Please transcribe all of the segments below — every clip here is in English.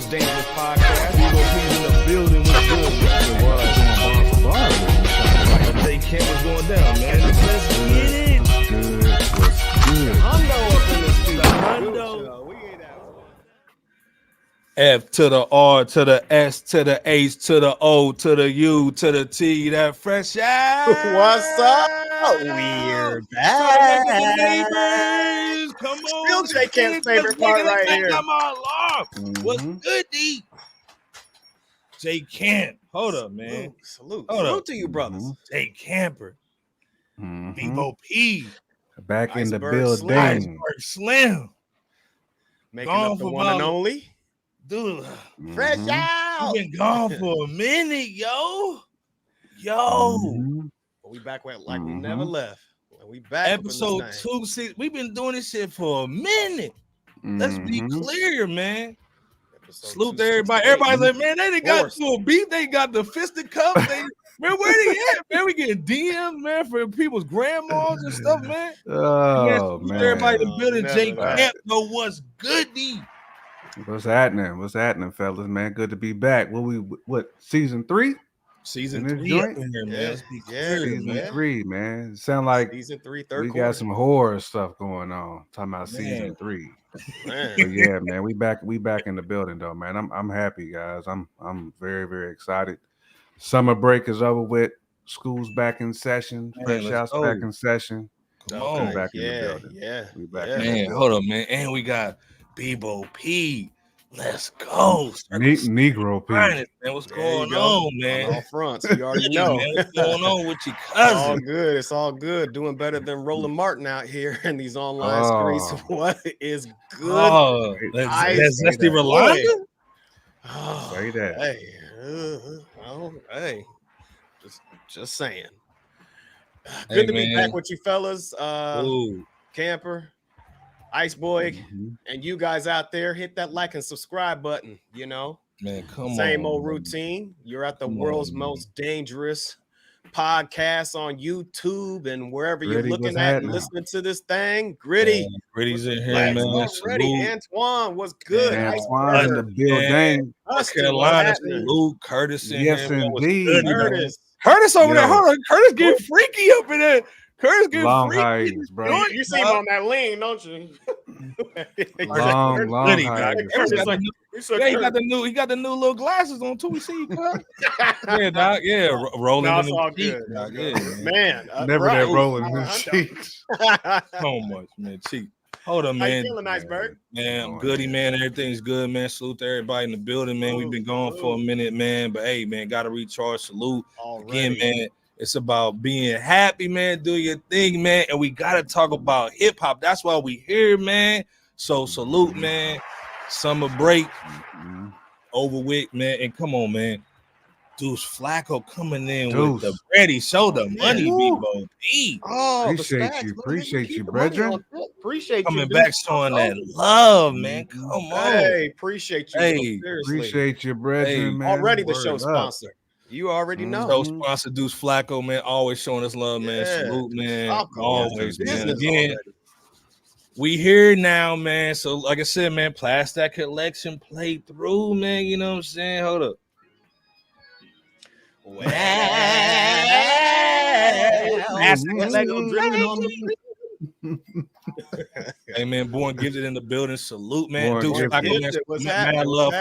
Most Dangerous Podcast. P in the building was good. It was doing bar for bar. Jay Kent was going down, man. Let's get it. Good. Hundo up in this studio. Hundo. We ain't out. F to the R to the S to the H to the O to the U to the T. That fresh out. What's up? We're back. Come on. Still Jay Kent's favorite part right here. What's good, D? Jay Kent. Hold up, man. Salute to you, brothers. Jay Camper. Bebo P. Back in the Iceberg building. Iceberg Slim. Making up the one and only. Dude. Fresh out. We've been gone for a minute, yo. We back like we never left. We back. Episode 2. We've been doing this shit for a minute. Let's be clear, man. Salute to everybody. Everybody's like, man, they got to a beat. They got the fisted cup. Man, where they at? Man, we getting DMs, man, for people's grandmas and stuff, man. Oh, man. Everybody in the building, Jay Camp, know what's good, D. What's happening, fellas, man? Good to be back. What season 3? Season 3 joint? up in here, man. Let's be Yeah, clear, Season man. 3, man. Sound like season 3, third we quarter. got some horror stuff going on. Talking about season 3. Man. But yeah, man, we back in the building though, man. I'm happy, guys. I'm very, very excited. Summer break is over with. School's back in session. Fresh Out's back in session. Come on. Back in the building. Yeah. We back Yeah. in the Man, building. hold up, man. And we got Bebo P. Let's go. Negro P. Man, what's going on, man? On all fronts, you already know. Man, what's going on with your It's all cousin? good. It's all good. Doing better than Roland Martin out here in these online streets. What is good? Oh, that's the Rolanda? Oh, Say that. Hey, just saying. Good to be back with you fellas. Camper, Ice Boy, and you guys out there, hit that like and subscribe button. You know, Man, come same on. old routine. You're at the world's most dangerous podcast on YouTube and wherever you're looking at and listening to this thing. Gritty. Gritty's in here, Let's man. go, Gritty. Antoine was good. Antoine in the building. North Carolina, salute. Curtis in Yes, here. indeed. Curtis over there. Hold on. Curtis getting freaky up in there. Curtis getting Long freaky. hiatus, bro. You see him on that lean, don't you? Long Gritty, hiatus. Curtis got the new. He got the new little glasses on too. We see you, Curtis. Yeah, dog. Yeah, rolling No, in it's the all cheek, good. dog. Yeah, Man, Never right. that rolling in the cheeks. so much, man. Cheek. Hold on, How you man. feeling, Iceberg? Man, I'm goody, man. Everything's good, man. Salute to everybody in the building, man. We've been gone for a minute, man. But hey, man, gotta recharge. Salute again, man. It's about being happy, man. Do your thing, man. And we gotta talk about hip hop. That's why we here, man. So salute, man. Summer break over with, man. And come on, man. Deuce Flacco coming in with the ready shoulder money, Bebo P. Oh, Appreciate you, brethren. Appreciate Coming you back showing that love, man. Come on. Hey, appreciate you. Hey, seriously. Appreciate you, brethren, man. Already the Word show up. sponsor. You already know. Show sponsor Deuce Flacco, man. Always showing us love, man. Yeah. Salute, man. Flacco, Always, man. business Again, already. we here now, man. So, like I said, man, Plastic Collection played through, man. You know what I'm saying? Hold up. Hey, man, Born Gifted in the building. Salute, man. Born Deuce Gifted. Flacco, man. Mad love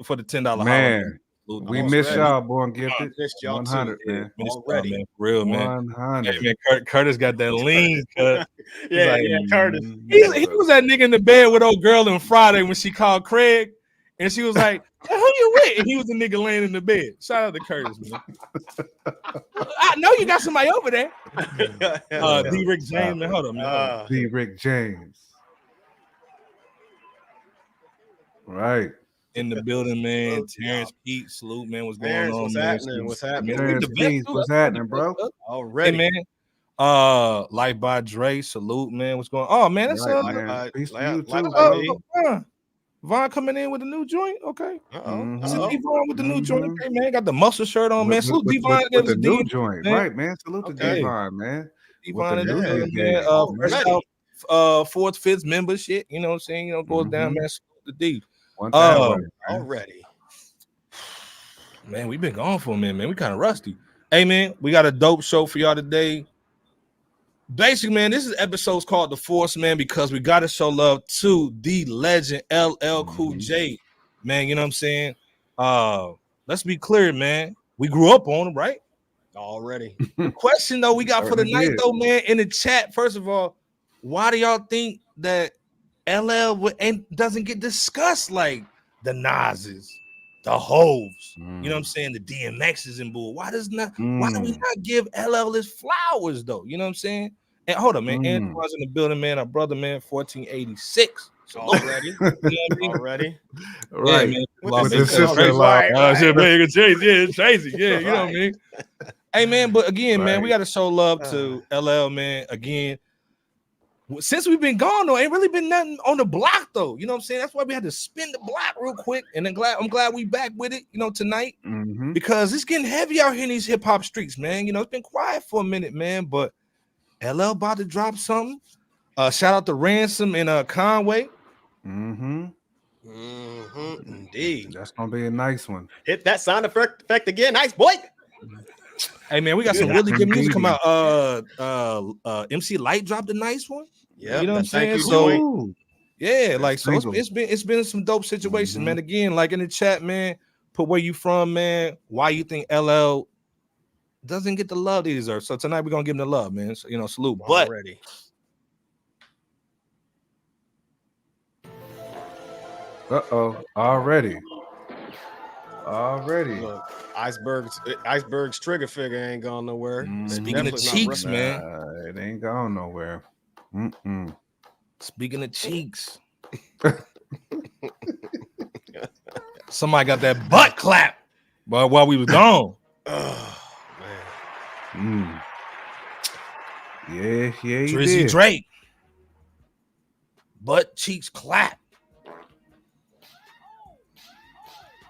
for the $10 Man, holiday. we miss y'all, Born Gifted. Missed y'all 100, too. man. Already, man. For real, man. 100. Hey, man, Curtis got that lean cut. Yeah, Like, Curtis. He was that nigga in the bed with old girl on Friday when she called Craig, and she was like, "Who you with?" And he was the nigga laying in the bed. Shout out to Curtis, man. I know you got somebody over there. D. Rick James, man. Hold on, man. D. Rick James. Right. In the building, man. Terrence Pete, salute, man. What's going Terrence, on, what's man? happening? What's happening? Terrence Pete, what's happening, bro? Already, Hey, man. Life by Dre, salute, man. What's going on? Oh, man, that's Man. Peace to you too, bro. Von coming in with a new joint, okay. Mhm. This is Devon with the new joint, okay, man. Got the muscle shirt on, man. Salute With Devon. the new joint, man. right, man. Salute to Okay. Devon, man. Devon in the With the building, new man. joint. Fresh out, fourth, fifth membership. You know what I'm saying? You know, goes down, man. Salute to D. Already. Man, we've been gone for a minute, man. We kind of rusty. Hey, man, we got a dope show for y'all today. Basically, man, this is episodes called The Force, man, because we got to show love to the legend LL Cool J. Man, you know what I'm saying? Let's be clear, man. We grew up on him, right? Already. The question, though, we got for the night, though, man, in the chat, first of all, why do y'all think that LL doesn't get discussed like the Nas's, the Hoves, you know what I'm saying, the DMX's and bull? Why do we not give LL his flowers, though? You know what I'm saying? And hold on, man. Antoine's in the building, man. Our brother, man, 1486. So Already. You know what I mean? Already. Right. Yeah, man. With the sister-in-law. Shit, Tracy. Yeah, you know what I mean? Hey, man, but again, man, we got to show love to LL, man. Again, since we've been gone, though, ain't really been nothing on the block, though. You know what I'm saying? That's why we had to spin the block real quick. And I'm glad we back with it, you know, tonight. Because it's getting heavy out here in these hip-hop streets, man. You know, it's been quiet for a minute, man. But LL about to drop something. Shout out to Ransom and Conway. Indeed. That's gonna be a nice one. Hit that sound effect again. Nice boy. Hey, man, we got some really good music come out. MC Light dropped a nice one. Yeah, you know what I'm saying? So yeah, like so single. it's been some dope situations, man. Again, like in the chat, man, put where you from, man. Why you think LL doesn't get the love he deserves? So tonight we're gonna give him the love, man. So, you know, salute. But already. Already. Look, Iceberg's trigger figure ain't going nowhere. Speaking of cheeks, man, it ain't going nowhere. Speaking of cheeks, somebody got that butt clap, but while we was gone. Oh man. Yeah, Drizzy Drake, butt cheeks clap.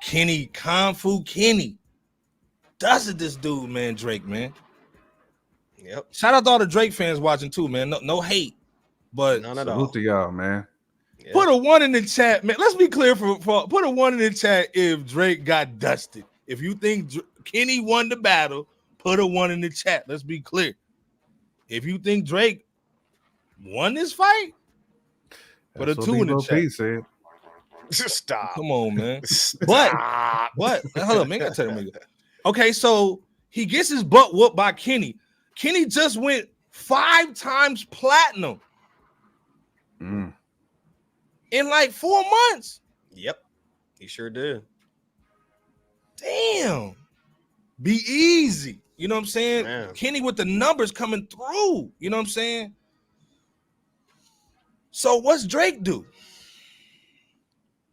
Kenny, Kung Fu Kenny. Does it this dude, man, Drake, man. Yep. Shout out to all the Drake fans watching too, man. No hate, but none at all. Salute to y'all, man. Yeah. Put a 1 in the chat, man. Let's be clear for put a 1 in the chat if Drake got dusted. If you think Kenny won the battle, put a 1 in the chat. Let's be clear. If you think Drake won this fight, put a 2 in the chat. Stop. Come on, man. But hold on, man. I gotta tell you, okay, so he gets his butt whooped by Kenny. Kenny just went 5 times platinum in like 4 months. Yep, he sure did. Damn. Be easy. You know what I'm saying? Man. Kenny with the numbers coming through. You know what I'm saying? So what's Drake do?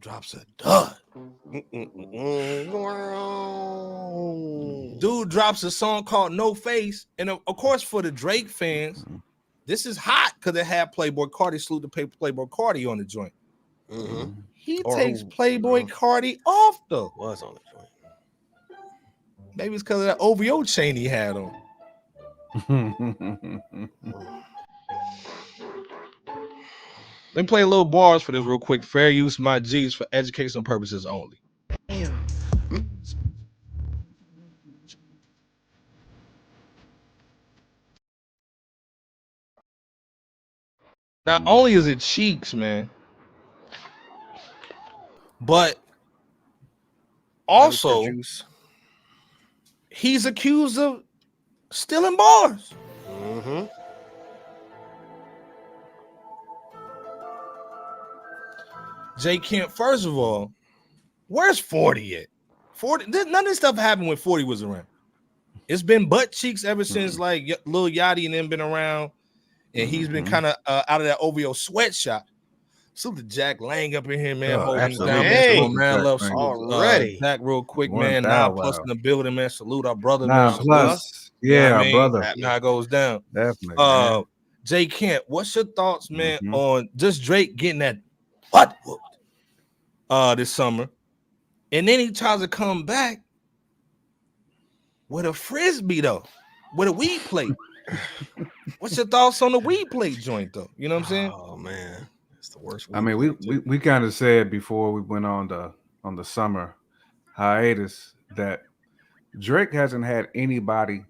Drops a dud. Dude drops a song called No Face. And of course, for the Drake fans, this is hot because it had Playboy Cardi, salute to Playboy Cardi on the joint. He takes Playboy Cardi off though. Was on the joint. Maybe it's because of that OVO chain he had on. Let me play a little bars for this real quick. Fair use my G's for educational purposes only. Damn. Not only is it cheeks, man, but also he's accused of stealing bars. Jay Kemp, first of all, where's 40 at? 40, none of this stuff happened when 40 was around. It's been butt cheeks ever since like Lil Yachty and them been around, and he's been kind of out of that OVO sweatshop. So the Jack Lang up in here, man, holding down. Hey, man, love already. Jack, real quick, man. 9+ in the building, man. Salute our brother, 9+. man. Yeah, our brother. You know how it goes down. Definitely. Jay Kemp, what's your thoughts, man, on just Drake getting that butt whooped this summer, and then he tries to come back with a frisbee though, with a weed plate? What's your thoughts on the weed plate joint though? You know what I'm saying? Oh man, It's the worst. I mean, we kind of said before we went on the summer hiatus that Drake hasn't had anybody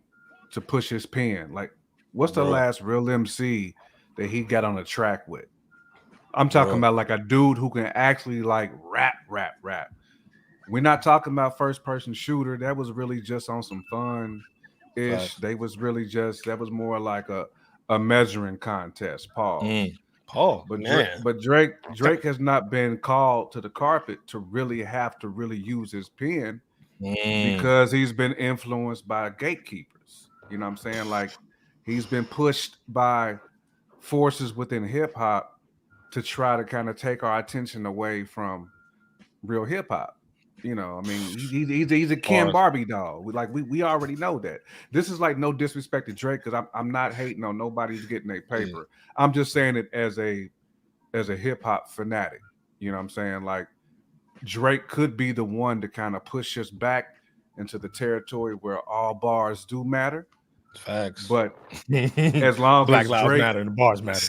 to push his pen. Like, what's the last real MC that he got on a track with? I'm talking about like a dude who can actually like rap. We're not talking about first person shooter. That was really just on some fun ish. That was more like a measuring contest. Pause. But Drake has not been called to the carpet to really have to really use his pen because he's been influenced by gatekeepers. You know what I'm saying? Like, he's been pushed by forces within hip hop to try to kind of take our attention away from real hip hop. You know, I mean, he's a Ken Barbie doll. We already know that. This is like no disrespect to Drake, because I'm not hating on nobody's getting a paper. I'm just saying it as a hip hop fanatic. You know what I'm saying? Like, Drake could be the one to kind of push us back into the territory where all bars do matter. Facts. But as long Black as lives Drake matter and the bars matter.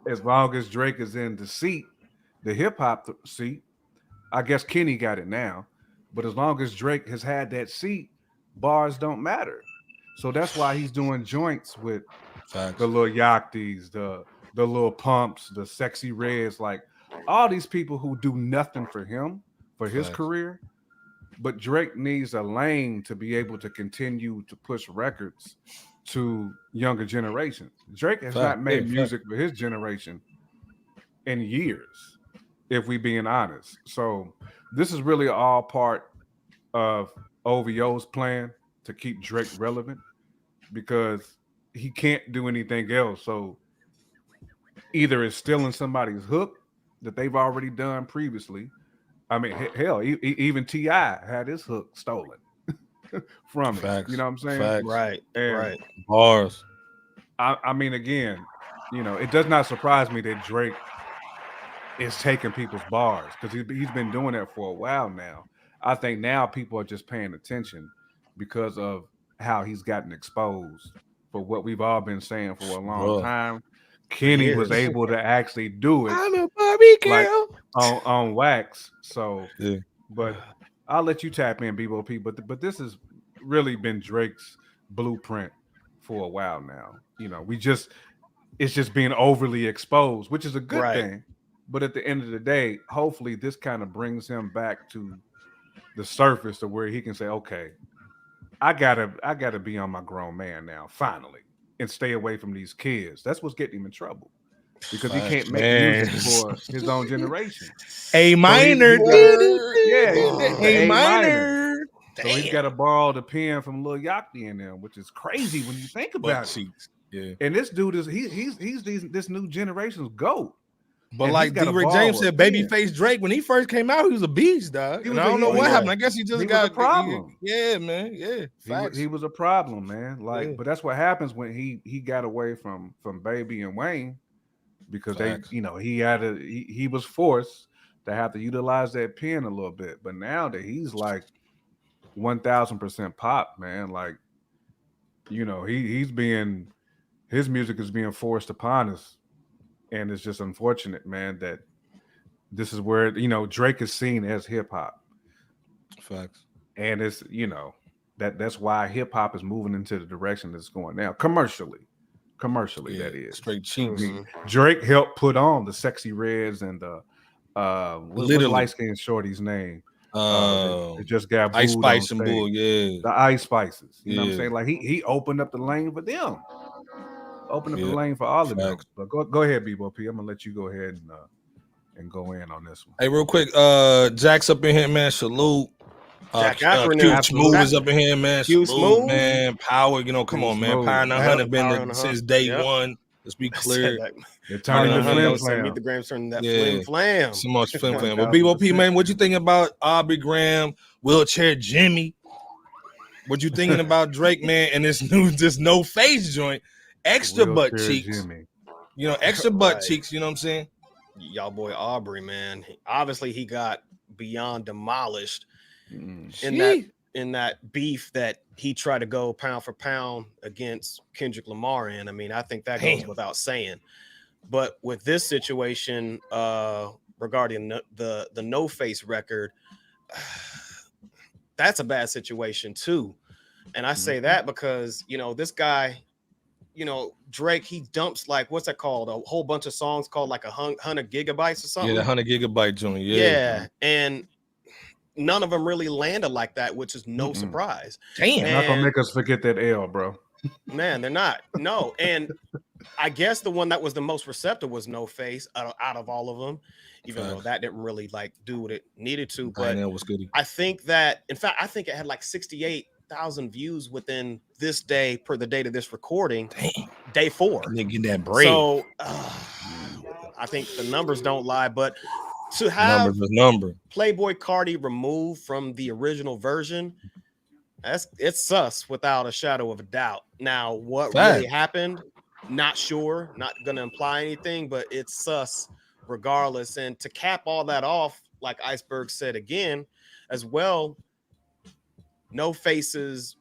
As long as Drake is in the seat, the hip hop seat, I guess Kenny got it now. But as long as Drake has had that seat, bars don't matter. So that's why he's doing joints with the little Yachties, the little Pumps, the Sexy Reds, like all these people who do nothing for him, for his career. But Drake needs a lane to be able to continue to push records to younger generations. Drake has not made music for his generation in years, if we being honest. So this is really all part of OVO's plan to keep Drake relevant, because he can't do anything else. So either it's stealing somebody's hook that they've already done previously. I mean, hell, even T.I. had his hook stolen from it. You know what I'm saying? Right. Bars. I mean, again, you know, it does not surprise me that Drake is taking people's bars, because he's been doing that for a while now. I think now people are just paying attention because of how he's gotten exposed for what we've all been saying for a long time. Kenny was able to actually do it. I'm a Barbie girl. Like, on wax. So, but I'll let you tap in, B.O.P. But this has really been Drake's blueprint for a while now. You know, it's just being overly exposed, which is a good thing. But at the end of the day, hopefully this kind of brings him back to the surface to where he can say, okay, I gotta be on my grown man now, finally, and stay away from these kids. That's what's getting him in trouble, because he can't make music for his own generation. A minor, A minor. So he's got to borrow the pen from Lil Yachty in them, which is crazy when you think about it. Yeah. And this dude is he's this new generation's GOAT. But and like D-Rick James said, Babyface Drake, when he first came out, he was a beast, dog. And I don't know what happened. I guess he just got a problem. Yeah, man. Yeah. He was a problem, man. Like, but that's what happens when he got away from Baby and Wayne, because he was forced to have to utilize that pen a little bit. But now that he's like 1000% pop, man, like, you know, his music is being forced upon us. And it's just unfortunate, man, that this is where, you know, Drake is seen as hip hop. Facts. And it's, you know, that's why hip hop is moving into the direction that's going now. Commercially, that is. Straight cheeks. Drake helped put on the Sexy Reds and the what's the light-skinned shorty's name? It just got Ice Spice and Bull, the Ice Spices. You know what I'm saying? Like he opened up the lane for them. Open up the lane for all of them. But go ahead, B.O.P. I'm gonna let you go ahead and go in on this one. Hey, real quick, Jack's up in here, man. Salute. Q Smooth is up in here, man. Q Smooth, man. Power, you know, come on, man. Power 900 been since day one. Let's be clear. They're turning the flim flam. Meet the Grams turning that flim flam. So much flim flam. Well, B.O.P. man, what you thinking about Aubrey Graham, Wheelchair Jimmy? What you thinking about Drake, man, and this no face joint? Extra butt cheeks, you know, extra butt cheeks, you know what I'm saying? Y'all boy Aubrey, man. Obviously, he got beyond demolished in that beef that he tried to go pound for pound against Kendrick Lamar in. I mean, I think that goes without saying. But with this situation, regarding the No Face record, that's a bad situation too. And I say that because, you know, this guy, you know, Drake, he dumps like, what's that called? A whole bunch of songs called like 100 gigabytes or something. Yeah, the 100 gigabyte joint. Yeah. And none of them really landed like that, which is no surprise. Damn. Not gonna make us forget that L, bro. Man, they're not. No. And I guess the one that was the most receptive was No Face out of all of them, even though that didn't really like do what it needed to. But I think that, in fact, I think it had like 68,000 views within this day per the date of this recording. Damn. Day 4. Getting that break. So I think the numbers don't lie, but to have Playboy Cardi removed from the original version, it's sus without a shadow of a doubt. Now, what really happened? Not sure, not gonna imply anything, but it's sus regardless. And to cap all that off, like Iceberg said again, as well, No Face's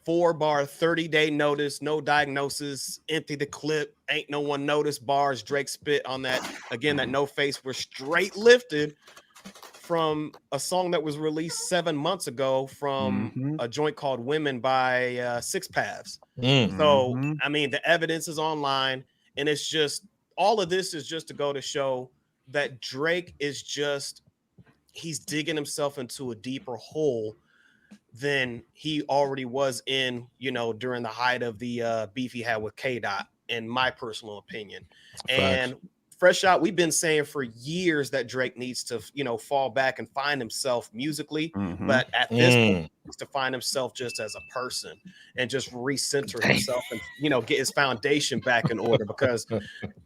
4-bar 30-day notice, no diagnosis, empty the clip, ain't no one noticed bars Drake spit on that. Again, that No Face were straight lifted from a song that was released 7 months ago from a joint called Women by Six Paths. So, I mean, the evidence is online, and it's just, all of this is just to go to show that Drake is just, he's digging himself into a deeper hole than he already was in, you know, during the height of the beef he had with K-Dot, in my personal opinion. And Fresh Out, we've been saying for years that Drake needs to, you know, fall back and find himself musically, but at this point, he needs to find himself just as a person and just recenter himself and, you know, get his foundation back in order, because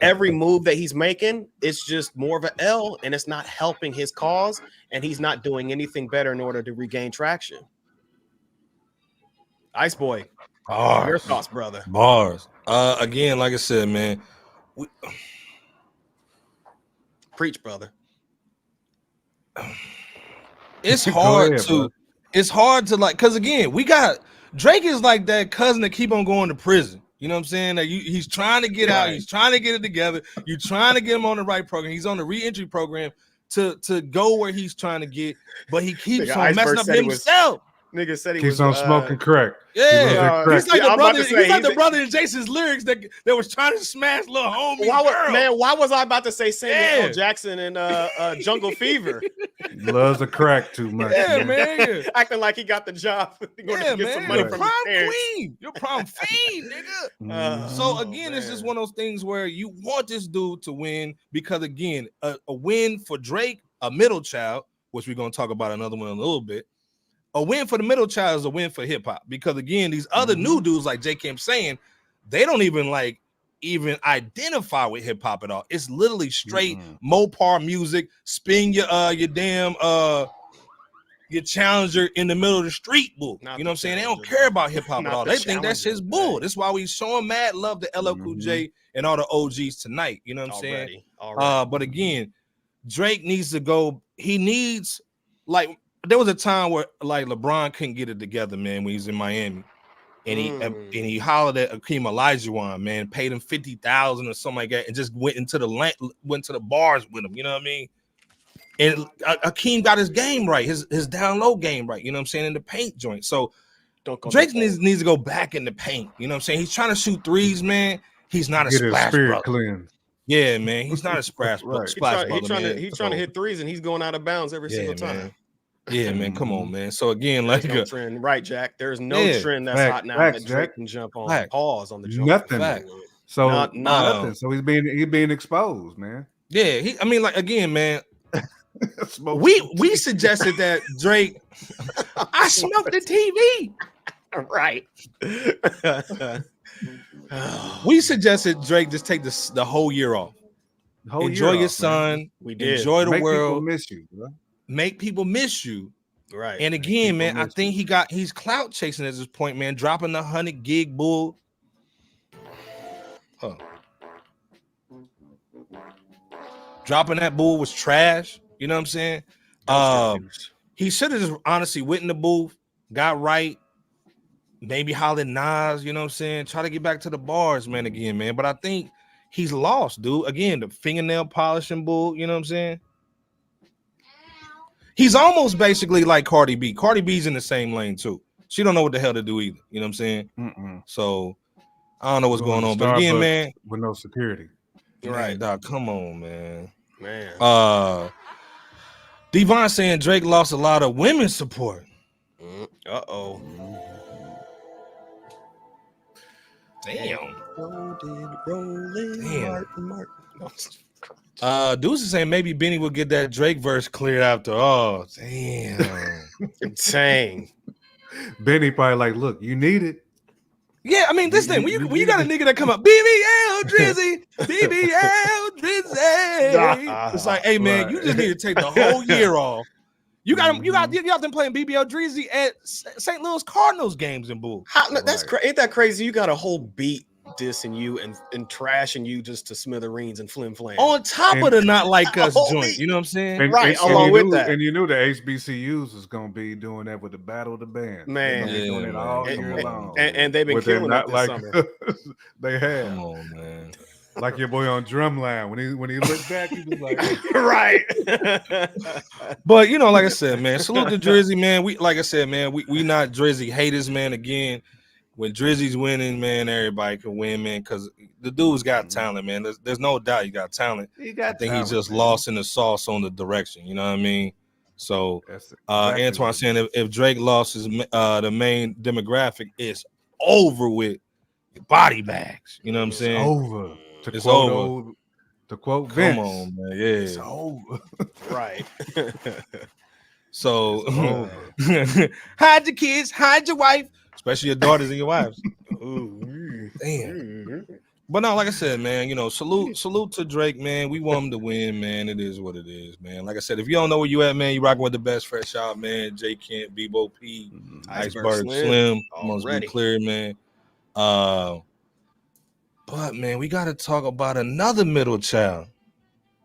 every move that he's making, it's just more of an L, and it's not helping his cause, and he's not doing anything better in order to regain traction. Ice Boy, your thoughts, brother? Bars. Again, like I said, man, preach, brother. It's hard it's hard to like, because again, we got Drake is like that cousin that keep on going to prison. You know what I'm saying? That he's trying to get out, he's trying to get it together. You're trying to get him on the right program. He's on the re-entry program to go where he's trying to get, but he keeps on messing up himself. Nigga said he keeps on smoking crack. Yeah, he's like the brother. He's like the brother in Jason's lyrics that was trying to smash little homie. Why was I about to say Samuel L. Jackson and Jungle Fever? Loves the crack too much. Yeah, man. Acting like he got the job. Get some money from his parents. Queen. You're prom fiend, nigga. So again, it's just one of those things where you want this dude to win, because again, a win for Drake, a middle child, which we're gonna talk about another one in a little bit. A win for the middle child is a win for hip hop, because again, these other new dudes, like J. Kim saying, they don't even identify with hip hop at all. It's literally straight Mopar music. Spin your damn your Challenger in the middle of the street, bull. You know what I'm saying? They don't care about hip hop at all. They think that's his bull. That's why we showing mad love to LL Cool J and all the OGs tonight. You know what I'm saying? But again, Drake needs to go. He needs, like, there was a time where like LeBron couldn't get it together, man, when he's in Miami, and he hollered at Akeem Olajuwon, man, paid him $50,000 or something like that, and just went to the bars with him. You know what I mean? And Akeem got his game right, his down low game right. You know what I'm saying, in the paint joint. So Drake needs to go back in the paint. You know what I'm saying? He's trying to shoot threes, man. He's not a splash brother. Clean. Yeah, man. He's not a splash brother. He's trying to hit threes, and he's going out of bounds every single time. Man. Yeah, man, come on, man. So again, like no trend, right, Jack? There's no trend that's hot now that Drake can jump on. Pause on the jump. Nothing. So nothing. So he's being exposed, man. Yeah, I mean, like, again, man. we suggested that Drake. I smoked the TV. Right. We suggested Drake just take the whole year off. Enjoy your son. We did. Enjoy the world. People miss you, bro. Make people miss you. Right. And again, man, I think he's clout chasing at this point, man, dropping the 100 gig bull. Dropping that bull was trash. You know what I'm saying? He should have just honestly went in the booth, got right, maybe hollered Nas, you know what I'm saying? Try to get back to the bars, man, again, man. But I think he's lost, dude. Again, the fingernail polishing bull. You know what I'm saying? He's almost basically like Cardi B. Cardi B's in the same lane too. She don't know what the hell to do either. You know what I'm saying? So I don't know what's going on. But again, man, with no security. Right, dog. Come on, man. Devon saying Drake lost a lot of women's support. Uh-oh. Damn. Damn. Deuce is saying maybe Benny will get that Drake verse cleared after all. Damn. Dang. Benny probably like, look, you need it. Yeah, I mean, this thing, when you got a nigga that come up, BBL Drizzy, BBL Drizzy. It's like, hey man, you just need to take the whole year off. You got them playing BBL Drizzy at St. Louis Cardinals games in Bull. That's ain't that crazy? You got a whole beat dissing you and trashing you just to smithereens and flim flam. On top of the not like us joint, you know what I'm saying? Along with that. And you knew the HBCUs was gonna be doing that with the Battle of the Bands. Man, doing it all and they've been killing it this summer. They have. Come on, man. Like your boy on Drumline when he looked back, he was like, right. But you know, like I said, man, salute to Drizzy, man. We like I said, man, we not Drizzy haters, man. Again, when Drizzy's winning, man, everybody can win, man, because the dude's got talent, man. There's no doubt he got talent. I think he's just lost in the sauce on the direction. You know what I mean? So Antoine saying if Drake lost his the main demographic, it's over with body bags. You know what I'm saying? Over. It's over. To quote Vince. Come on, man. Yeah. It's over. Right. So hide your kids, hide your wife, especially your daughters and your wives. Ooh, damn. But no, like I said, man, you know, salute to Drake, man. We want him to win, man. It is what it is, man. Like I said, if you don't know where you at, man, you rocking with the best fresh out, man. J Kent, Bebo P, Iceberg Slim. Must be clear, man. But man, we got to talk about another middle child.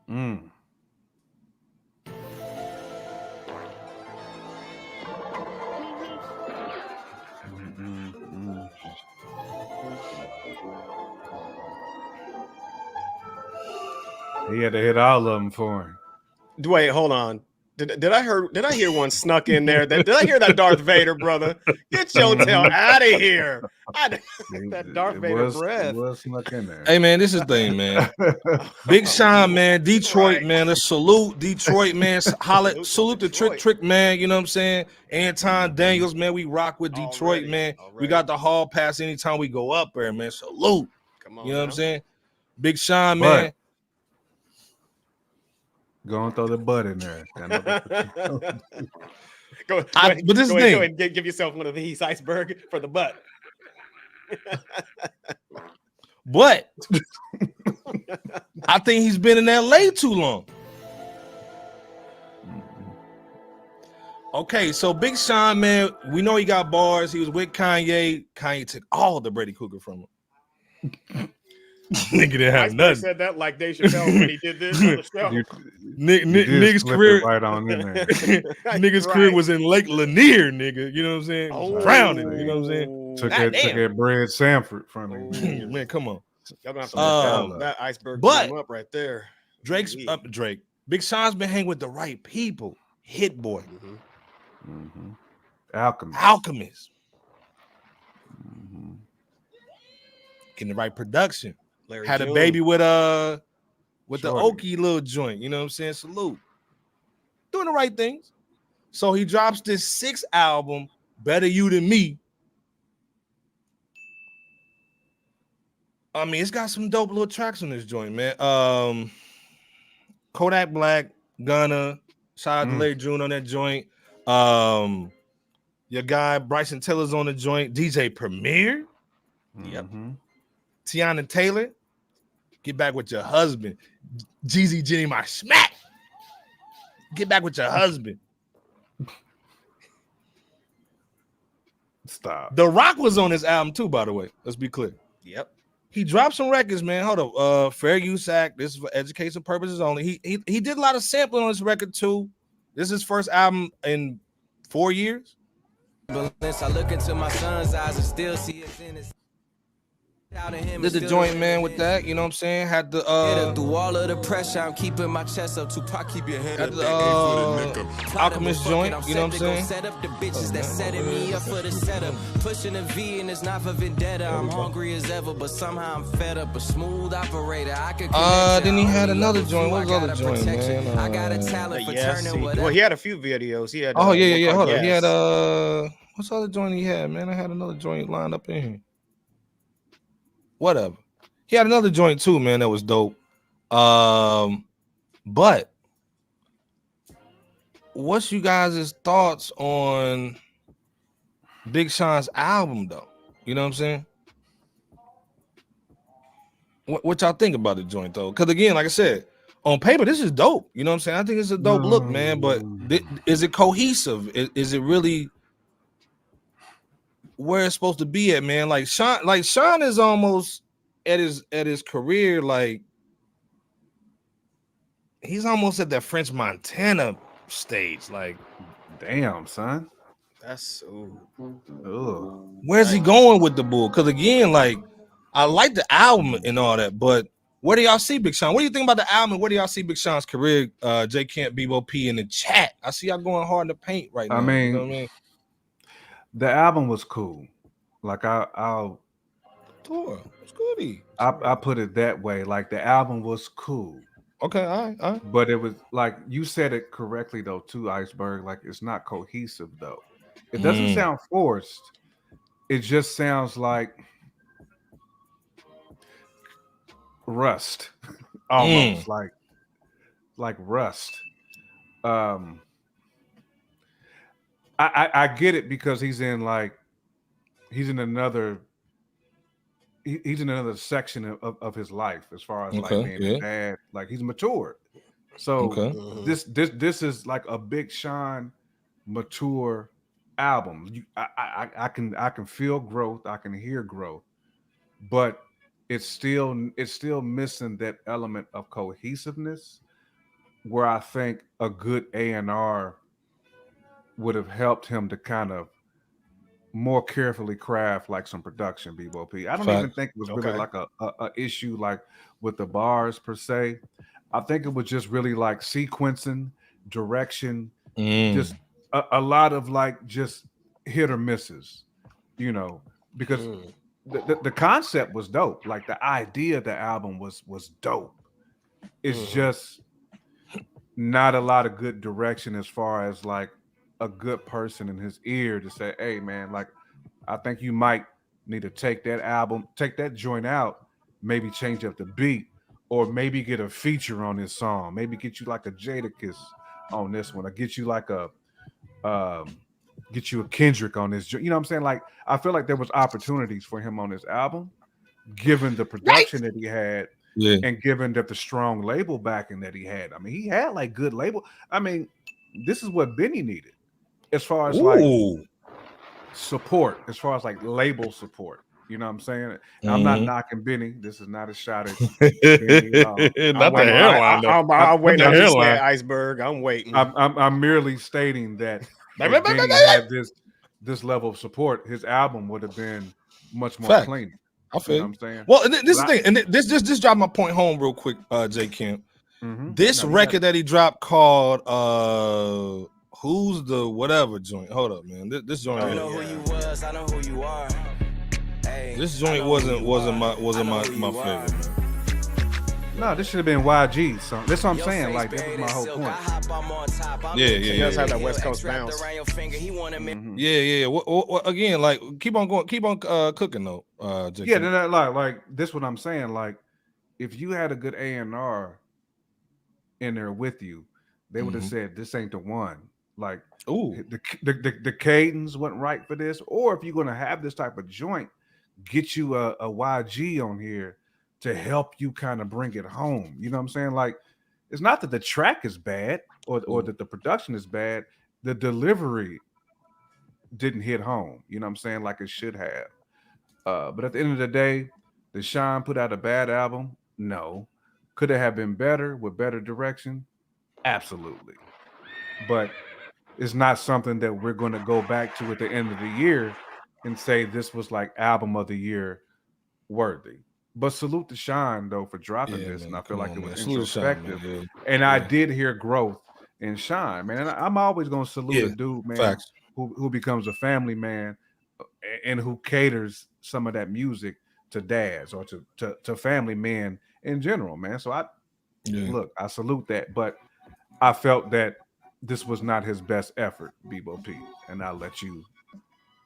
He had to hit all of them for him. Wait, hold on. Did I hear one snuck in there? Did I hear that Darth Vader, brother? Get your tail out of here! That Darth Vader breath was snuck in there. Hey man, this is the thing, man. Big Sean, man. Detroit, man. Let's salute Detroit, man. Salute the Trick, man. You know what I'm saying? Anton Daniels, man. We rock with Detroit, man. We got the hall pass anytime we go up there, man. Salute. Come on, you know what I'm saying? Big Sean, man. Go and throw the butt in there. Go and give yourself one of these, Iceberg, for the butt. But I think he's been in LA too long. Okay, so Big Sean, man, we know he got bars. He was with Kanye. Kanye took all the Brady Cougar from him. Nigga didn't have nothing. Said that like Dave Chappelle when he did this on the show. Nigga's career right on in there. Nigga's career was in Lake Lanier, nigga. You know what I'm saying? Drowning. You know what I'm saying? Took that Brad Sanford from him. Man, come on. Y'all gonna have to that Iceberg came up right there. Drake's up. Drake. Big Sean's been hanging with the right people. Hit Boy. Alchemist. Getting the right production. Larry had June. A baby with the Okie little joint. You know what I'm saying? Salute. Doing the right things. So he drops this 6th album, Better You Than Me. I mean, it's got some dope little tracks on this joint, man. Kodak Black, Gunna, shout out to Larry June on that joint. Your guy Bryson Taylor's on the joint. DJ Premier. Yep. Tiana Taylor, get back with your husband. Jeezy Jenny, my smack. Get back with your husband. Stop. The Rock was on this album too, by the way. Let's be clear. Yep. He dropped some records, man. Hold up. Fair Use Act. This is for education purposes only. He did a lot of sampling on this record too. This is his first album in 4 years. I look into my son's eyes and still see his innocence. Did the joint, man, with that, you know what I'm saying? Had the through all of the pressure, I'm keeping my chest up. Tupac, keep your head had the Alchemist joint, you know what I'm saying? Set up the bitches that setting me up for the setup. Pushing a V and it's not for vendetta. I'm hungry as ever, but somehow I'm fed up. A smooth operator, I could then he had another joint. What was the other joint, man? I got a talent for turning well, he had a few videos. He had yeah. Hold on. Yes. He had what's the other joint he had, man? I had another joint lined up in here. Whatever. He had another joint too, man. That was dope. But what's you guys' thoughts on Big Sean's album, though? You know what I'm saying? What y'all think about the joint, though? Because again, like I said, on paper, this is dope. You know what I'm saying? I think it's a dope look, man. But is it cohesive? Is it really where it's supposed to be at, man? Like Sean is almost at his career, like he's almost at that French Montana stage. Like, damn, son. That's where's he going with the bull? Because again, like I like the album and all that, but where do y'all see Big Sean? What do you think about the album? Where do y'all see Big Sean's career? J Camp Bebo P in the chat. I see y'all going hard in the paint right now. I mean, you know what I mean, the album was cool. Like I'll it's goody. I put it that way. Like the album was cool. Okay, all right. But it was like you said it correctly though, too, Iceberg. Like it's not cohesive though. It doesn't sound forced. It just sounds like rust. Almost like rust. I get it because he's in another section of his life as far as like being a dad. Like he's matured. So this is like a Big Sean mature album. I can feel growth, I can hear growth, but it's still missing that element of cohesiveness where I think a good A&R would have helped him to kind of more carefully craft like some production. Bebo P. I don't even think it was really like a issue like with the bars per se. I think it was just really like sequencing, direction, just a lot of like just hit or misses, you know, because the concept was dope. Like the idea of the album was dope. It's just not a lot of good direction as far as like a good person in his ear to say, hey man, like I think you might need to take that joint out, maybe change up the beat, or maybe get a feature on this song, maybe get you like a Jadakiss on this one, or get you like a Kendrick on this, you know what I'm saying? Like I feel like there was opportunities for him on this album, given the production that he had, and given that the strong label backing that he had. I mean, he had like good label. I mean, this is what Benny needed as far as like support, as far as like label support. You know what I'm saying? I'm not knocking Benny. This is not a shot at Benny. Not the hairline. I'm waiting on you to say Iceberg. I'm waiting. I'm merely stating that if Benny had this level of support, his album would have been much more clean. I feel you know what I'm saying. Well, this thing, and this dropped my point home real quick, J Camp. This record that he dropped called Who's the Whatever joint. Hold up, man. This joint. I know who you was. I know who you are. Hey, this joint wasn't my favorite, man. No, this should have been YG. So that's what I'm saying. Like that was my whole point. Yeah. He does have that West Coast bounce. Yeah. What, again, like keep on cooking though. Yeah, then like this what I'm saying. Like if you had a good A&R in there with you, they would have said this ain't the one. Like the cadence wasn't right for this. Or if you're gonna have this type of joint, get you a YG on here to help you kind of bring it home. You know what I'm saying? Like, it's not that the track is bad or that the production is bad. The delivery didn't hit home. You know what I'm saying? Like it should have. But at the end of the day, did Sean put out a bad album? No. Could it have been better with better direction? Absolutely. But it's not something that we're going to go back to at the end of the year and say this was like album of the year worthy. But salute to Sean though for dropping Yeah, this, man. and I feel Come like on, it man. was Salute to Sean, man. introspective, Yeah. and I did hear growth in Sean, man. And I'm always gonna salute a dude, man, Facts. who becomes a family man and who caters some of that music to dads or to family men in general, man. So I salute that, but I felt that this was not his best effort, Bebo P, and I'll let you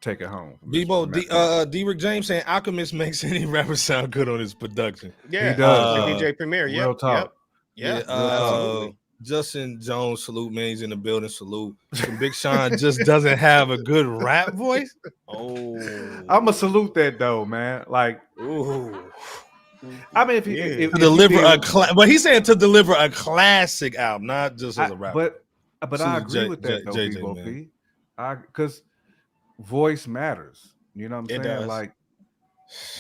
take it home. Bebo, D-Rick James saying Alchemist makes any rapper sound good on his production. Yeah, he does. like DJ Premier. Real talk. Yeah, absolutely. Justin Jones, salute, man. He's in the building. Salute. Big Sean just doesn't have a good rap voice. I'ma salute that though, man. Like, I mean, if to deliver but he's saying to deliver a classic album, not just as a rapper. But I agree with that though, Bebo P. Because voice matters. You know what I'm saying? Does. Like,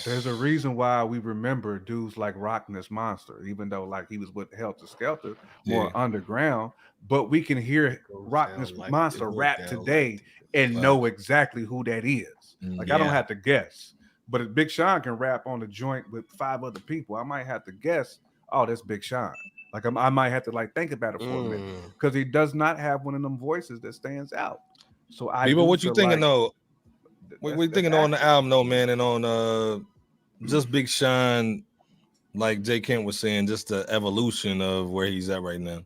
there's a reason why we remember dudes like Rockness Monster, even though like he was with Helter Skelter, more underground. But we can hear Rockness Monster rap today and know exactly who that is. Like, I don't have to guess. But if Big Sean can rap on the joint with 5 other people, I might have to guess, oh, that's Big Sean. Like, I might have to like think about it for a minute, because he does not have one of them voices that stands out. So what you thinking though? What you thinking on the album though, man, and on just Big Sean, like Jay Kent was saying, just the evolution of where he's at right now?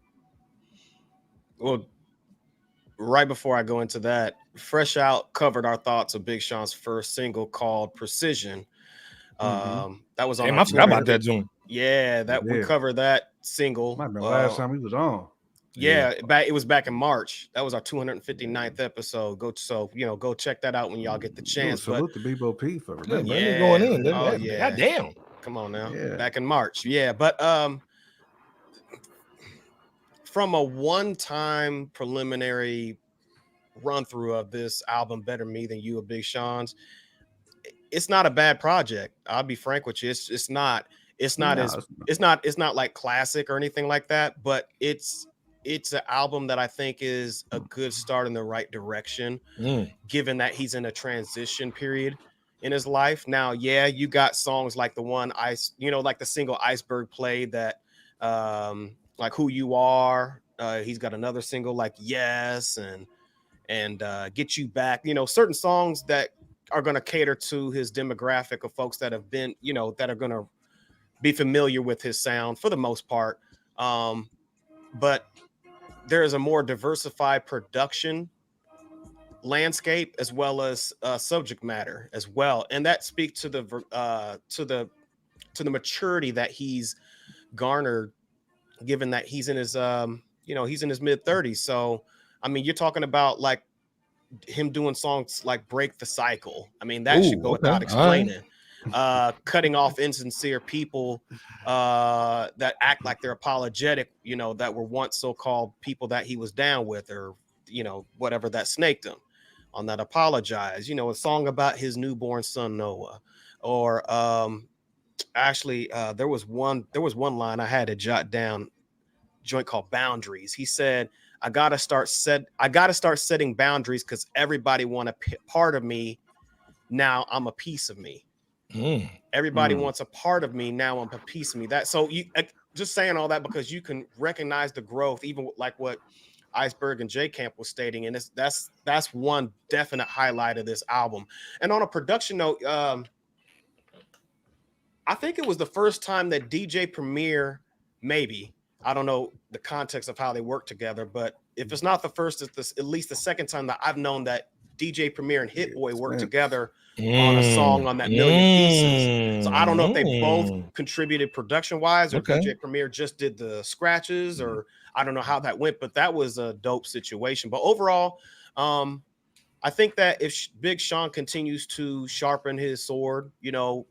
Well, right before I go into that, Fresh Out covered our thoughts of Big Sean's first single called Precision. That was on. I forgot about that joint. Yeah, we covered that single. Might have been the last time he was on. Yeah, it was back in March. That was our 259th episode. Go check that out when y'all get the chance. Salute to Bebo P for remembering. Going in. God damn. Come on now. Yeah. Back in March. Yeah, but from a one-time preliminary run through of this album, Better Me Than You of Big Sean's, it's not a bad project. I'll be frank with you. It's not like classic or anything like that, but it's an album that I think is a good start in the right direction, given that he's in a transition period in his life. Now, you got songs like the one like the single Iceberg played that like Who You Are. He's got another single like Yes and Get You Back. Certain songs that are going to cater to his demographic of folks that have been, that are going to be familiar with his sound for the most part. But there is a more diversified production landscape as well as subject matter as well, and that speaks to the maturity that he's garnered, given that he's in his he's in his mid-30s. So I mean, you're talking about like him doing songs like Break the Cycle. I mean, that should go without explaining. Cutting off insincere people that act like they're apologetic, that were once so-called people that he was down with, or whatever, that snaked him on that Apologize. A song about his newborn son Noah, or there was one line I had to jot down, joint called Boundaries. He said, I gotta start setting boundaries because everybody want a part of me. Now I'm a piece of me. Everybody wants a part of me. Now I'm a piece of me. That, so you just saying all that because you can recognize the growth, even like what Iceberg and J Camp was stating, and that's one definite highlight of this album. And on a production note, I think it was the first time that DJ Premier, maybe, I don't know the context of how they work together, but if it's not the first, it's at least the second time that I've known that DJ Premier and Hit Boy worked together on a song on that Million Pieces. So I don't know if they both contributed production wise, or DJ Premier just did the scratches, or I don't know how that went, but that was a dope situation. But overall, I think that if Big Sean continues to sharpen his sword,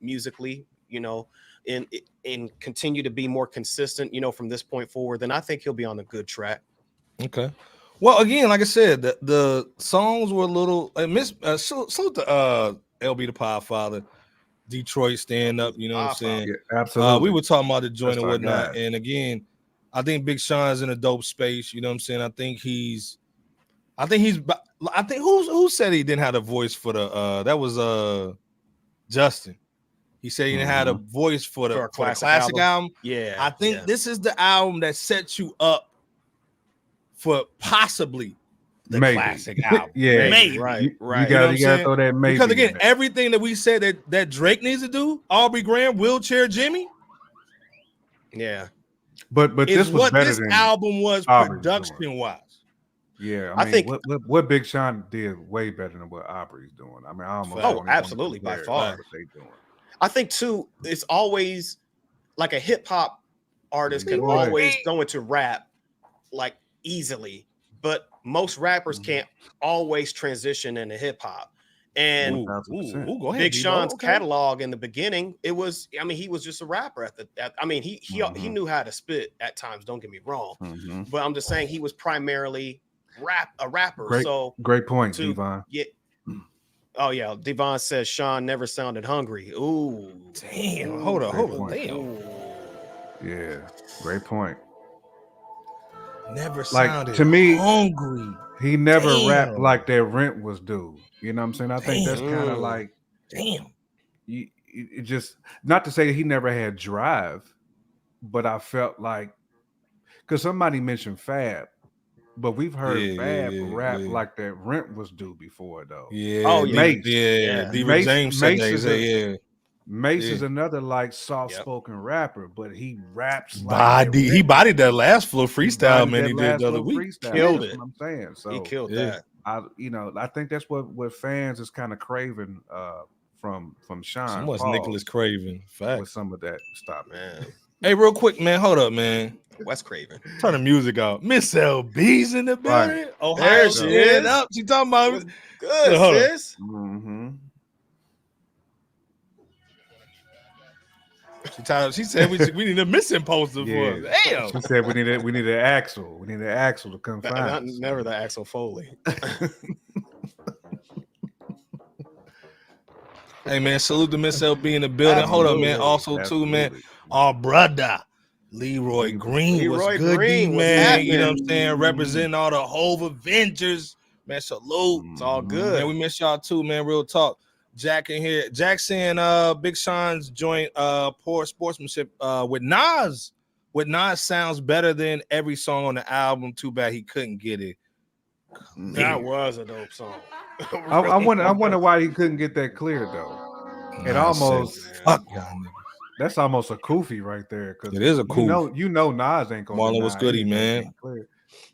musically, and continue to be more consistent, from this point forward, then I think he'll be on a good track. Okay. Well, again, like I said, the songs were a little salute to LB the Podfather, Detroit stand up, you know what I'm saying? Yeah, absolutely. We were talking about the joint and whatnot. And again, I think Big Sean's in a dope space, you know what I'm saying? I think who said he didn't have a voice for the that was Justin. He said he didn't have a voice for the classic album. Yeah, I think this is the album that sets you up for possibly the classic album. Yeah, maybe. Right. You gotta throw that maybe. Because again, everything that we said that Drake needs to do, Aubrey Graham, Wheelchair Jimmy. Yeah. But this was what better this than album was production wise. Yeah, I think what Big Sean did way better than what Aubrey's doing. I mean, I almost absolutely by far. What they doing. I think too, it's always like a hip hop artist can always go into rap like easily, but most rappers can't always transition into hip hop. And go ahead, Big Sean's catalog in the beginning, it was, I mean, he was just a rapper he knew how to spit at times, don't get me wrong. But I'm just saying he was primarily a rapper. Great point, Devon. Yeah. Oh yeah, Devon says Sean never sounded hungry. Ooh, damn. Hold on. Damn. Yeah, great point. Never sounded to me hungry. He never rapped like that rent was due. You know what I'm saying? I think that's kind of like it just, not to say he never had drive, but I felt like, because somebody mentioned Fab, but we've heard Fab rap like that rent was due before though. Yeah. Oh yeah. Mace is another like soft-spoken rapper, but he raps he bodied that last flow freestyle, man. He did the other week. Killed it. I'm saying. So he killed that. I think that's what fans is kind of craving from Sean. Someone's Nicholas Craven. Fact. With some of that. Stop, man. Hey, real quick, man. Hold up, man. Wes Craven. Turn the music out. Miss LB's in the building. Right. Ohio, there she is. Up. She talking about good, sis. She said we need a missing poster for us. Damn. She said we need an Axel. We need an Axel to come find us. Never the Axel Foley. Hey man, salute to Miss LB in the building. Hold up, man. Also too, man. Our brother Leroy Green was good, man. You know what I'm saying? Representing all the Hove Avengers. Man, salute. It's all good. Man, we miss y'all too, man. Real talk. Jack in here. Jack saying Big Sean's joint poor sportsmanship with Nas. With Nas sounds better than every song on the album. Too bad he couldn't get it. That was a dope song. I wonder why he couldn't get that clear though. It almost fuck y'all niggas. That's almost a koofy right there. Cause it is a koof. You know Nas ain't gonna. Marlon was goody, man.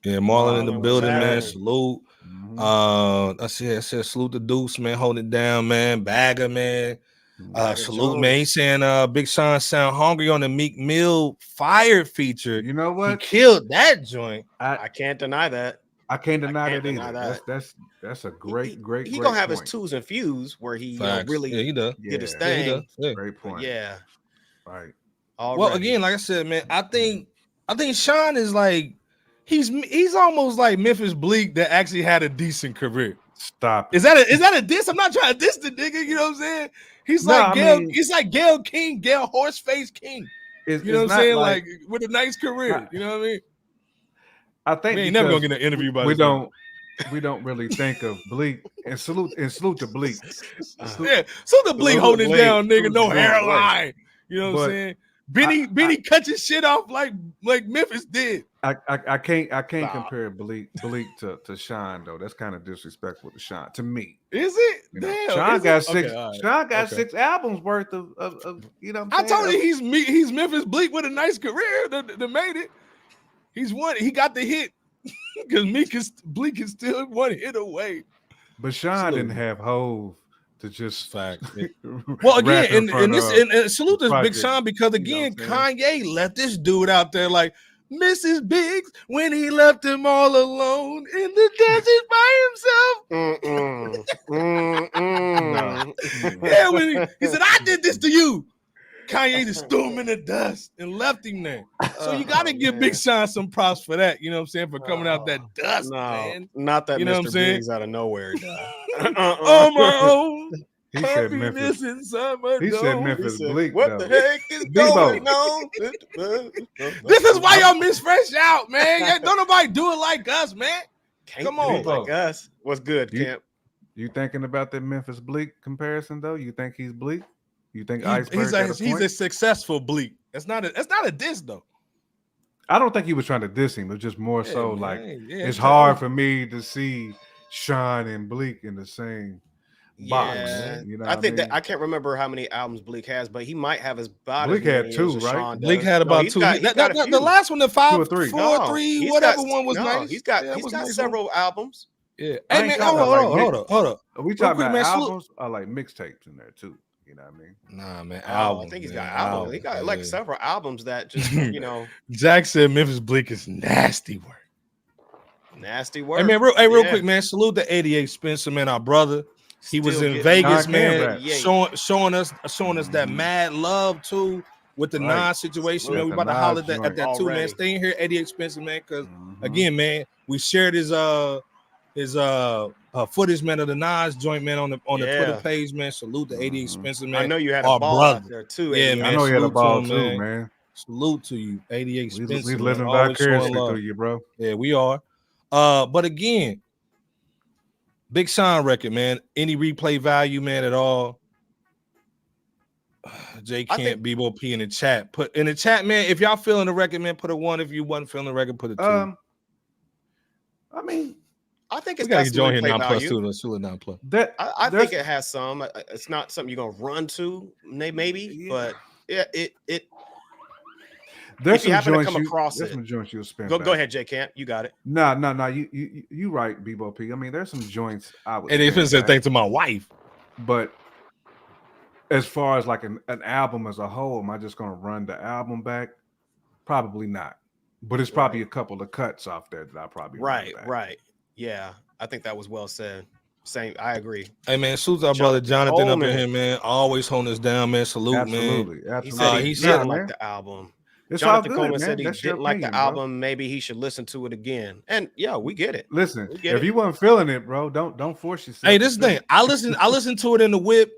Yeah, Marlon in the building, man. Salute. I said salute the Deuce, man. Hold it down, man. Bagger, man. Salute, man. He's saying Big Sean sound hungry on the Meek Mill Fire feature. You know what? He killed that joint. I can't deny that. I can't deny that either. That's a great. He gonna have his twos and fews where he really get his thing. Great point. Yeah. Right. Well, again, like I said, man, I think Sean is like he's almost like Memphis Bleak that actually had a decent career. Stop. Is that a diss? I'm not trying to diss the nigga. You know what I'm saying? He's like Gail King, Gail Horseface King. You know what I'm saying? Like with a nice career. You know what I mean? I think we never gonna get an interview by we don't really think of Bleak and salute to Bleak. Salute to Bleak holding down, nigga, no hairline. You know what I'm saying? Benny cut your shit off like Memphis did. I can't compare Bleak to Sean though. That's kind of disrespectful to Sean to me. Is it? Damn, Sean got six. Sean got 6 albums worth of you know. I told you he's Memphis Bleak with a nice career that made it. He's won. He got the hit because Bleak is still one hit away. But Sean didn't have Hove to just fact. Well, again, and salute to Big Sean because again, Kanye left this dude out there like Mrs. Biggs when he left him all alone in the desert by himself. Yeah, when he said, "I did this to you." Kanye just threw him in the dust and left him there. So you got to give Big Sean some props for that. You know what I'm saying? For coming out that dust, man. Not that Mr. Biggs out of nowhere. On my own. He said Memphis. He said Memphis Bleak. What the heck is going on? This is why y'all miss Fresh Out, man. Don't nobody do it like us, man. Come on, like us. What's good, Camp? You thinking about that Memphis Bleak comparison though? You think he's Bleak? You think Iceberg got a point? He's a successful Bleak. That's not a diss though. I don't think he was trying to diss him. It's just more so man. like Yeah, it's hard for me to see Sean and Bleak in the same box. Yeah, You know, I think that I can't remember how many albums Bleak has, but he might have about Bleak as many had 2, as right? Sean Bleak does. had about he's 2. Got, he's got a few. The last one, the 5, 2 or 3. 4, No, 3, he's whatever got, one was no, nice. He's got was nice several albums. Yeah. I Hey ain't man, talking hold about up. Are we talking about albums or like mixtapes in there too? You know what I mean? Nah, man. I think he's got albums. He got like several albums that just Jack said Memphis Bleak is nasty work. Nasty work. Hey man, real quick, man. Salute to 88 Spencer, man, our brother. He was in Vegas, man, showing us that mad love too with the Nas situation, man. We about to holler at that too, man. Stay in here, 88 Spencer, man, because again, man, we shared his footage, man, of the Nas joint, man, on the Twitter page, man. Salute to 88 Spencer, man. I know you had a ball out there too. Yeah, man. I know you had a ball him, too, man. Salute to you, 88 Spencer. We living vicariously through you, bro. Yeah, we are. But again, Big Sean record, man. Any replay value, man, at all? J Camp Bebo P in the chat. Put in the chat, man. If y'all feeling the record, man, put a 1. If you wasn't feeling the record, put a 2. I mean, I think it's got to join here 9 plus value. 2. Let's do it 9 plus. I think it has some. It's not something you're gonna run to, maybe, but yeah, it. There's if you happen to come across it, some joints you'll spend. Go ahead, J Camp. You got it. No. You right, Bebo P. I mean, there's some joints I would. And if it's a thing to my wife, but as far as like an album as a whole, am I just gonna run the album back? Probably not. But it's probably a couple of cuts off there that I probably right. Yeah, I think that was well said. Same, I agree. Hey man, salute our brother Jonathan up in here, man. Always holding us down, man. Salute, absolutely. Man. He said he liked the album. It's Jonathan good, Coleman man. said he That's didn't like the album. Maybe he should listen to it again. And yeah, we get it. Listen, if you weren't feeling it, bro, don't force yourself. Hey, this thing, I listened to it in the whip.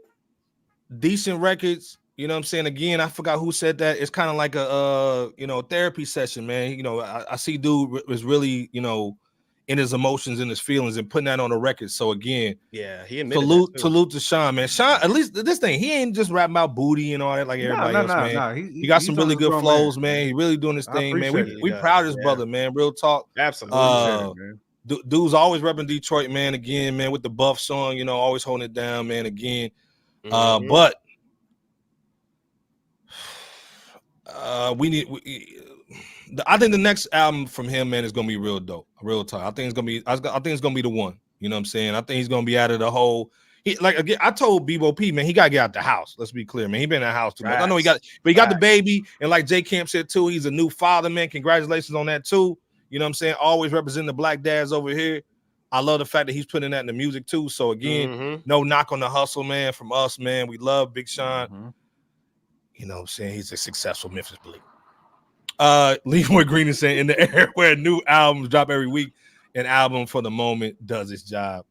Decent records. You know what I'm saying? Again, I forgot who said that. It's kind of like a therapy session, man. You know, I see dude was really, in his emotions and his feelings and putting that on the record. So again, yeah, he admitted salute to Sean, man. Sean, at least this thing, he ain't just rapping about booty and all that like everybody else, man. He got some really good flows, man. He really doing his thing, man. We proud of his brother, man. Real talk. Absolutely. Dude's always repping Detroit, man. Again, man, with the Buff song, always holding it down, man. Again, but I think the next album from him, man, is gonna be real dope, real tight. I think it's gonna be the one. You know what I'm saying? I think he's gonna be out of the whole. I told Bebo P, man, he gotta get out the house. Let's be clear, man. He been in the house too much. I know he got the baby, and like J Camp said too, he's a new father, man. Congratulations on that too. You know what I'm saying? Always representing the black dads over here. I love the fact that he's putting that in the music too. So again, no knock on the hustle, man. From us, man, we love Big Sean. You know what I'm saying? He's a successful Memphis Bleak. Leroy Green is saying, in the era where new albums drop every week, an album for the moment does its job.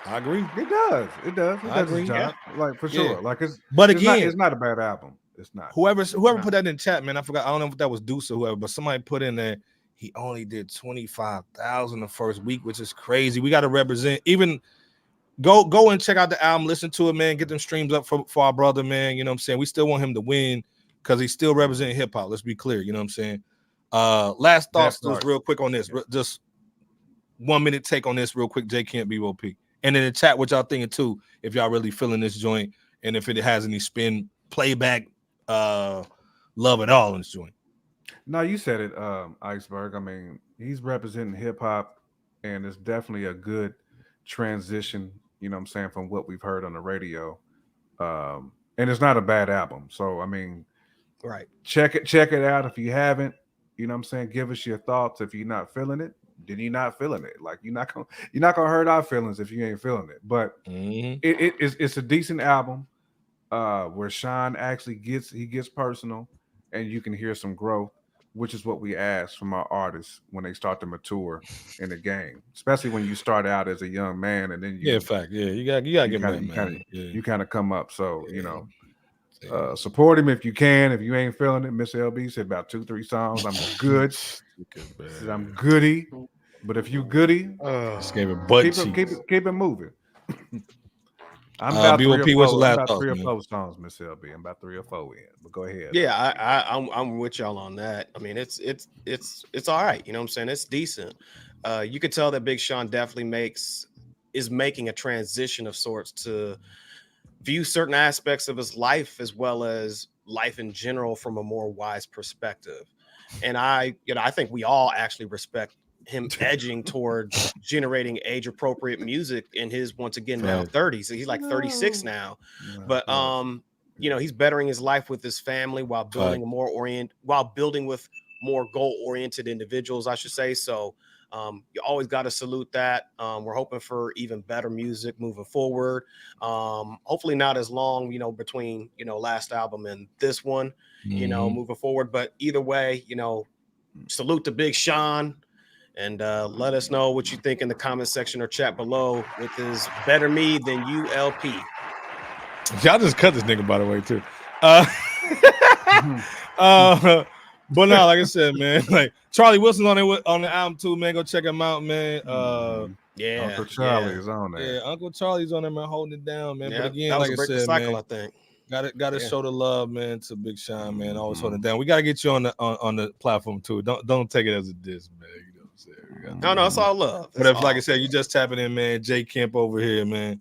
I agree. It does. It does its job. Like for sure. Yeah. Like it's not a bad album. It's not. Whoever put that in chat, man, I forgot. I don't know if that was Deuce or whoever, but somebody put in there. He only did 25,000 the first week, which is crazy. We got to represent. Even go and check out the album, listen to it, man. Get them streams up for our brother, man. You know what I'm saying? We still want him to win because he's still representing hip hop. Let's be clear. You know what I'm saying? Last thoughts, just real quick on this. Just 1 minute take on this, real quick. J Camp BOP, and in the chat, what y'all thinking too? If y'all really feeling this joint, and if it has any spin playback, love at all in this joint. No, you said it, Iceberg. I mean, he's representing hip hop, and it's definitely a good transition, you know what I'm saying, from what we've heard on the radio. And it's not a bad album. So I mean, right. Check it out if you haven't, you know what I'm saying. Give us your thoughts. If you're not feeling it, then you're not feeling it. Like you're not gonna hurt our feelings if you ain't feeling it. But it's a decent album where Sean actually gets personal, and you can hear some growth, which is what we ask from our artists when they start to mature in the game, especially when you start out as a young man and then you gotta get money. You kind of come up. So support him if you can. If you ain't feeling it, Miss LB said about 2-3 songs. I'm good. I'm goody. But if you goody, just gave it butt cheeks. Keep it moving. I'm about BOP, what's the last thought, 3 or man? 4 songs, Miss LB. I'm about 3 or 4 in. But go ahead. Yeah, I'm with y'all on that. I mean, it's all right. You know what I'm saying? It's decent. You could tell that Big Sean definitely is making a transition of sorts to view certain aspects of his life as well as life in general from a more wise perspective. And I think we all actually respect him edging towards generating age appropriate music in his, once again, now 30s. So he's like 36 now. But he's bettering his life with his family while building with more goal-oriented individuals, I should say. So you always got to salute that. We're hoping for even better music moving forward. Hopefully not as long, between, last album and this one, moving forward. But either way, salute to Big Sean, and let us know what you think in the comment section or chat below with his Better Me Than You LP. Y'all just cut this nigga, by the way, too. But no, like I said, man, like Charlie Wilson's on the album too, man. Go check him out, man. Uncle Charlie is on there. Yeah, Uncle Charlie's on there, man, holding it down, man. Yeah, but again, like I said, cycle, man, I think. Gotta show the love, man, to Big Sean, man. Always holding it down. We gotta get you on the platform too. Don't take it as a diss, man. You know what I'm saying? No, it's all love. But like I said, you just tapping in, man. Jay Kemp over here, man.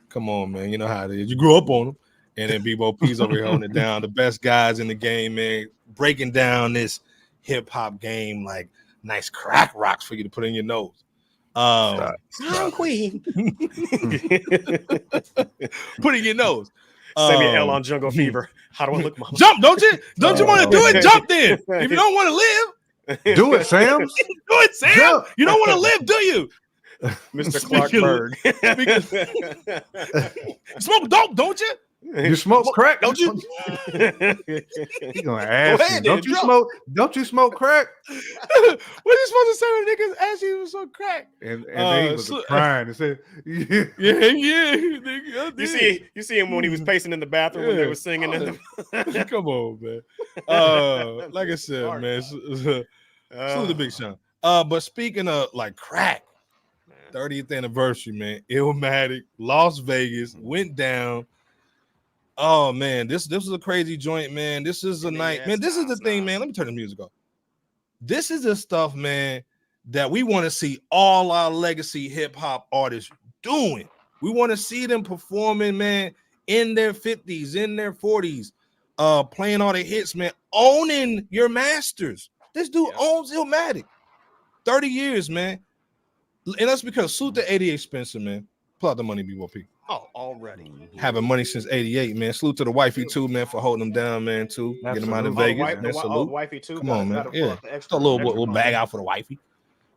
Come on, man. You know how it is. You grew up on him. And then Bebo P's over here holding it down. The best guys in the game, man. Breaking down this hip-hop game like nice crack rocks for you to put in your nose. Queen. Put in your nose. Send me an L on Jungle Fever. How do I look, mama? Jump, don't you? Don't you want to do it? Jump then. If you don't want to live, do it, Sam. Do it, Sam. Jump. You don't want to live, do you? Mr. Clark Bird. Smoke dope, don't you? You smoke crack, don't you? He's gonna ask you. Don't you smoke crack? What are you supposed to say when niggas ask you to smoke crack? And then he was crying and said, yeah. You see him when he was pacing in the bathroom when they were singing. Come on, man. Like I said, man, salute the Big Sean. But speaking of like crack, 30th anniversary, man. Illmatic, Las Vegas, went down. Oh man, this was a crazy joint, man. This is a night, man. This is the thing, man. Let me turn the music off. This is the stuff, man, that we want to see all our legacy hip hop artists doing. We want to see them performing, man, in their 50s, in their 40s, playing all the hits, man, owning your masters. This dude owns Illmatic. 30 years, man. And that's because salute to 88 Spencer, man. Pull out the money, BOP. Oh, already. Having money since 88, man. Salute to the wifey, too, man, for holding them down, man, too. Get them out of Vegas. Man, salute. Wifey, too. Come on, man. Yeah. Extra, a little bag out for the wifey.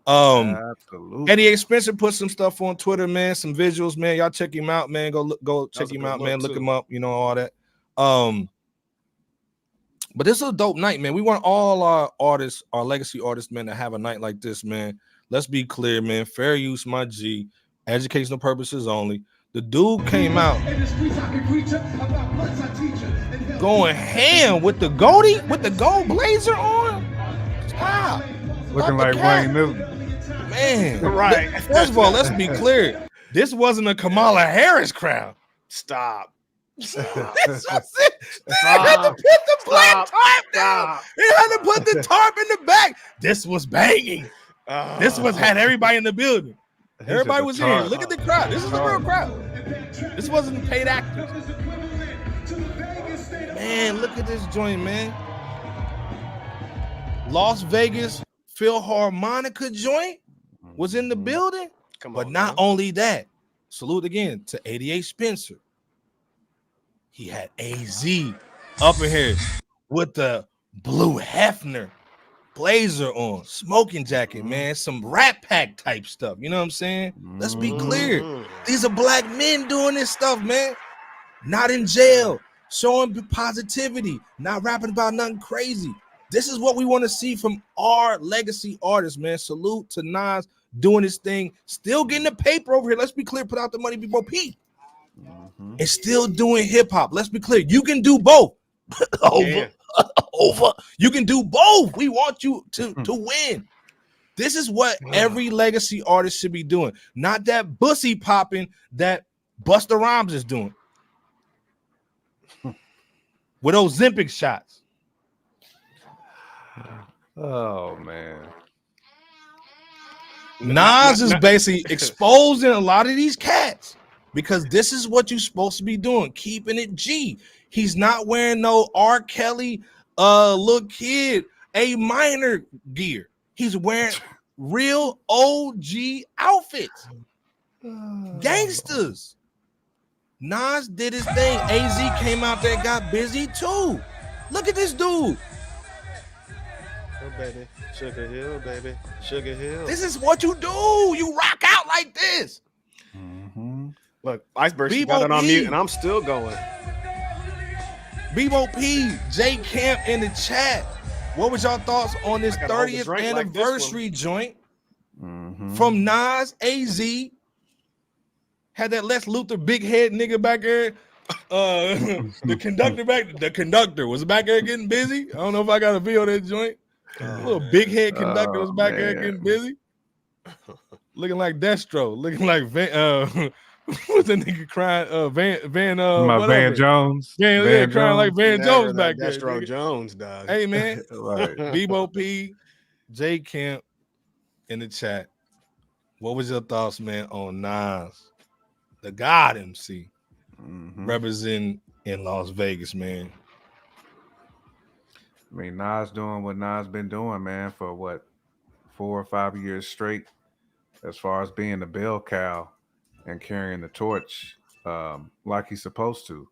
Absolutely. 88 Spencer put some stuff on Twitter, man. Some visuals, man. Y'all check him out, man. Go check him out, man. Look him up, all that. But this is a dope night, man. We want all our artists, our legacy artists, man, to have a night like this, man. Let's be clear, man. Fair use, my G. Educational purposes only. The dude came out going ham with the goatee, with the gold blazer on. Stop. Looking like Wayne Newton. Man. Right. First of all, let's be clear. This wasn't a Kamala Harris crowd. Stop. This was it. They had to put the black tarp down. They had to put the tarp in the back. This was banging. This had everybody in the building. Everybody was here. Look at the crowd. This is a real crowd. This wasn't paid actors. Man, look at this joint, man. Las Vegas Philharmonica joint was in the building. But not only that, salute again to 88 Spencer. He had AZ up in here with the blue Hefner blazer on, smoking jacket, man, some Rat Pack type stuff. You know what I'm saying? Let's be clear. These are black men doing this stuff, man. Not in jail, showing positivity, not rapping about nothing crazy. This is what we want to see from our legacy artists, man. Salute to Nas doing his thing, still getting the paper over here. Let's be clear, put out the money before P. And still doing hip hop. Let's be clear. You can do both. Over. You can do both. We want you to win. This is what every legacy artist should be doing. Not that bussy popping, that Busta Rhymes is doing with those Ozempic shots. Oh man. Nas is basically exposing a lot of these cats because this is what you're supposed to be doing, keeping it G. He's not wearing no R. Kelly, little kid, A minor gear. He's wearing real OG outfits. Gangsters. Nas did his thing. AZ came out there and got busy too. Look at this dude. Oh, baby. Sugar Hill, baby. Sugar Hill. This is what you do. You rock out like this. Mm-hmm. Look, Iceberg, she got it on mute, and I'm still going. Bebo P, J Camp in the chat. What was y'all thoughts on this 30th anniversary joint from Nas? AZ had that Lex Luthor big head nigga back there. The conductor was back there getting busy. I don't know if I got a video of that joint. Little big head conductor was back there getting busy, looking like Destro, looking like what's the nigga crying? Van Jones. Van crying like Van Jones back there. Destro Jones does. Hey man, Right. Bebo P, J Camp in the chat. What was your thoughts, man, on Nas, the God MC, representing in Las Vegas, man? I mean, Nas doing what Nas been doing, man, for what, 4 or 5 years straight, as far as being the bell cow and carrying the torch like he's supposed to.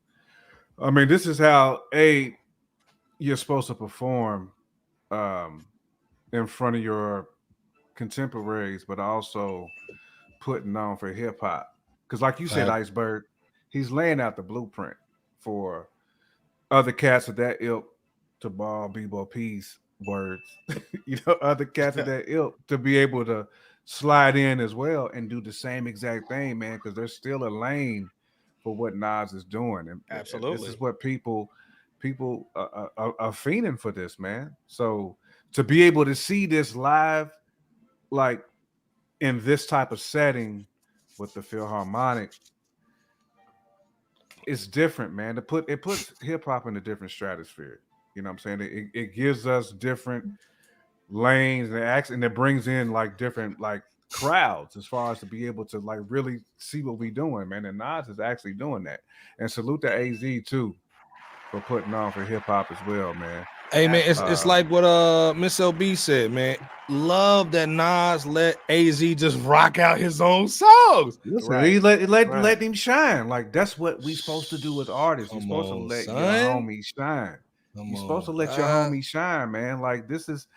I mean, this is how you're supposed to perform in front of your contemporaries, but also putting on for hip hop. Because, like you said, Iceberg, he's laying out the blueprint for other cats of that ilk, to borrow Bebo P's words, other cats of that ilk to be able to slide in as well and do the same exact thing, man, because there's still a lane for what Nas is doing. And absolutely, this is what people are fiending for this, man. So to be able to see this live, like in this type of setting with the Philharmonic, it's different, man. It puts hip hop in a different stratosphere. You know what I'm saying? It gives us different lanes and it brings in like different like crowds as far as to be able to like really see what we're doing, man. And Nas is actually doing that. And salute to AZ too for putting on for hip hop as well, man. Hey man, it's like what Miss LB said, man. Love that Nas let AZ just rock out his own songs. Listen, he let him shine. Like that's what we supposed to do as artists. You're supposed to let your homie shine. You're supposed to let your homie shine, man. Like it's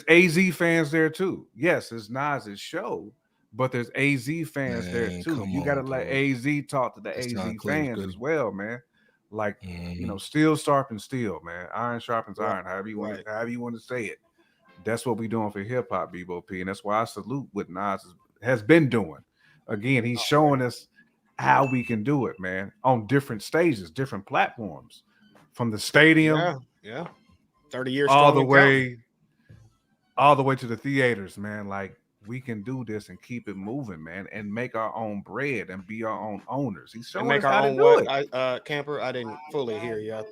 AZ fans there too. Yes, it's Nas's show, but there's AZ fans there too. You got to let AZ talk to the AZ fans as well, man. Like steel sharpens steel, man. Iron sharpens iron. However you want to say it. That's what we're doing for hip hop, Bebo P, and that's why I salute what Nas has been doing. Again, he's showing us how we can do it, man, on different stages, different platforms. From the stadium, 30 years all the way to the theaters, man. Like we can do this and keep it moving, man, and make our own bread and be our own owners. He's showing us how to do it. Camper, I didn't fully hear you.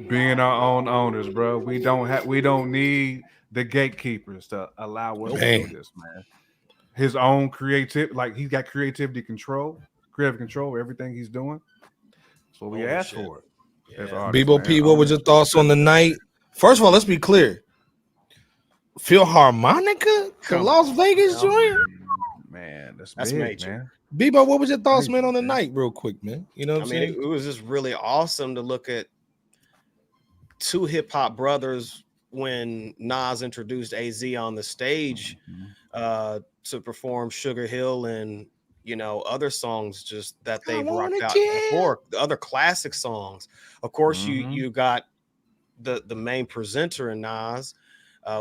Being our own owners, bro. We don't need the gatekeepers to allow us to do this, man. His own creative, like he's got creative control over everything he's doing. That's what we asked for. Bebo P, what was your thoughts on the night? First of all, let's be clear. Philharmonica, the Las Vegas joint, man. That's big, major, man. Bebo, what was your thoughts, man, on the night, real quick, man? You know what I'm saying? It was just really awesome to look at two hip hop brothers when Nas introduced AZ on the stage to perform Sugar Hill and other songs just that they've rocked out before, the other classic songs. Of course, you got the main presenter in Nas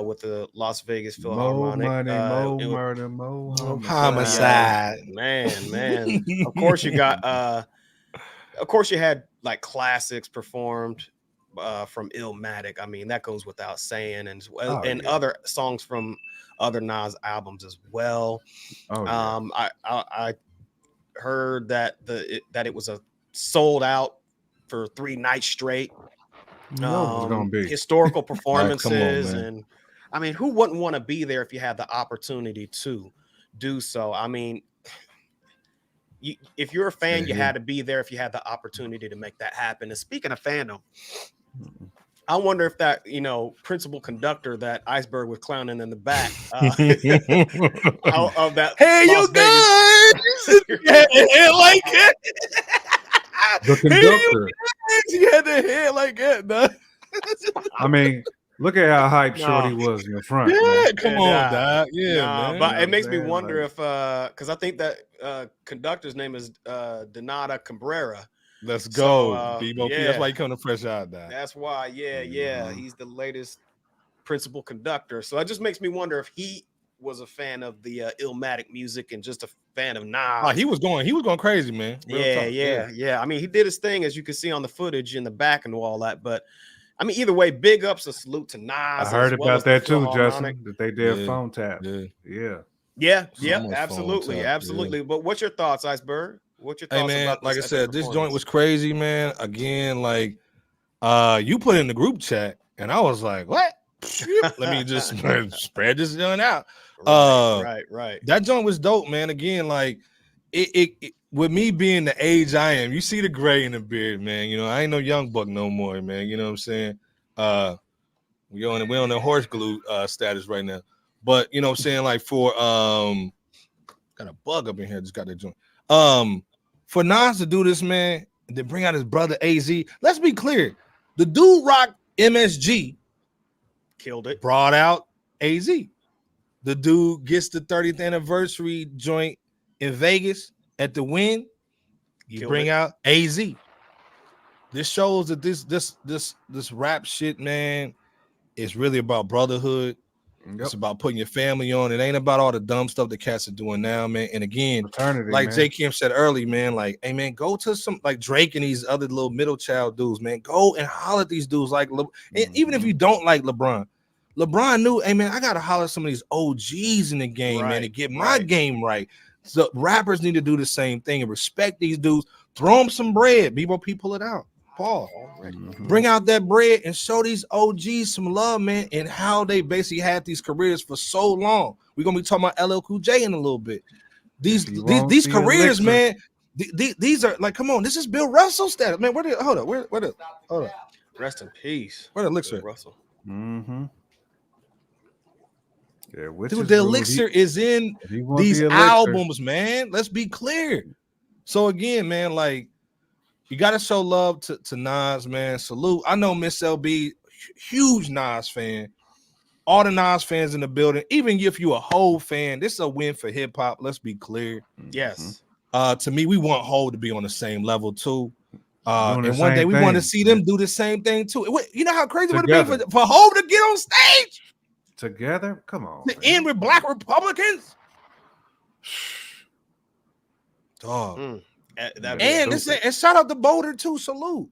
with the Las Vegas Philharmonic. More murder, more homicide. Man. Of course, you got of course you had like classics performed from Illmatic. I mean, that goes without saying, and other songs from other Nas albums as well. I heard that it was a sold out for 3 nights straight. You know what it's gonna be. Historical performances, man. and I mean, who wouldn't want to be there if you had the opportunity to do so? I mean, if you're a fan, you had to be there if you had the opportunity to make that happen. And speaking of fandom, I wonder if that, principal conductor that Iceberg was clowning in the back of that. Hey, you guys! Yeah, like it. The conductor. He had the head like that, dog. I mean, look at how hyped Shorty was in the front. Yeah, man. come on, dog. Yeah, man. But it makes me Man, wonder if, because I think that conductor's name is Donata Cabrera. Let's go, So, Bebo. yeah. That's why you come to Fresh Out, dog. That's why, yeah. He's the latest principal conductor. So it just makes me wonder if he was a fan of the Illmatic music and just a fan of Nas. Oh, he was going crazy, man. Real talk. Yeah. I mean, he did his thing, as you can see on the footage in the back and all that. But I mean, either way, big ups, a salute to Nas. I heard about that too, Justin. That they did phone tap. Yeah, Someone's absolutely, phone tap, absolutely. But what's your thoughts, Iceberg? What's your thoughts? Hey, man, about like I said, this joint was crazy, man. Again, like you put in the group chat, and I was like, what? Let me just spread this joint out. Right. That joint was dope, man. Again, like it with me being the age I am, you see the gray in the beard, man. I ain't no young buck no more, man. You know what I'm saying? We on the horse glue status right now. But you know what I'm saying, like for got a bug up in here, just got that joint. For Nas to do this, man, and then bring out his brother AZ. Let's be clear. The dude rock MSG killed it. Brought out AZ. The dude gets the 30th anniversary joint in Vegas at the Wynn. You bring out AZ. This shows that this rap shit, man, is really about brotherhood. Yep. It's about putting your family on. It ain't about all the dumb stuff the cats are doing now, man. And again, like J. Kim said earlier, man, like, hey, man, go to some like Drake and these other little middle child dudes, man. Go and holler at these dudes like, and even if you don't like LeBron knew, hey, man, I got to holler at some of these OGs in the game, man, to get my game right. So rappers need to do the same thing and respect these dudes. Throw them some bread. Bebo P, pull it out. Paul, bring out that bread and show these OGs some love, man, and how they basically had these careers for so long. We're gonna be talking about LL Cool J in a little bit. These careers, man. These are like, come on, this is Bill Russell status, man. Hold up. Rest in peace. Where the elixir? Russell. Mm-hmm. Yeah, dude, the elixir is in these albums, man. Let's be clear. So again, man, like, you got to show love to Nas, man. Salute. I know Miss LB, huge Nas fan. All the Nas fans in the building. Even if you a Hov fan, this is a win for hip hop. Let's be clear. Yes. To me, we want Hov to be on the same level too. And one day we want to see them do the same thing too. You know how crazy it would have been for Hov to get on stage together? Come on. To end with Black Republicans. Dog. And shout out to Boulder too. Salute.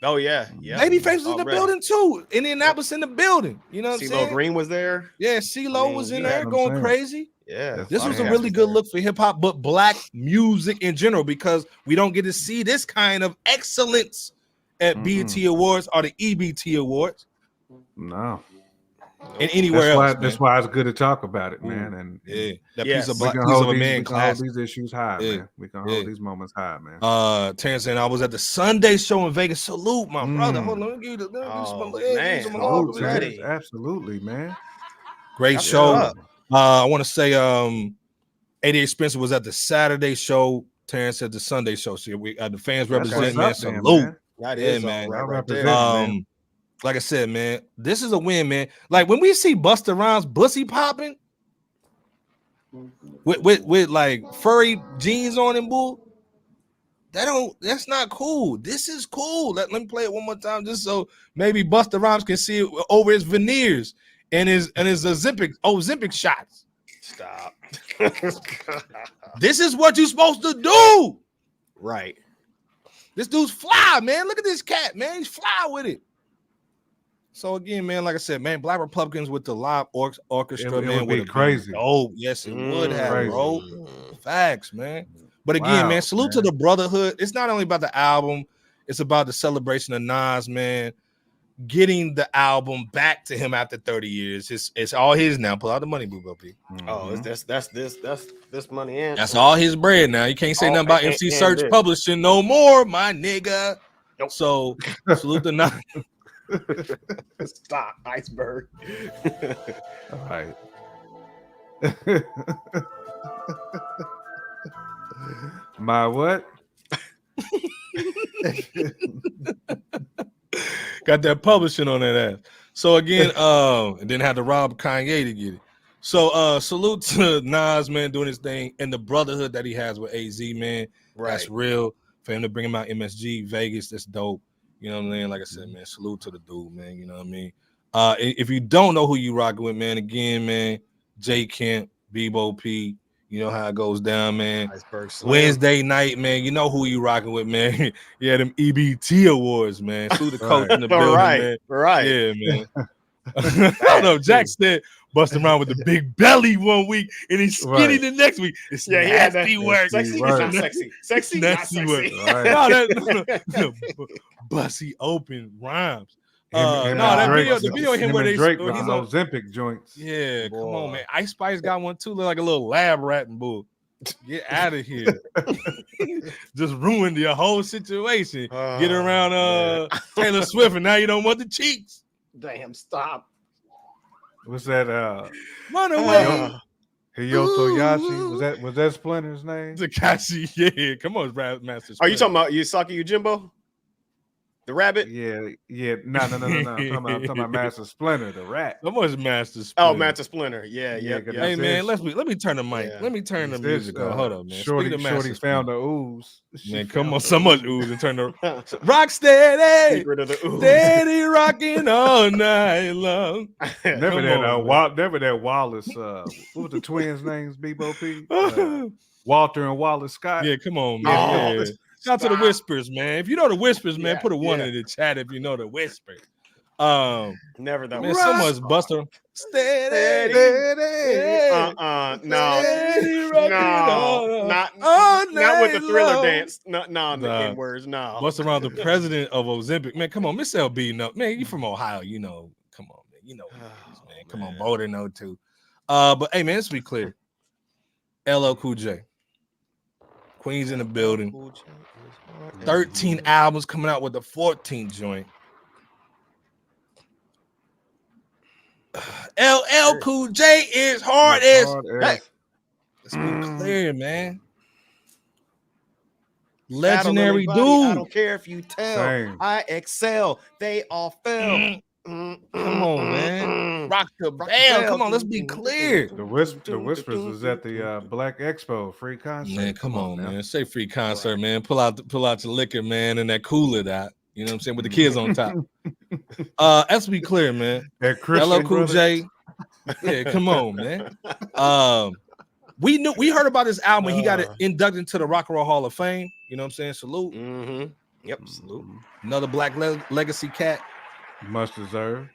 Oh yeah. Babyface was in the building too. Indianapolis in the building. You know what I'm saying? CeeLo Green was there. Yeah, CeeLo was in there going crazy. Yeah, this was a really good look for hip hop, but black music in general, because we don't get to see this kind of excellence at BET Awards or the EBT Awards. No. And anywhere else. That's why it's good to talk about it, man. And that piece of a man class. Hold these issues high, man. We can hold these moments high, man. Terrence saying I was at the Sunday show in Vegas. Salute, my brother. Hold on, let me give you some already. Absolutely, man. Great show. I want to say 88 Spencer was at the Saturday show. Terrence at the Sunday show. So we the fans represent, man. Salute. That is, man. Right there. Like I said, man, this is a win, man. Like when we see Busta Rhymes bussy popping with like furry jeans on and bull, that's not cool. This is cool. Let me play it one more time just so maybe Busta Rhymes can see it over his veneers and his Ozempic shots. Stop. This is what you're supposed to do. Right. This dude's fly, man. Look at this cat, man. He's fly with it. So again, man, like I said, man, Black Republicans with the live orchestra, man, would be crazy. Oh, yes, it would have, bro. Facts, man. But again, man, salute to the brotherhood. It's not only about the album, it's about the celebration of Nas, man. Getting the album back to him after 30 years. It's all his now. Pull out the money, Boo P. Oh, that's this money in. That's all his bread now. You can't say nothing about MC Search this. Publishing no more, my nigga. Nope. So salute the Nas. Stop, iceberg. All right. My what? Got that publishing on that ass. So again, and then had to rob Kanye to get it. So salute to Nas, man, doing his thing and the brotherhood that he has with AZ, man. Right. That's real. For him to bring him out MSG, Vegas, that's dope. You know what I mean? Like I said, man, salute to the dude, man. You know what I mean? If you don't know who you rocking with, man, again, man, J Kemp, Bebo P, you know how it goes down, man. Wednesday night, man, you know who you rocking with, man. Yeah, them EBT awards, man. Salute the coach in the building, man. Right. Yeah, man. I don't know. Jack said busting around with the big belly one week and he's skinny the next week. It's nasty work. Sexy, not sexy. Sexy, nasty not work. sexy. Right. No, bussy open rhymes. The video of him where they Drake with those Ozempic joints. Yeah, come on, man. Ice Spice got one too, look like a little lab rat and bull. Get out of here. Just ruined your whole situation. Get around Taylor Swift and now you don't want the cheeks. Damn, stop. What's that? Run away. Hiyoto Yashi. Was that Splinter's name? Takashi, yeah. Come on, Master Splinter. Are you talking about Yusaki Yojimbo? The rabbit? Yeah. No. I'm talking about Master Splinter, the rat. How much Master Splinter? Oh, Master Splinter. Yeah. Hey, man, let me turn the mic. Let me turn the music on. Hold up, man. Shorty found the ooze. Man, come on, so much ooze and turn the rock steady. Secret of the ooze. Steady rocking all night long. Never that Wallace. What was the twins' names? Bebo P. Walter and Wallace Scott. Yeah, come on, man. Yeah. Shout out to the Whispers, man. If you know the Whispers, man, put a one in the chat if you know the Whispers. Never that. Man, so much Buster. Steady. Not with the Thriller dance. No, the N words. No. Buster around the president of Ozempic, man. Come on, Miss LB, no, man. You from Ohio, you know. Come on, man. You know, man. Come on, Boulder, no too. But hey, man, let's be clear. LL Cool J, Queens in the building. 13 albums coming out with the 14th joint. LL Cool J is hard as. Hey, let's be clear, man. Legendary dude. I don't care if you tell. Same. I excel. They all fell. Come on, man. Rock the bell. Come on, let's be clear. The Whispers was at the Black Expo free concert. Man, come on, man. Say free concert, man. Pull out your liquor, man, and that cooler out. You know what I'm saying? With the kids on top. Let's be clear, man. LL Cool J. Yeah, come on, man. We heard about this album. He got it inducted into the Rock and Roll Hall of Fame. You know what I'm saying? Salute. Mm-hmm. Yep, salute. Another Black legacy cat. Much deserved.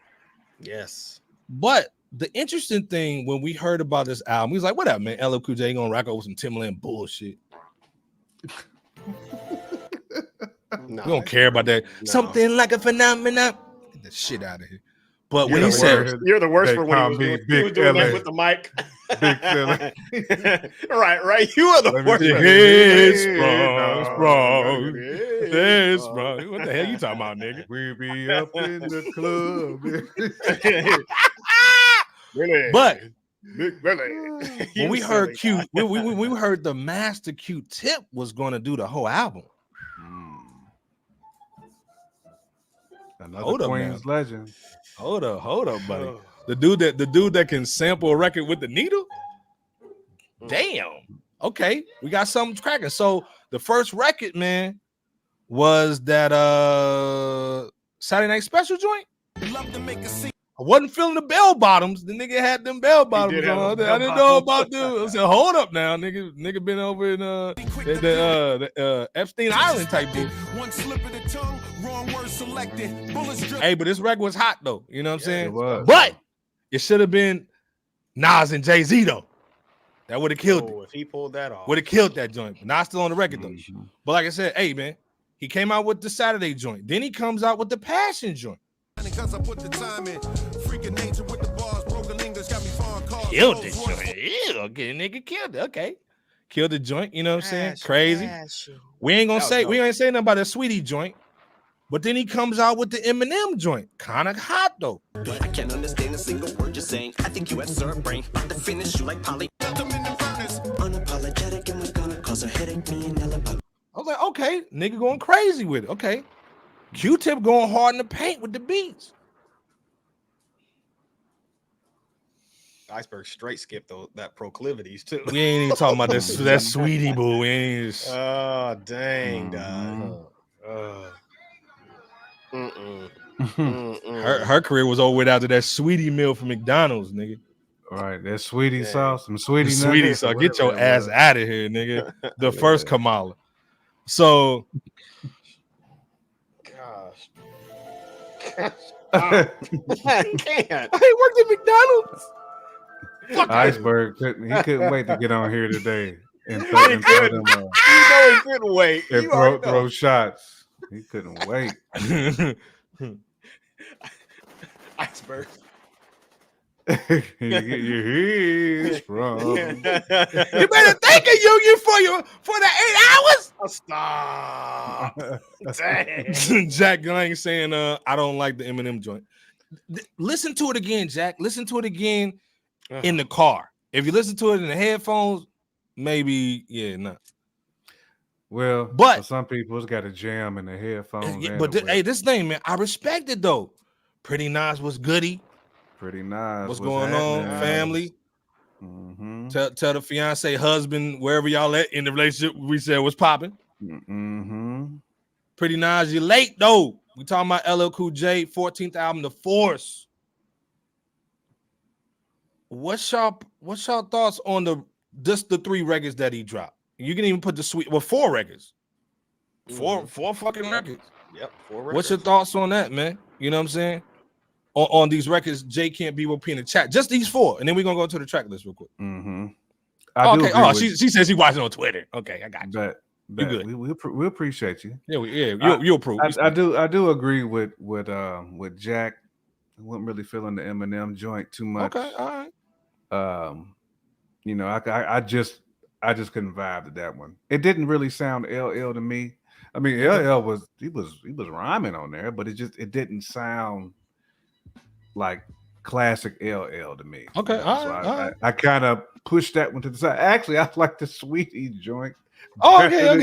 Yes. But the interesting thing when we heard about this album, we was like, what up, man? LL Cool J gonna rock over some Timberland bullshit. We don't care about that. No. Something like a phenomenon. Get the shit out of here. But when he said, you're the worst for when he was doing that with the mic. Big Philly. right. You are the worst. It's sprung. What the hell you talking about, nigga? We be up in the club. Really? But Big Billy. when we heard Q, we heard the Master Q-Tip was going to do the whole album. Another Queens legend. Hold up, buddy. The dude that can sample a record with the needle. Damn. Okay, we got something cracking. So the first record, man, was that Saturday Night Special joint. I wasn't feeling the bell bottoms. The nigga had them bell bottoms on. I didn't know about them. I said, hold up now, nigga been over in the Epstein Island type dude. One slip of the tongue, wrong word selected. Hey, but this record was hot though. You know what I'm saying? It was. But it should have been Nas and Jay-Z though. That would have killed it. If he pulled that off, would have killed that joint. But not still on the record though. But like I said, hey man, he came out with the Saturday joint. Then he comes out with the Passion joint. Because I put the time in, freaking nature with the bars, broken English got me foreign cars. Killed it, joint. Yeah, okay, nigga killed it. Okay, killed the joint. You know what I'm saying? Crazy. We ain't say nothing about that Sweetie joint. But then he comes out with the Eminem joint. Kind of hot though. I can't understand a single word you're saying. I think you have served brain. About to finish you like poly. Unapologetic and we're gonna cause a headache. Me and Ella. I was like, okay, nigga going crazy with it. Okay. Q-Tip going hard in the paint with the beats. Iceberg straight skipped that proclivities too. We ain't even talking about that Sweetie boo. We ain't. Oh dang, dog. Her career was over with after that Sweetie meal from McDonald's, nigga. All right, that Sweetie sauce, some Sweetie sauce. Get your ass out of here, nigga. The first Kamala. So, gosh, I can't. I worked at McDonald's. Iceberg couldn't wait to get on here today and he couldn't wait. And throw shots. He couldn't wait. Iceberg. You get your heels from. You better thank a union for the 8 hours. Stop. Dang. Jack Lang saying, I don't like the Eminem joint. Listen to it again, Jack. Listen to it again in the car. If you listen to it in the headphones, maybe, no. Well, but for some people, it's got a jam in the headphones. But hey, this thing, man, I respect it though. Pretty nice was goody. Pretty nice. What's going on, family? Tell the fiance, husband, wherever y'all at in the relationship, we said was popping. Pretty nice. You late though. We talking about LL Cool J 14th album, The Force. What's y'all thoughts on the 3 records that he dropped? You can even put the 4 records. Four fucking records. Yep, 4 records. What's your thoughts on that, man? You know what I'm saying? On these records, Jay can't be WP in the chat. Just these 4, and then we're gonna go to the track list real quick. She says she watching on Twitter. Okay, I got you. You good? We appreciate you. You'll approve. I do agree with Jack. I wasn't really feeling the Eminem joint too much. Okay, all right. I just couldn't vibe to that one. It didn't really sound LL to me. I mean, LL was rhyming on there, but it didn't sound like classic LL to me. Okay, I kind of pushed that one to the side. Actually, I like the Sweetie joint. Oh, okay. You're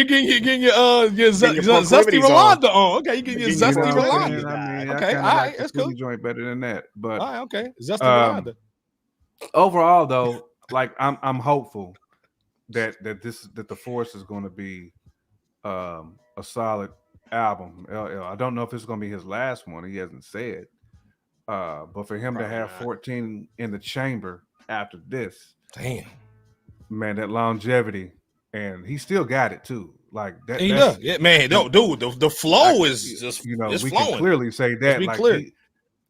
getting your Zesty Rolanda on. Okay, you getting your Zesty Rolanda. I mean, okay, all right, that's cool. Joint better than that, but all right, okay, Zesty Rolanda. Overall, though, like I'm hopeful that the Force is going to be a solid album. LL. I don't know if it's going to be his last one. He hasn't said. But for him to have 14 in the chamber after this, damn, man, that longevity, and he still got it too. Like that, he does. Yeah, man, dude, the flow is just we flowing. can clearly say that. Let's be clear.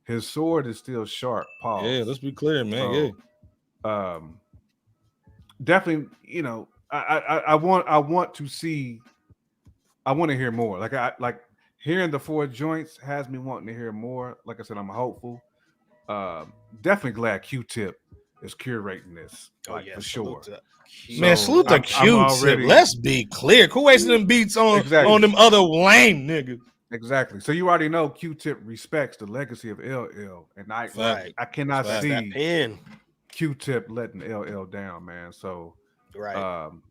His sword is still sharp. Pause. Yeah, let's be clear, man. Definitely. I want to see. I want to hear more. Like hearing the 4 joints has me wanting to hear more. Like I said, I'm hopeful. Definitely glad Q-Tip is curating this. For sure. Man, salute the Q-Tip. Let's be clear. Who wasting them beats on them other lame niggas? Exactly. So you already know Q-Tip respects the legacy of LL, and I cannot see Q-Tip letting LL down, man. So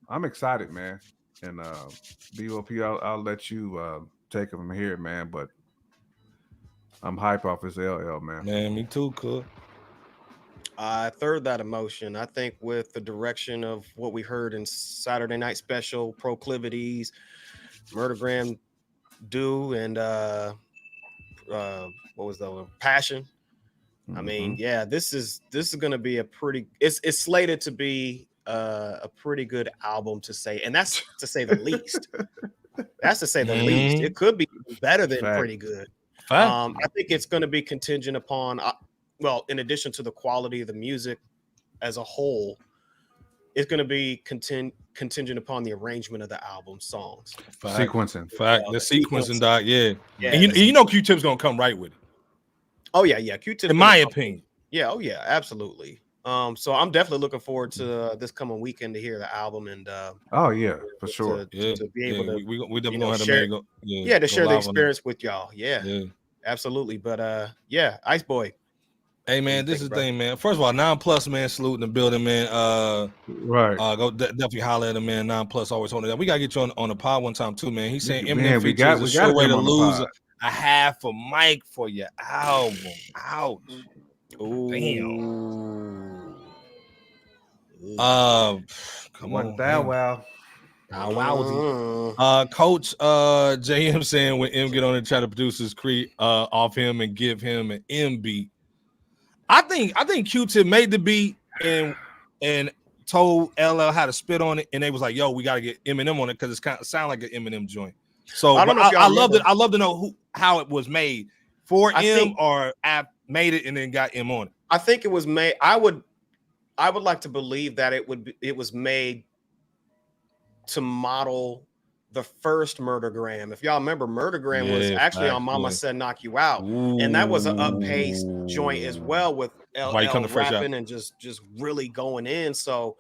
I'm excited, man. And BOP, I'll let you take it from here, man. But I'm hype off this LL, man. Man, me too, cool. I third that emotion. I think with the direction of what we heard in Saturday Night Special, Proclivities, Murdergram Do, and what was the one? Passion. I mean, this is going to be a pretty. It's slated to be a pretty good album to say, and that's to say the least. That's to say the least. It could be better than pretty good. I think it's going to be contingent upon, in addition to the quality of the music as a whole, it's going to be contingent upon the arrangement of the album songs. Sequencing. The sequencing, dog. Yeah. Yeah, And you know Q-Tip's gonna come right with it. Oh yeah, Q-Tip. In my opinion. Yeah. Oh yeah, absolutely. So I'm definitely looking forward to this coming weekend to hear the album and oh yeah, for sure. To be able to we definitely gonna have to share, to share the experience with y'all. Yeah, absolutely. But yeah, Ice Boy. Hey man, this is the thing, man. First of all, 9+ man, salute in the building, man. Right. Go definitely holler at him, man. 9+ always holding that. We gotta get you on the pod one time too, man. He's saying Eminem features a sure way to lose a half a mic for your album. Ouch. Ooh. Damn. Come on. Wow. Coach JM saying when M get on and try to produce his creed off him and give him an M beat. I think Q-Tip made the beat and told LL how to spit on it, and they was like, "Yo, we gotta get Eminem on it because it's kind of sound like an Eminem joint." So I love to know how it was made for M or I made it and then got M on it. I think it was made. I would like to believe that it was made to model the first Murdergram. If y'all remember, Murdergram was actually on Mama Said Knock You Out. Ooh. And that was an up-paced joint as well with LL rapping and just really going in. So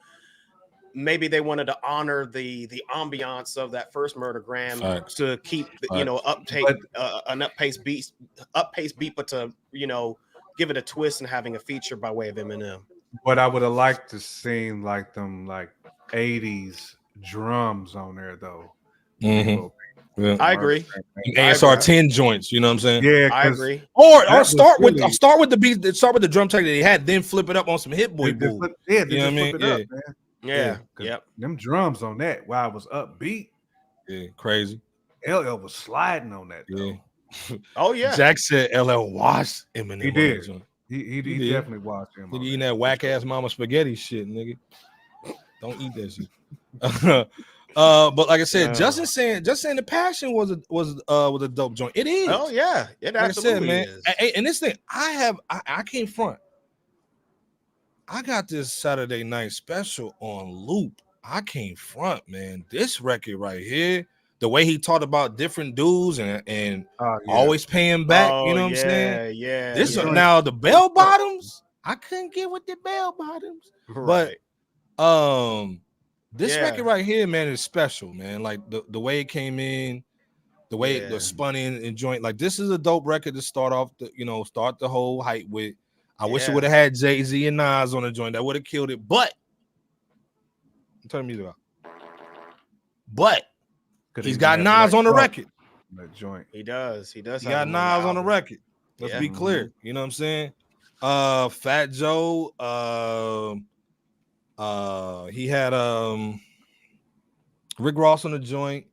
maybe they wanted to honor the ambiance of that first Murdergram to keep an up-paced beat, but to give it a twist and having a feature by way of Eminem. But I would have liked to seen like them 80s drums on there though. Mm-hmm. Yeah. I agree. ASR 10 joints, you know what I'm saying? Yeah, I agree. Or start with the beat, start with the drum track that they had, then flip it up on some Hit Boy Boo. Yeah, you know what I mean? Up, man. Yeah. Yep. Them drums on that while it was upbeat. Yeah, crazy. LL was sliding on that though. Yeah. Oh yeah. Jack said LL washed Eminem. He did. He definitely watched him. He eating that whack ass mama spaghetti shit, nigga. Don't eat that shit. But like I said, just saying the passion was a dope joint. It is. Oh yeah, it absolutely is. And this thing, I can't front. I got this Saturday night special on loop. I can't front, man. This record right here, the way he talked about different dudes and always paying back, you know what I'm saying? Yeah. This now the bell bottoms. I couldn't get with the bell bottoms, right. But this record right here, man, is special, man. Like the way it came in, the way it was spun in and joint. Like this is a dope record to start off start the whole hype with. I wish it would have had Jay-Z and Nas on the joint. That would have killed it. But turn the music off. But he's got Nas on the record. That joint. He does. He got Nas on the record. Let's be clear. You know what I'm saying? Fat Joe. He had Rick Ross on the joint.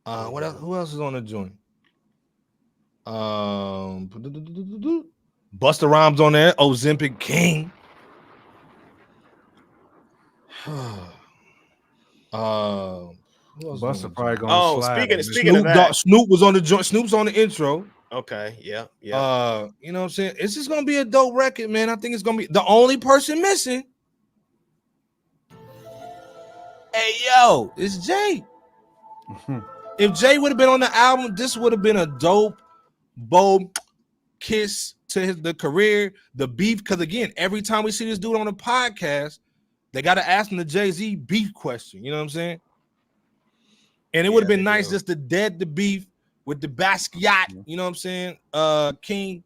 What else? Who else is on the joint? Busta Rhymes on there. Ozempic King. Busta probably gonna slide. Speaking of that, Snoop was on the joint. Snoop's on the intro. Okay, yeah. You know what I'm saying? It's just gonna be a dope record, man. I think it's gonna be the only person missing. Hey yo, it's Jay. If Jay would have been on the album, this would have been a dope, bold kiss to the career, the beef. Because again, every time we see this dude on a podcast, they got to ask him the Jay-Z beef question. You know what I'm saying? And it would have been nice just to dead the beef with the Basquiat. You know what I'm saying? King,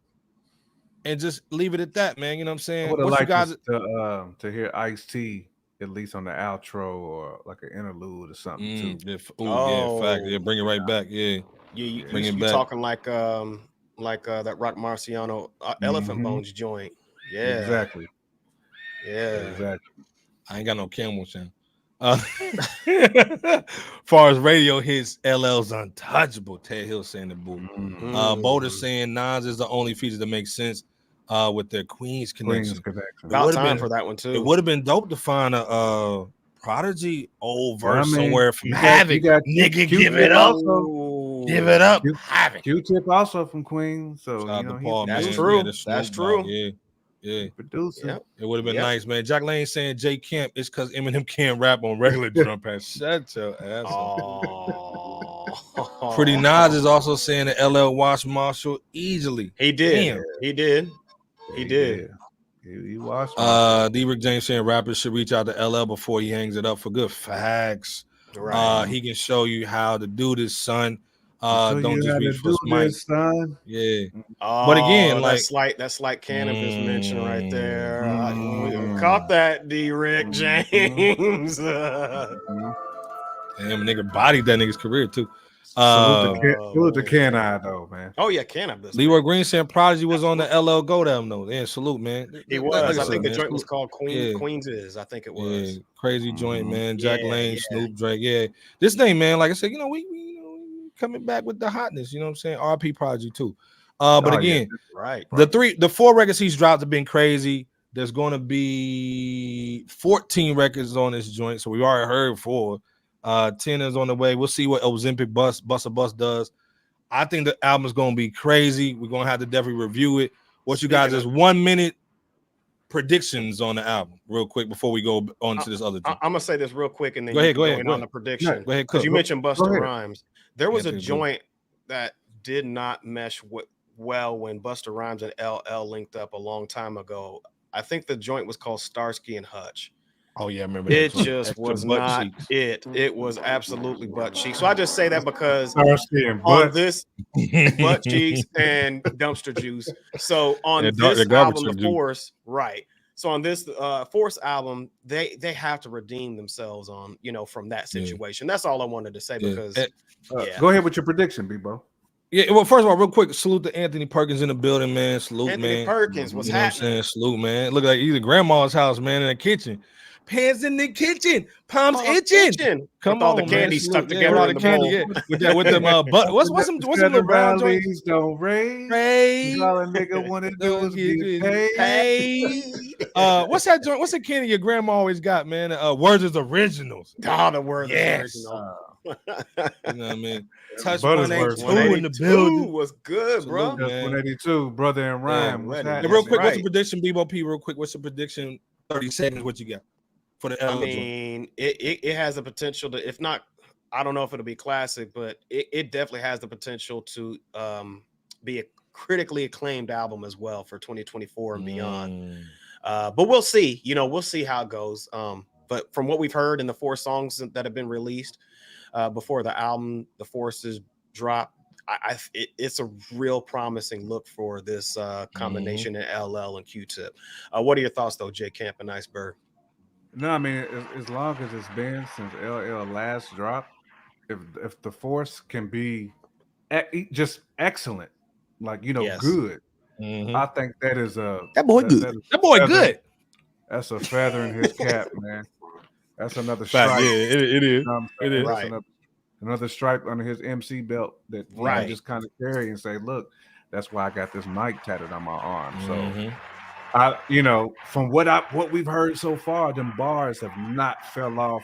and just leave it at that, man. You know what I'm saying? I would have liked to hear Ice-T at least on the outro or like an interlude or something too. Fact. Yeah, bring it right back. Yeah, bring it back. Talking like that Rock Marciano Elephant Bones joint. Yeah, exactly. Yeah, exactly. I ain't got no Camel sound. Far as radio hits, LL's untouchable. Ted Hill saying the boo. Boulder saying Nas is the only feature that makes sense with their Queens connection. About time for that one too. It would have been dope to find a Prodigy old verse somewhere from Havoc. Nigga, give it up. Give it up. Havoc. Q-Tip also from Queens. So that's true. Yeah, that's true. Yeah. Producer. Yep. It would have been nice, man. Jack Lane saying Jay Camp it's because Eminem can't rap on regular drum pads. Shut your ass up. Pretty Nas is also saying that LL watched Marshall easily. He did. Damn. He did. He did. He watched. D-Rick James saying rappers should reach out to LL before he hangs it up for good facts. Right. He can show you how to do this, son. So Don't just reach for Mike. Son. Yeah. Oh, But again, like that's like cannabis mention right there. Caught that, D-Rick James. Damn, nigga bodied that nigga's career too. Salute the Can I though, man. Oh yeah, cannabis. Leroy Green saying Prodigy was on the LL Go Down though. Yeah, salute, man. He was. I think the joint was called Queens Is. I think it was. Yeah, crazy joint, man. Jack Lane, Snoop, Drake. Yeah, this thing, man. Like I said, we coming back with the hotness. You know what I'm saying? RP Prodigy too. But again, right. The 4 records he's dropped have been crazy. There's going to be 14 records on this joint, so we already heard 4. 10 is on the way. We'll see what Ozempic Busta Bus does. I think the album is going to be crazy. We're going to have to definitely review it. What you guys just 1 minute predictions on the album real quick before we go on to this other joint. I'm going to say this real quick and then go ahead. on the prediction. Go ahead, because you mentioned Busta Rhymes. There was a joint that did not mesh well when Busta Rhymes and LL linked up a long time ago. I think the joint was called Starsky and Hutch. Oh yeah, I remember it just was not it. It was absolutely butt cheeks. So I just say that because on this butt cheeks and dumpster juice. So on this album, The Force, right? So on this Force album, they have to redeem themselves on from that situation. That's all I wanted to say because go ahead with your prediction, B-Bo. Yeah, well, first of all, real quick, salute to Anthony Perkins in the building, man. Salute, Anthony Perkins, what's happening? What I'm saying? Salute, man. Look like he's at grandma's house, man, in the kitchen. Pants in the kitchen, palms itching. Come on, all the candy stuck together. All the candy, with them what's some little brown joints? Don't raise. All a nigga want to do is be paid. What's that joint? What's the candy your grandma always got, man? Words is originals. Oh, the Words is original. You know what I mean? Touch 182 in the building was good, bro. 182, brother and rhyme. Real quick, what's your prediction, Bebo P? Real quick, what's your prediction? 30 seconds. What you got? I mean, it has the potential to, if not, I don't know if it'll be classic, but it definitely has the potential to be a critically acclaimed album as well for 2024 and beyond. But we'll see. We'll see how it goes. But from what we've heard in the 4 songs that have been released before the album, The Forces drop, it's a real promising look for this combination in LL and Q-Tip. What are your thoughts, though, Jay Camp and Iceberg? No, I mean, as long as it's been since LL last dropped, if the Force can be just excellent, like good, I think that is that boy good. That boy good. That's a feather in his cap, man. That's another stripe. Yeah, it is. It is right. Another stripe under his MC belt that I just kind of carry and say, look, that's why I got this mic tatted on my arm. So. From what we've heard so far, them bars have not fell off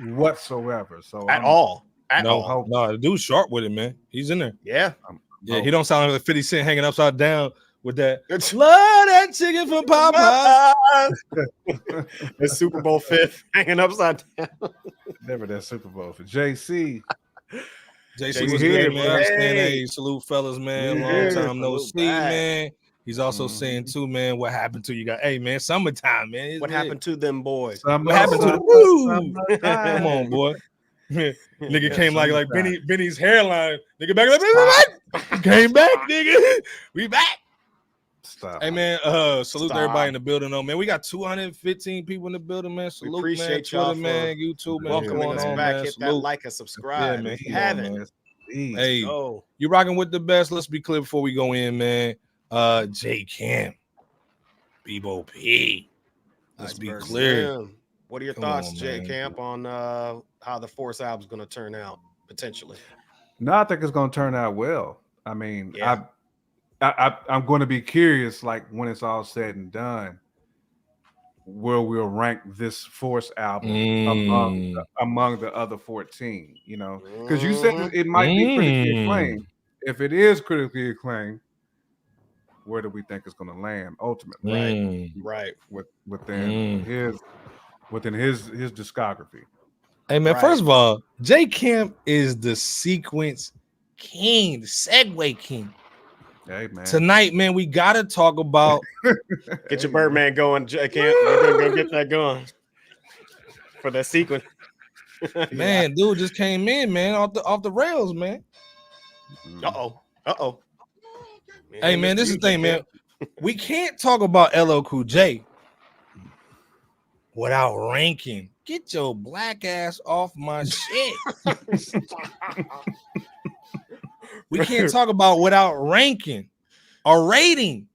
whatsoever. So at all. No, the dude's sharp with it, man. He's in there. Yeah. He don't sound like 50 Cent hanging upside down with that. Love that chicken from Popeyes. The Super Bowl 5th hanging upside down. Never that Super Bowl for JC. JC was here, man. Hey, salute, fellas, man. Long time no see, man. He's also saying too, man, what happened to you guys? Hey, man, summertime, man. What happened to them boys? What happened to the woo? Come on, boy. Nigga came like Benny's hairline. Nigga back. Came back, nigga. We back. Stop. Hey, man, salute to everybody in the building, though, man. We got 215 people in the building, man. Salute, appreciate man. y'all, man. YouTube, man. Welcoming us back. Man. Hit that like and subscribe. Man, if you haven't. Hey, you rocking with the best. Let's be clear before we go in, man. Jay Camp, Bebo P. Let's be clear. What are your thoughts, Jay Camp, on how the Force album is going to turn out potentially? No, I think it's going to turn out well. I mean, I'm going to be curious, like when it's all said and done, where we'll rank this Force album among the other 14. Because you said it might be critically acclaimed. If it is critically acclaimed, where do we think it's going to land ultimately? Right. Within his discography. Hey man, first of all, J Camp is the sequence king, the segue king. Hey man, tonight, man, we gotta talk about. Get your Birdman going, J Camp. We're gonna get that going for that sequence. Man, dude just came in, man, off the rails, man. Uh-oh. Hey man, this is the thing, man. We can't talk about LL Cool J without ranking. Get your black ass off my shit. We can't talk about without ranking or rating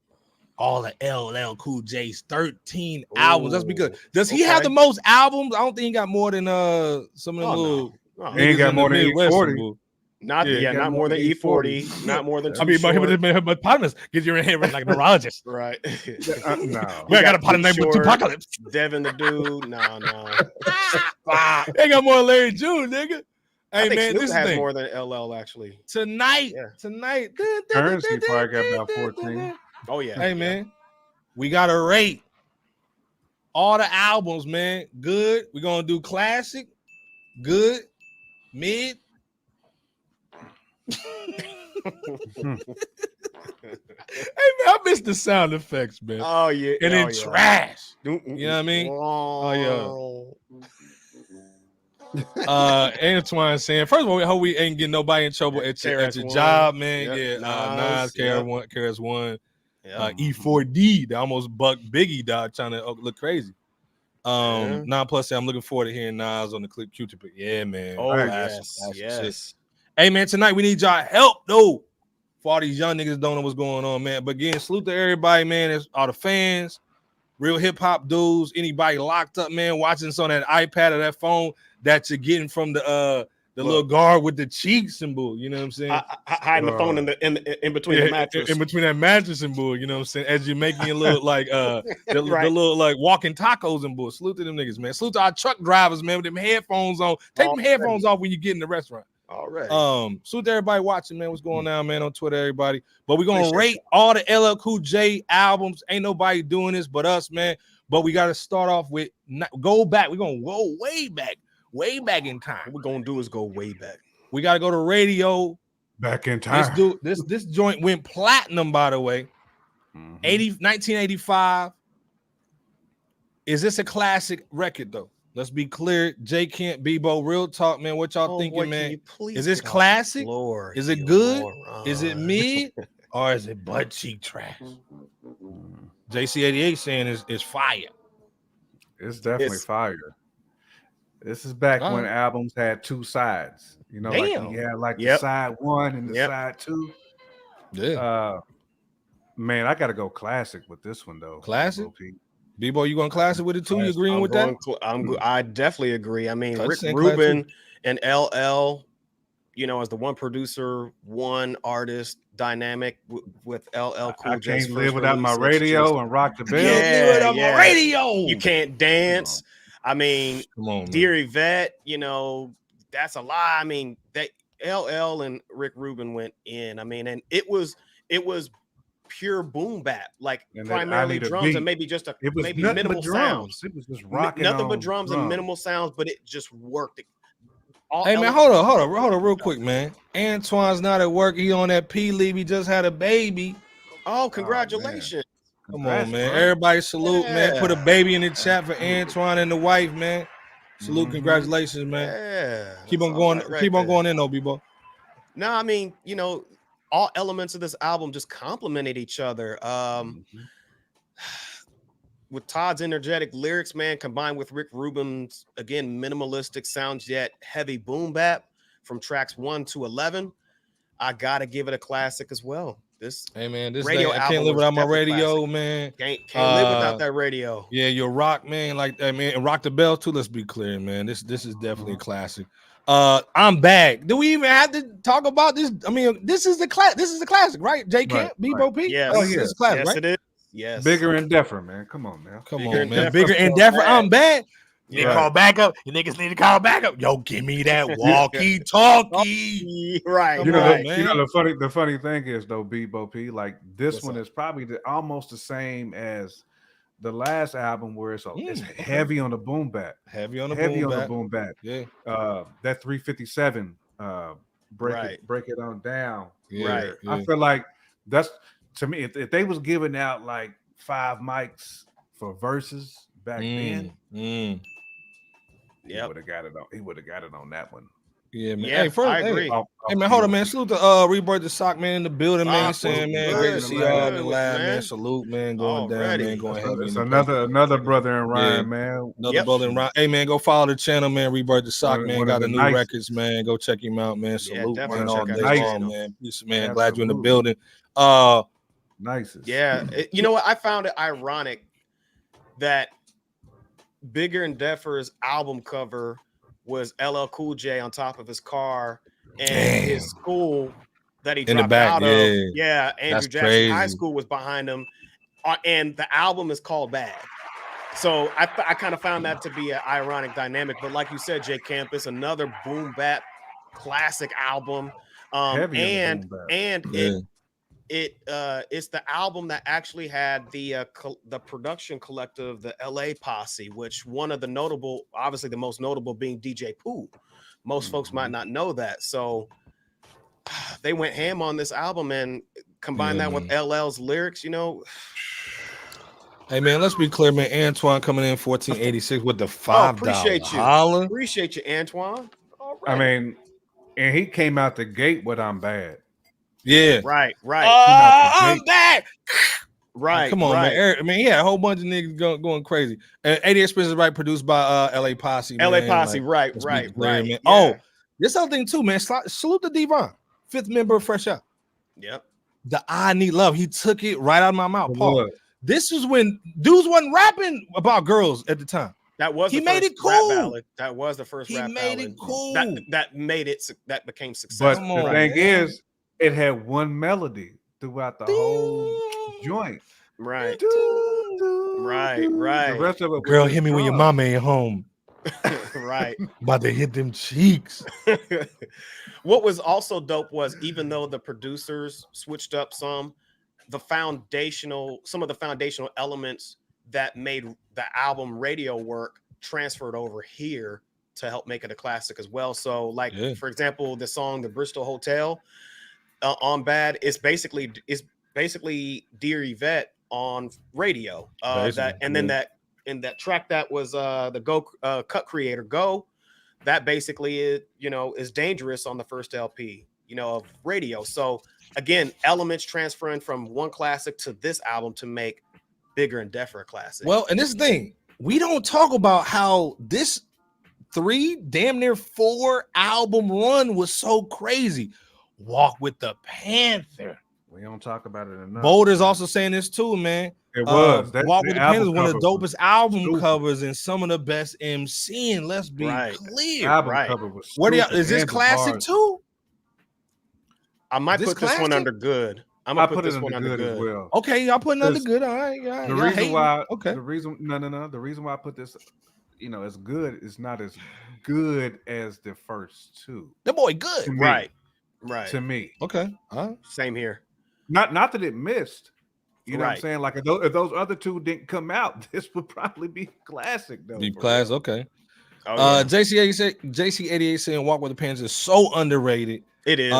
all of LL Cool J's 13 albums. That's because does he have the most albums? I don't think he got more than some of the little. No. He ain't got more than E40. Not more than E40, not more than. I mean, but partners get your head like a neurologist, right? No, we got a partner named Tupacalypse. Devin the Dude, no. They got more Larry June, nigga. Hey man, Snoop this has is more than LL actually. Tonight. Currency probably got about 14. Oh yeah. Hey man, we gotta rate all the albums, man. Good. We're gonna do classic, good, mid. Hey man, I miss the sound effects, man. Oh yeah, and then trash. You know what I mean? Oh yeah. Antoine saying, first of all, we hope we ain't getting nobody in trouble at your job, man. Yep. Nas, KRS-One, E4D, they almost bucked Biggie, dog, trying to look crazy. 9 plus say I'm looking forward to hearing Nas on the clip Q-Tip. Yeah, man. Oh yes. Hey man, tonight we need y'all help though. For all these young niggas don't know what's going on, man. But again, salute to everybody, man. It's all the fans, real hip hop dudes, anybody locked up, man, watching this on that iPad or that phone that you're getting from the little guard with the cheek symbol. You know what I'm saying? Hiding the phone in between the mattress. In between that mattress and bull, you know what I'm saying? As you're making it look like the little like walking tacos and bull. Salute to them niggas, man. Salute to our truck drivers, man, with them headphones on. Take them headphones off when you get in the restaurant. All right. Salute to everybody watching, man. What's going on, man, on Twitter, everybody. But we're gonna rate all the LL Cool J albums. Ain't nobody doing this but us, man. But we gotta start off with go back. We're gonna go way back in time. What we're gonna do is go way back. We gotta go to radio. Back in time. This joint went platinum, by the way. 1985. Is this a classic record though? Let's be clear. J Camp, Bebo, real talk, man. What y'all thinking, man? Is this classic? Is it good? Is it mid? Or is it butt cheek trash? JC88 saying it's fire. It's definitely fire. This is back when albums had two sides. You know, like you had like the side one and the side two. Yeah. Man, I gotta go classic with this one though. Classic. Bebo, you going classic with it too? You agreeing with that? I definitely agree. I mean, Rick Rubin and LL, you know, as the one producer, one artist dynamic with LL Cool J. I can't live without my radio and rock the bell. My radio. You can't dance. I mean, Dear Yvette, you know, that's a lie. I mean, that LL and Rick Rubin went in. I mean, and it was pure boom bap, like primarily drums and maybe just maybe minimal sounds. It was just rocking. Nothing but drums and minimal sounds, but it just worked. Hey man, hold on, real quick, man. Antoine's not at work. He on that P leave. He just had a baby. Oh, congratulations! Come on, man. Everybody salute, man. Put a baby in the chat for Antoine and the wife, man. Salute, congratulations, man. Yeah. Keep on going. Keep on going in, though, Bebo. No, I mean, you know, all elements of this album just complemented each other. With Todd's energetic lyrics, man, combined with Rick Rubin's, again, minimalistic sounds yet heavy boom bap from tracks 1 to 11, I gotta give it a classic as well. This radio I can't live without my radio, classic. Man. Can't live without that radio. Yeah, your rock, man, like that, man, and rock the bell too. Let's be clear, man. This is definitely a classic. I'm back. Do we even have to talk about this? I mean, this is the classic, right? J Camp, Bebo P. Yes. Oh, yeah, it's classic, yes, right? It is. Yes. Bigger and different, man. Come on, man. Come on, man. Bigger and different. I'm back. You need to call backup. You niggas need to call backup. Yo, give me that walkie-talkie. Right. You know, right. the funny thing is though, Bebo P, like this one is probably almost the same as the last album where it's heavy on the boom bap. Heavy on the boom bap. Yeah. That 357 break Right. it on down. Right. I feel like that's, to me, if they was giving out like 5 mics for verses back then, he would have got it on. He would have got it on that one. Yeah, man. Yeah, I agree. Hey, man, hold on, man. Salute to Rebirth the Sock, man, in the building, man. Saying, man, great to see y'all in the lab, man. Salute, man. Going down, man. Going heavy. It's another brother in Ryan, man. Another brother in Ryan. Hey, man, go follow the channel, man. Rebirth the Sock, man. Got the new records, man. Go check him out, man. Salute, man. All day long, man. Peace, man. Glad you're in the building. Nicest. Yeah. You know what? I found it ironic that Bigger and Deffer's album cover was LL Cool J on top of his car, and his school that he dropped out of. Andrew Jackson High School was behind him, and the album is called Bad. So I kind of found that to be an ironic dynamic. But like you said, Jay Campus, another boom bap classic album, it's the album that actually had the production collective, the LA Posse, which one of the notable, obviously the most notable being DJ Pooh. Most folks might not know that. So they went ham on this album and combined that with LL's lyrics, you know. Hey, man, let's be clear, man. Antoine coming in 1486 with the $5. Appreciate you. Holler. Appreciate you, Antoine. All right. I mean, and he came out the gate with I'm Bad. Yeah. Right. I'm back. Right. Come on, man. I mean, a whole bunch of niggas going crazy. And 80 Expenses Right, produced by LA Posse. LA Posse, right. Man. Yeah. Oh, this other thing too, man. Salute to Devon, 5th member of Fresh Out. Yep. The I Need Love. He took it right out of my mouth. Paul. This is when dudes wasn't rapping about girls at the time. That was he made it cool. That was the first rap ballad. He made it cool. That became successful. But the thing is, it had one melody throughout the whole joint. Right. Right. The rest of it, girl, hit me when your mama ain't home. Right. About to hit them cheeks. What was also dope was, even though the producers switched up some of the foundational elements that made the album radio work transferred over here to help make it a classic as well. So, like, for example, the song "The Bristol Hotel" on Bad is basically Dear Yvette on radio. That track that was the Go Cut Creator Go, that basically is Dangerous on the first LP, of radio. So again, elements transferring from one classic to this album to make Bigger and Deffer a classic. Well, and this thing, we don't talk about how this 3, damn near 4 album run was so crazy. Walk with the Panther. We don't talk about it enough. Boulder's also saying this too, man. It was. Walk with the Panther is one of the dopest album covers and some of the best MCing. Let's be clear. Album cover was what is this classic too? I might put this one under good. I'm gonna put this one under good as well. Okay, y'all putting under good. All right. The reason why the reason why I put this, as good is not as good as the first 2. The boy good. Right. To me. Okay. Same here. Not that it missed. You know what I'm saying? Like if those other 2 didn't come out, this would probably be classic though. Be class, okay. Oh, yeah. JC88 saying Walk with the Pants is so underrated. It is.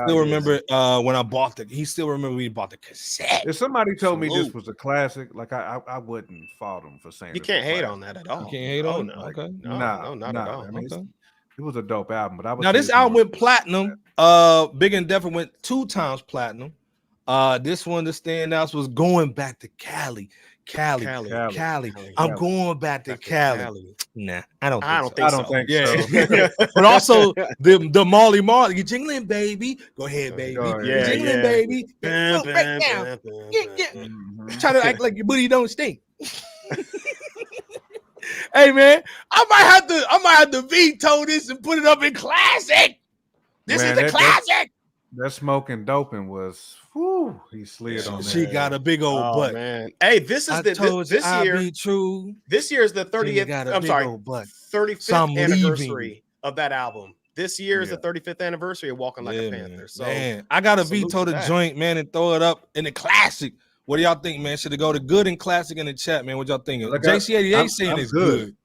Remember when I bought he still remember we bought the cassette. If somebody told me this was a classic, like I wouldn't fault them for saying you can't hate on that at all. You can't hate on it. Okay. No, not at all. I mean, it was a dope album, but I was now this album went platinum. Big and Deffer went 2 times platinum. This one, the standouts was Going Back to Cali. I'm going back to Cali. Nah, I don't think so. But also the Marley Marley, you jingling, baby. Go ahead, baby. Jingling, baby. Right now. Try to act like your booty don't stink. Hey man, I might have to veto this and put it up in classic. This is a classic. That smoking doping was, whoo, he slid on She that. got a big old butt. Man. Hey, this is this year. Be true. This year is the 30th. I'm sorry, 35th anniversary of that album. This year is the 35th anniversary of Walking Like a Panther. So man, I gotta veto the joint, man, and throw it up in the classic. What do y'all think, man? Should it go to good and classic in the chat, man? What y'all thinking? Like JC88 saying it's good.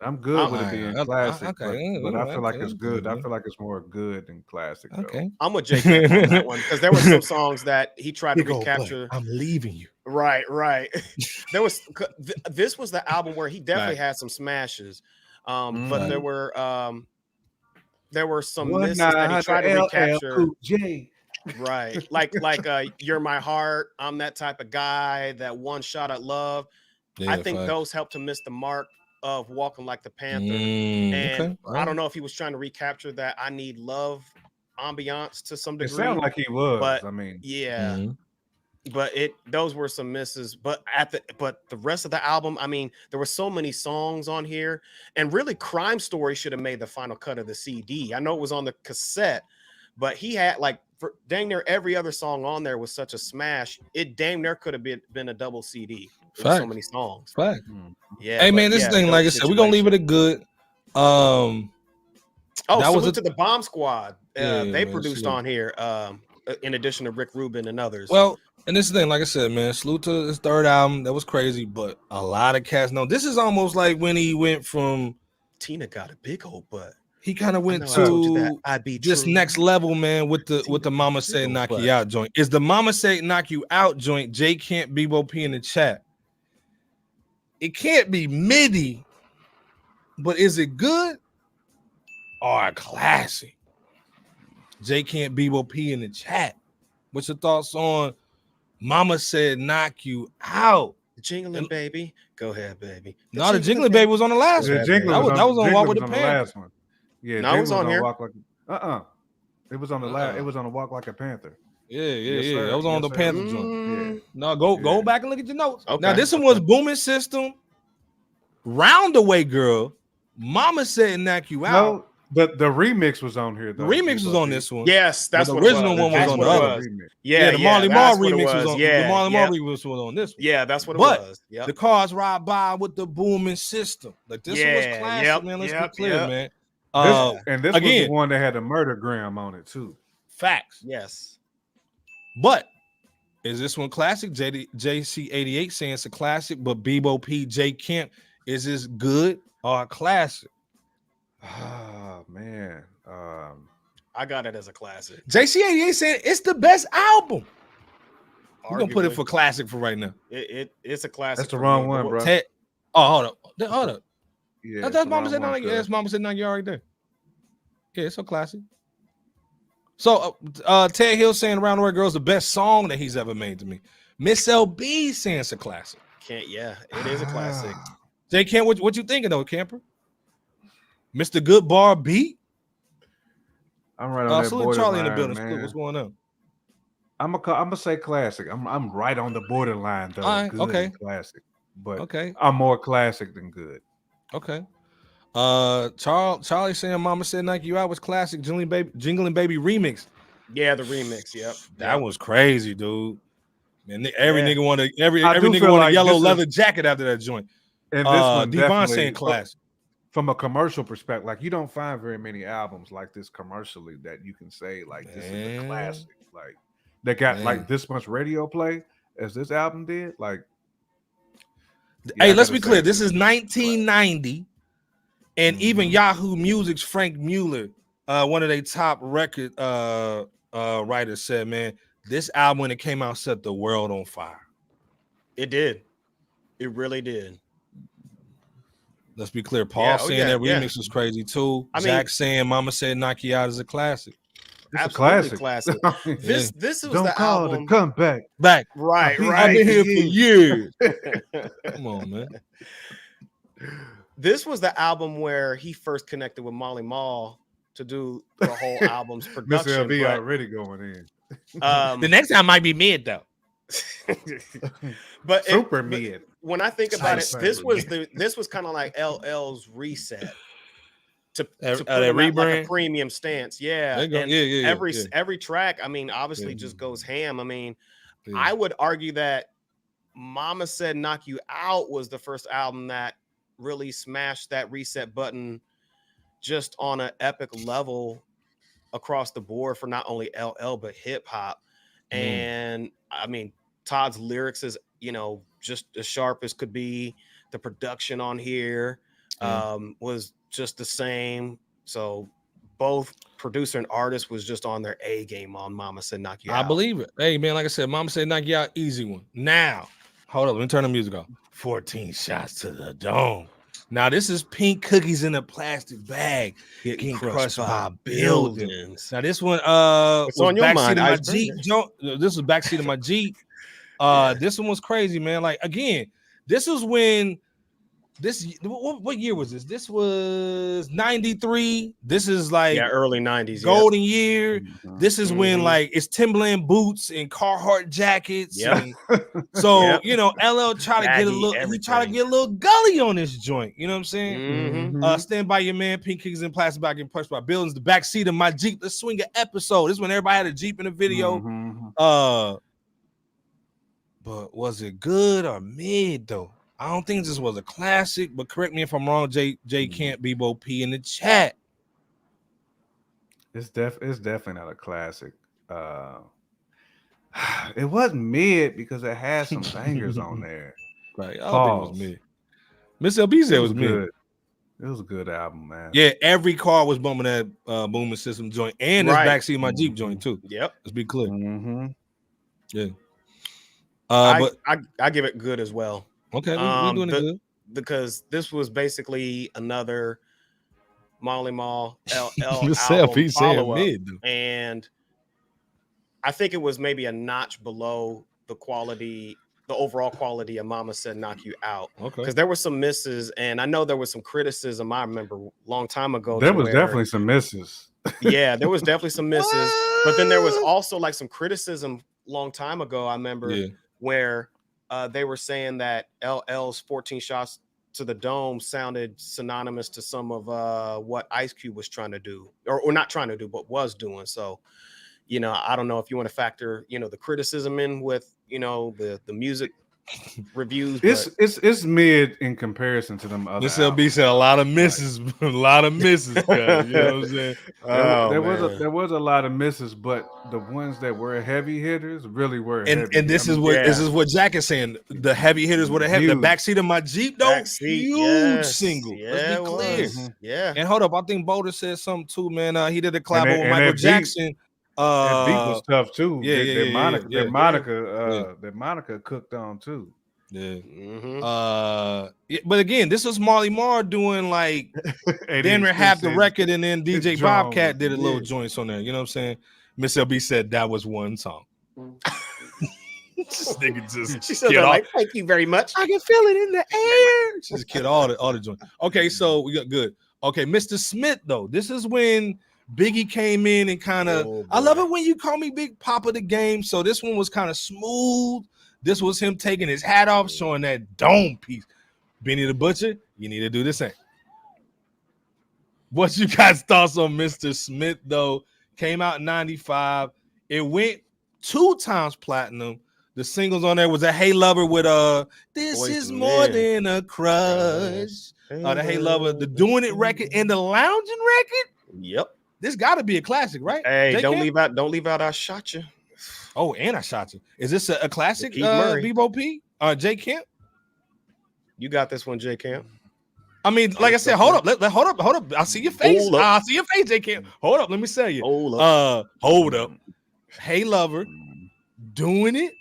I'm good with it being classic, okay, but I feel like it's good. I feel like it's more good than classic. Okay, I'm with Jake on that one because there were some songs that he tried to recapture. I'm leaving you. Right. This was the album where he definitely had some smashes, but there were some misses that he tried to recapture. Right, like You're My Heart, I'm That Type of Guy, that One Shot at Love. I think those helped to miss the mark of Walking Like the Panther. And I don't know if he was trying to recapture that I Need Love ambiance to some degree. It sounded like he was, but I mean, yeah. But those were some misses. But the rest of the album, I mean, there were so many songs on here, and really, Crime Story should have made the final cut of the CD. I know it was on the cassette, but he had dang near every other song on there was such a smash. It dang near could have been a double CD. So many songs. Fact. Yeah. Hey man, this thing, like I said, we're gonna leave it a good. That was to a the Bomb Squad. They produced on here. In addition to Rick Rubin and others. Well, and this thing, like I said, man, salute to his third album. That was crazy, but a lot of cats know. This is almost like when he went from Tina got a big old butt. He kind of went to this next level, man, with the Mama Said Knock You Out joint. Is the Mama Said Knock You Out joint J Can't Bebo P in the chat? It can't be MIDI, but is it good or a classic? J Can't Bebo P in the chat. What's your thoughts on Mama Said Knock You Out? The Jingling Baby. Go ahead, baby. The Jingling Baby was on the last one. That was on Walk with the Panther. Yeah, no, it was on here. It was on the last. It was on the Walk Like a Panther. Yeah. It was on the Panther joint. Yeah. No, go back and look at your notes. Okay. Now this one was Booming System, Roundaway Girl, Mama Said Knock You Out. No, but the remix was on here. The remix was on this one. Yes, that's the what original one was on the other. Yeah, the Marley Marl remix was on. Yeah, the Marley Marl remix was on this one. Yeah, that's what it was. The cars ride by with the Booming System. Like this one was classic, man. Let's be clear, man. This was the one that had a murdergram on it too. Facts. Yes. But is this one classic? JC88 saying it's a classic, but Bebo P, J Kemp, is this good or a classic? Oh man. I got it as a classic. JC88 saying it's the best album. We're gonna put it Arguably. for classic for right now. It's a classic. That's the wrong one, bro. Hold up. Yeah, That's Mama Said Knock You Out. That's Mama Said Knock You Out right there. Yeah, it's a classic. So Ted Hill saying Around the World Girl is the best song that he's ever made to me. Miss LB saying it's a classic. It is a classic. J Camp, what you thinking though, Camper? Mr. Good Bar Beat? I'm right on that borderline, Charlie in the building. man. What's going on? I'm gonna say classic. I'm right on the borderline though. All right, okay. Classic, but okay, I'm more classic than good. Okay. Charlie saying Mama Said Knock You Out was classic. Jingling Baby remix. Yeah, the remix. Yep. That was crazy, dude. Man, every nigga want a yellow leather jacket after that joint. And this one Devon saying classic. From a commercial perspective, like you don't find very many albums like this commercially that you can say like this is a classic. Like they got like this much radio play as this album did. Like, hey, let's be clear. This is 1990, and even Yahoo Music's Frank Mueller, one of their top record writers, said, "Man, this album when it came out set the world on fire." It did. It really did. Let's be clear. Paul saying that remix was crazy too. Jack saying Mama Said Knock You Out is a classic. It's a classic. This was Don't the call album. To come back. Right. I've been here for years. Come on, man. This was the album where he first connected with Molly Mall to do the whole album's production. Mr. LB already going in. The next time might be mid though. But super mid. When I think about it, this was kind of like LL's reset. to put that him at like a rebrand? premium stance. Yeah. There you go. And Yeah. every track, I mean, obviously just goes ham. I mean, I would argue that Mama Said Knock You Out was the first album that really smashed that reset button just on an epic level across the board for not only LL but hip hop. And I mean, Todd's lyrics is, you know, just as sharp as could be. The production on here was just the same. So both producer and artist was just on their A game on Mama Said Knock You Out. I believe it. Hey man, like I said, Mama Said Knock You Out, easy one. Now, hold up, let me turn the music off. 14 shots to the dome. Now this is pink cookies in a plastic bag getting crushed by buildings. Now this one What's was on your backseat mind, of my Iceberg? Jeep. This was backseat of my Jeep. This one was crazy, man. Like again, this was when what year was this? This was 93. This is like early 90s. Golden year. This is when like it's Timberland boots and Carhartt jackets. And so you know, LL tried to get a little gully on this joint. You know what I'm saying? Stand By Your Man, pink cookies in plastic bag getting pushed by buildings. The back seat of my Jeep. Let's swing an episode. This is when everybody had a Jeep in the video. But was it good or mid though? I don't think this was a classic, but correct me if I'm wrong, J Camp Bebo P in the chat. It's definitely not a classic. It wasn't mid because it had some bangers on there. Right. I don't think it was mid. Miss LB said it was mid. It was a good album, man. Yeah, every car was bumping that Booming System joint and this backseat of my Jeep joint too. Yep. Let's be clear. Yeah. But I give it good as well. Okay, we're doing it good. Because this was basically another Molly Mall LL album follow-up, and I think it was maybe a notch below the quality, the overall quality of Mama Said Knock You Out. Okay, because there were some misses, and I know there was some criticism. I remember a long time ago. There was definitely some misses. Yeah, there was definitely some misses, but then there was also like some criticism long time ago. I remember where they were saying that LL's 14 shots to the dome sounded synonymous to some of what Ice Cube was trying to do, or not trying to do, but was doing. So, you know, I don't know if you want to factor, you know, the criticism in with, you know, the music reviews. It's mid in comparison to them other. This LB said a lot of misses, a lot of misses. You know what I'm saying? There was a lot of misses, but the ones that were heavy hitters really were. And this is what Jack is saying. The heavy hitters were the heavy. The backseat of my Jeep, though, huge single. Let's be clear. Yeah. And hold up, I think Boulder said something too, man. He did a collab with Michael Jackson. That beat was tough too. That Monica cooked on too. Yeah. But again, this was Marley Marl doing like then half the record, and then DJ Bobcat did a little joints on there. You know what I'm saying? Miss LB said that was one song. This nigga she said that like, thank you very much. I can feel it in the air. She just killed all the joints. Okay, so we got good. Okay, Mr. Smith though. This is when Biggie came in and kind of, I love it when you call me Big Papa the Game. So this one was kind of smooth. This was him taking his hat off, showing that dome piece. Benny the Butcher, you need to do the same. What you guys thoughts on Mr. Smith though? Came out in 95. It went 2 times platinum. The singles on there was a Hey Lover with This Boys Is More Than a Crush. The Hey Lover, the Doing It record, and the Lounging record. Yep. This got to be a classic, right? Hey, don't leave out I Shot You. Oh, and I Shot You. Is this a classic, Bebo P? J Camp? You got this one, J Camp. I mean, like I said, hold up. Hold up. I see your face. I see your face, J Camp. Hold up. Let me tell you. Hold up. Hey Lover, Doing It,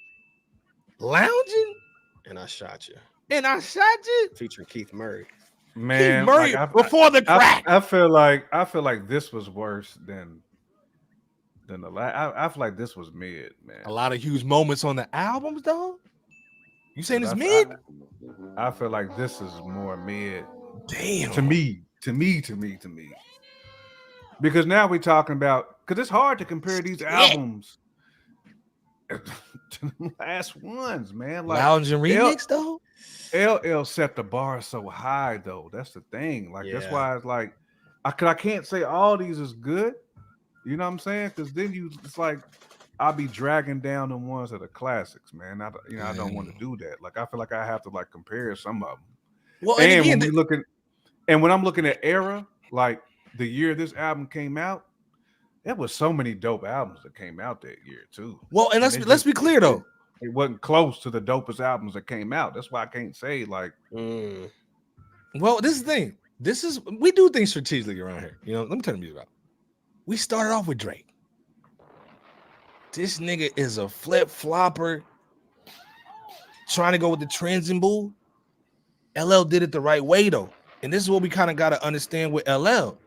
Lounging, and I Shot You. Featuring Keith Murray. Man, Keith Murray before the crack. I feel like this was worse than the last. I feel like this was mid, man. A lot of huge moments on the albums, though. You saying it's mid? I feel like this is more mid. Damn. To me. Because now we're talking about, because it's hard to compare these albums to the last ones, man. Like Lounge and Remix, though. LL set the bar so high, though. That's the thing. Like that's why it's like I can't say all these is good. You know what I'm saying? Because then it's like I'll be dragging down the ones that are classics, man. I don't want to do that. Like I feel like I have to like compare some of them. Well, and again, when I'm looking at era, like the year this album came out, there was so many dope albums that came out that year too. Well, and let's be clear though. It wasn't close to the dopest albums that came out. That's why I can't say like. Well, this is the thing. We do things strategically around here. You know, let me tell you about. We started off with Drake. This nigga is a flip flopper, trying to go with the trends and boo. LL did it the right way though, and this is what we kind of got to understand with LL.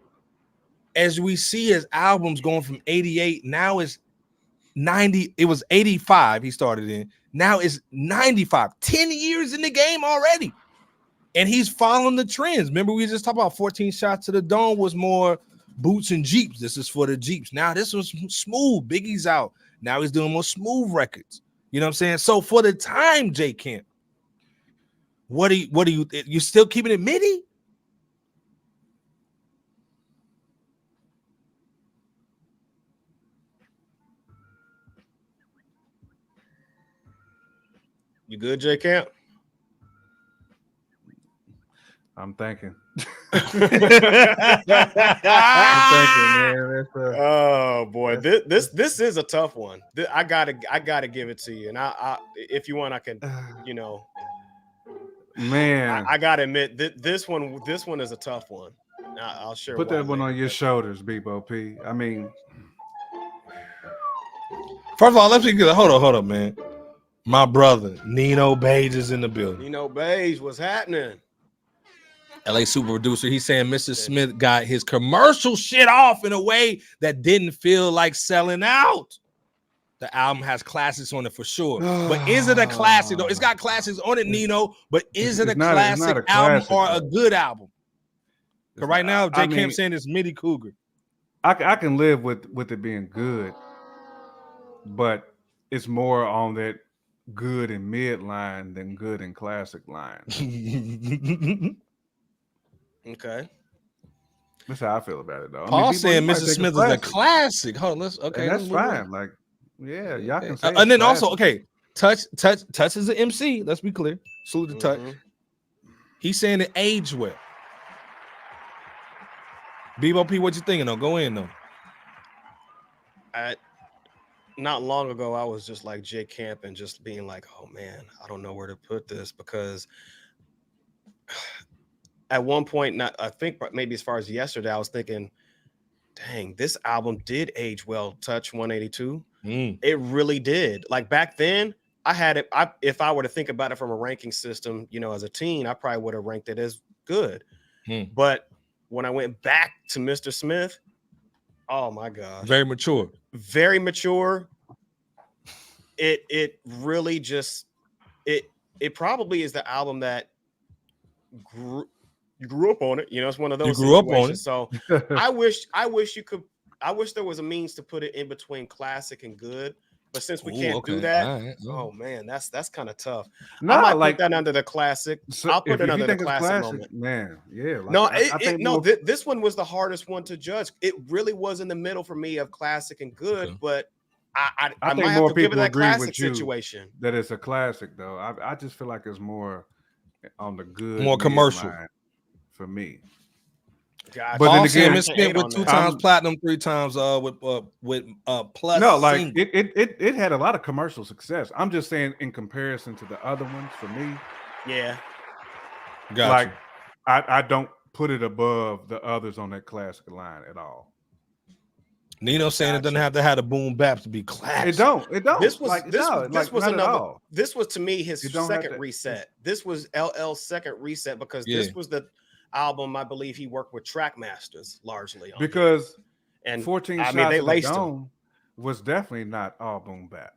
As we see his albums going from 88, now it's 90. It was 85 he started in. Now it's 95. 10 years in the game already. And he's following the trends. Remember, we just talked about 14 Shots to the Dome was more boots and Jeeps. This is for the Jeeps. Now this was smooth. Biggie's out. Now he's doing more smooth records. You know what I'm saying? So for the time, J Camp, what do you still keeping it MIDI? You good, J Camp? I'm thinking. I'm thinking, man. Oh boy, this is a tough one. I gotta give it to you, and I if you want, I can, man. I gotta admit this one is a tough one. I'll share. Put that one on your shoulders, Bebo P. I mean, first of all, let's be good. Hold up, man. My brother Nino Beige is in the building. Nino Beige, what's happening? LA super producer. He's saying Mr. Smith got his commercial shit off in a way that didn't feel like selling out. The album has classics on it for sure. But is it a classic though? It's got classics on it, Nino. But is it a classic album or a good album? Because right now, J Camp saying it's MIDI Cougar. I can live with it being good, but it's more on that good and mid line than good and classic line. Okay. That's how I feel about it, though. Paul saying Mr. Smith is a classic. Hold on, let's that's fine. Like, yeah, y'all can say. And then also, Touch is an MC. Let's be clear. Salute to Touch. He's saying it aged well. Bebo P, what you thinking though? Go in though. Not long ago, I was just like J Camp and just being like, oh man, I don't know where to put this, because at one point, I think maybe as far as yesterday, I was thinking, dang, this album did age well. Touch 182. It really did. Like back then, I had it. If I were to think about it from a ranking system, as a teen, I probably would have ranked it as good. But when I went back to Mr. Smith, oh my gosh. Very mature. Very mature. It really just it probably is the album that you grew up on it. It's one of those. You grew up on it. So I wish there was a means to put it in between classic and good. But since we can't do that, oh man, that's kind of tough. I might put that under the classic. So I'll put it under the classic moment. Man, yeah. This one was the hardest one to judge. It really was in the middle for me of classic and good, but I might have to give it that classic situation. That it's a classic though. I just feel like it's more on the good, more commercial for me. Gotcha. But then again, Miss Smith with 2 times platinum, 3 times with plus. No, like it had a lot of commercial success. I'm just saying in comparison to the other ones for me. Yeah. Gotcha. Like I don't put it above the others on that classic line at all. Nino saying it doesn't have to have a boom bap to be classic. It don't. This was another. All. This was to me his second reset. This was LL's second reset because this was the album I believe he worked with Trackmasters largely on. Because and 14 Shots they to the laced Dome was definitely not all boom bap.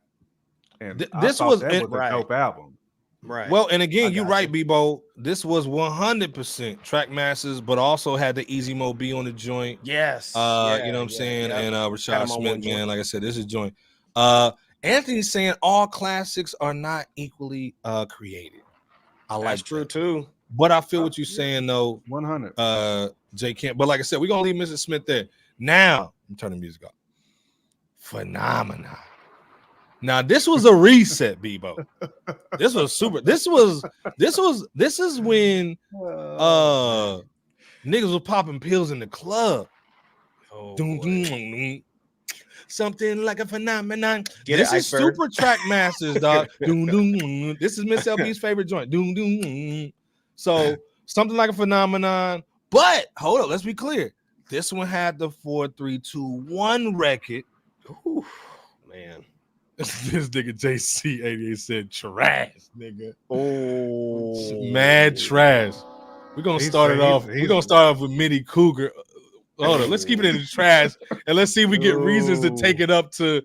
And this was a dope album. Right. Well, and again, you're right, Bebo. This was 100% Trackmasters, but also had the Easy Mo B on the joint. Yes. You know what I'm saying? And Rashad Smith, man, like I said, this is joint. Anthony's saying all classics are not equally created. I like That's true too. But I feel what you're saying though. 100. Jay Camp. But like I said, we're gonna leave Mr. Smith there. Now I'm turning the music off. Phenomenon. Now this was a reset, Bebo. This was super. This is when niggas were popping pills in the club. Oh, something like a phenomenon. Get this it, is Iceberg. Super Track Masters, dog. This is Miss LB's favorite joint. So something like a phenomenon. But hold up, let's be clear. This one had the 4-3-2-1 record. Ooh, man. This nigga JC88 said trash, nigga. Oh, Mad trash. We're gonna start it off. We're gonna start off with Mini Cougar. Hold on, let's keep it in the trash and let's see if we get reasons to take it up to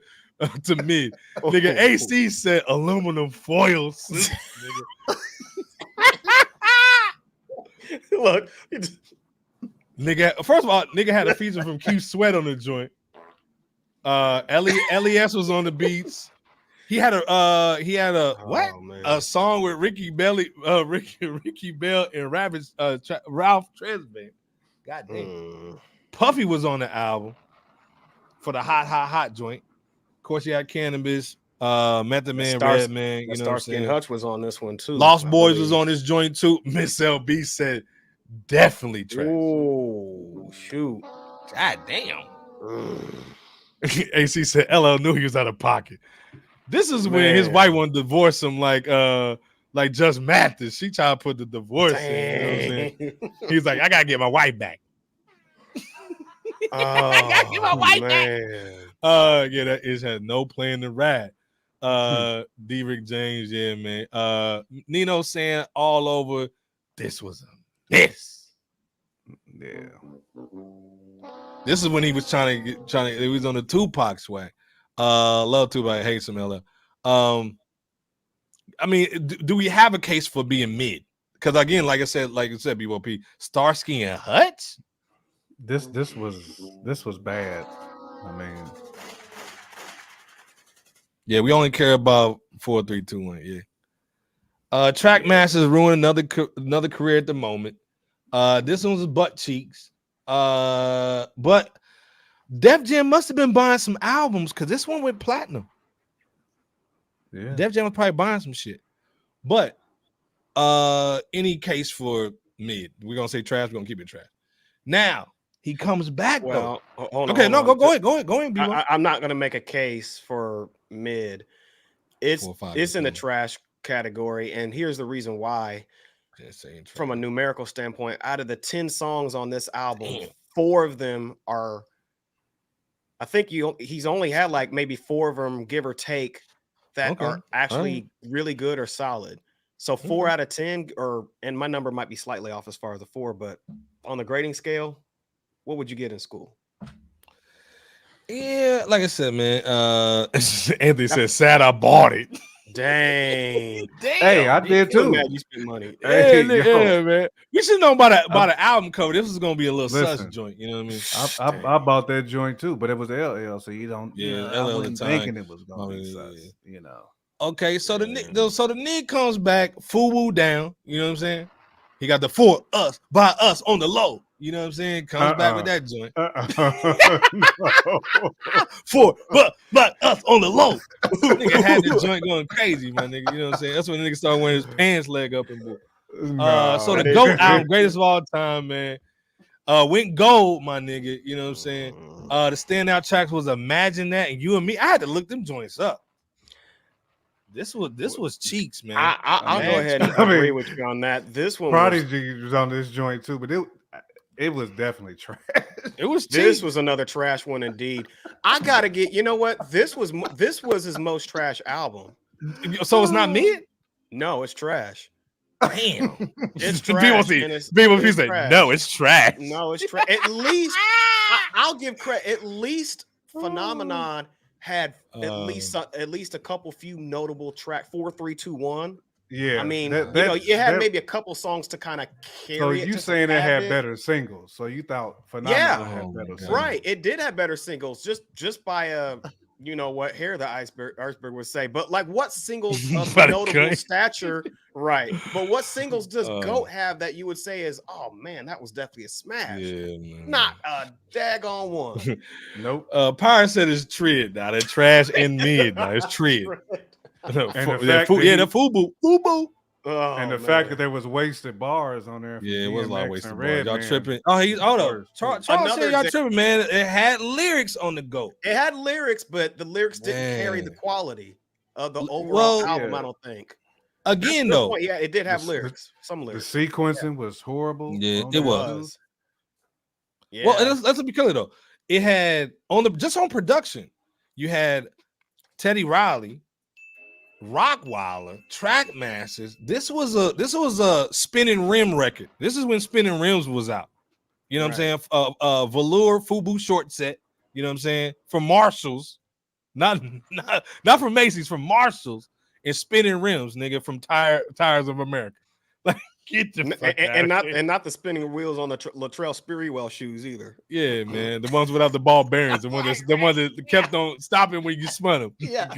mid. Nigga, AC said aluminum foil suit, nigga. Look, Nigga, first of all, nigga had a feature from Q Sweat on the joint. LES was on the beats. He had a what? Man. A song with Ricky Bell and Ralph Tresvant. God damn. Puffy was on the album for the hot joint. Of course, you had Cannabis, Method Man, Redman. You know what I'm Starsky and saying? Hutch was on this one too. Lost Boys was on this joint too. Miss LB said definitely trash. Oh shoot! God damn. AC said LL knew he was out of pocket. This is when his wife wanted to divorce him, like Just Mathis. She tried to put the divorce in. You know what I'm saying? He's like, I gotta get my wife back. I gotta get my wife back. Yeah, that is had no plan to ride. D-Rick James, yeah, man. Nino saying all over, this was a miss. Yeah. This is when he was trying to he was on the Tupac swag. Love Tupac, hate some LL. I mean, do we have a case for being mid? Because again, like I said, BWP, Starsky and Hutch. This was bad. I mean, yeah, we only care about 4-3-2-1. Yeah. Track Masters ruined another career at the moment. This one was Butt Cheeks. But Def Jam must have been buying some albums because this one went platinum. yeah. Def Jam was probably buying some shit. But any case for mid, we're gonna say trash, we're gonna keep it trash. Now he comes back though. Hold okay, on, no, hold on. go ahead. I'm not gonna make a case for mid. It's in the trash category, and here's the reason why. From a numerical standpoint, out of the 10 songs on this album, 4 of them are, I think he's only had like maybe 4 of them, give or take, that are actually really good or solid. So 4 out of 10, and my number might be slightly off as far as the 4, but on the grading scale, what would you get in school? Yeah, like I said, man. Anthony said, "Sad I bought it." Dang. Hey, I did too. You spend money. Yeah, man. We should know about the album cover. This was gonna be a little sus joint. You know what I mean? I bought that joint too, but it was LL, so you don't. Yeah, I LL wasn't thinking it was gonna be sus. Yeah. You know. Okay, so the nigga comes back, full down. You know what I'm saying? He got the for us, by us on the low. You know what I'm saying? Comes back with that joint. For but us on the low. Nigga had the joint going crazy, my nigga. You know what I'm saying? That's when the nigga started wearing his pants leg up and boy. So the GOAT album, greatest of all time, man. Went gold, my nigga. You know what I'm saying? The standout tracks was Imagine That and You and Me. I had to look them joints up. This was cheeks, man. I'll go ahead and agree with you on that. This one, Prodigy was on this joint too, but it was definitely trash. It was cheap. This was another trash one indeed. I gotta get. You know what? This was his most trash album. So it's not mid? No, it's trash. Damn. It's trash. People say no, it's trash. No, it's trash. At least I'll give credit. At least Phenomenon had at least a couple few notable track 4-3-2-1. Yeah, I mean, you had maybe a couple songs to kind of carry. So it you saying it had better singles? So you thought Phenomenon had better singles? Right? It did have better singles, just by you know what, hair the iceberg would say. But like, what singles of But notable okay. stature, right? But what singles does GOAT have that you would say is, oh man, that was definitely a smash? Yeah, man. Not a daggone one. Nope. Pyre said it's tread. Now that trash and mid. Now it's tread. And the fact the FUBU. Oh, and the man. fact that there was wasted bars on there. Yeah, it was a lot of wasted bars. Red Y'all Man. tripping. Oh, Charles said y'all tripping, man. It had lyrics on the GOAT. It had lyrics, but the lyrics didn't carry the quality of the overall Well, album, yeah. I don't think. Again, That's a good though. point. Yeah, it did have The- lyrics. Some The lyrics. sequencing was horrible. Yeah, on it there, was. too. Yeah. Well, let's be clear though. It had just on production, you had Teddy Riley, Rockweiler, Trackmasters. This was a Spinning Rim record. This is when Spinning Rims was out. You know what I'm saying? Velour FUBU short set. You know what I'm saying? From Marshalls, not from Macy's, from Marshalls, and Spinning Rims, nigga, from Tires of America. Like, get the fuck out and not the spinning wheels on the Latrell Sprewell shoes either. Yeah, man, the ones without the ball bearings, the one that kept on stopping when you spun them. Yeah.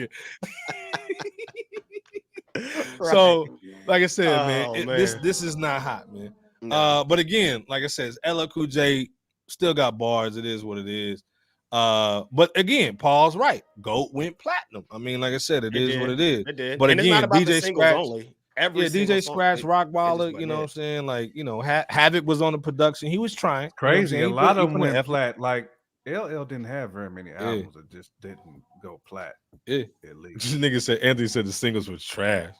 So, like I said, man. this is not hot, man. No. But again, like I said, LL Cool J still got bars. It is what it is. But again, Paul's right. GOAT went platinum. I mean, like I said, it is what it is. It did. But and again, it's not about DJ the singles Scratch only. Every DJ song, Scratch, it Rockweiler, just you know what I'm went saying? Like, you know, Havoc was on the production. He was trying. Crazy. You know A what I'm saying? lot of He them put an went effort. flat. Like LL didn't have very many albums that just didn't go plat. Yeah. At least. This nigga said Anthony said the singles were trash.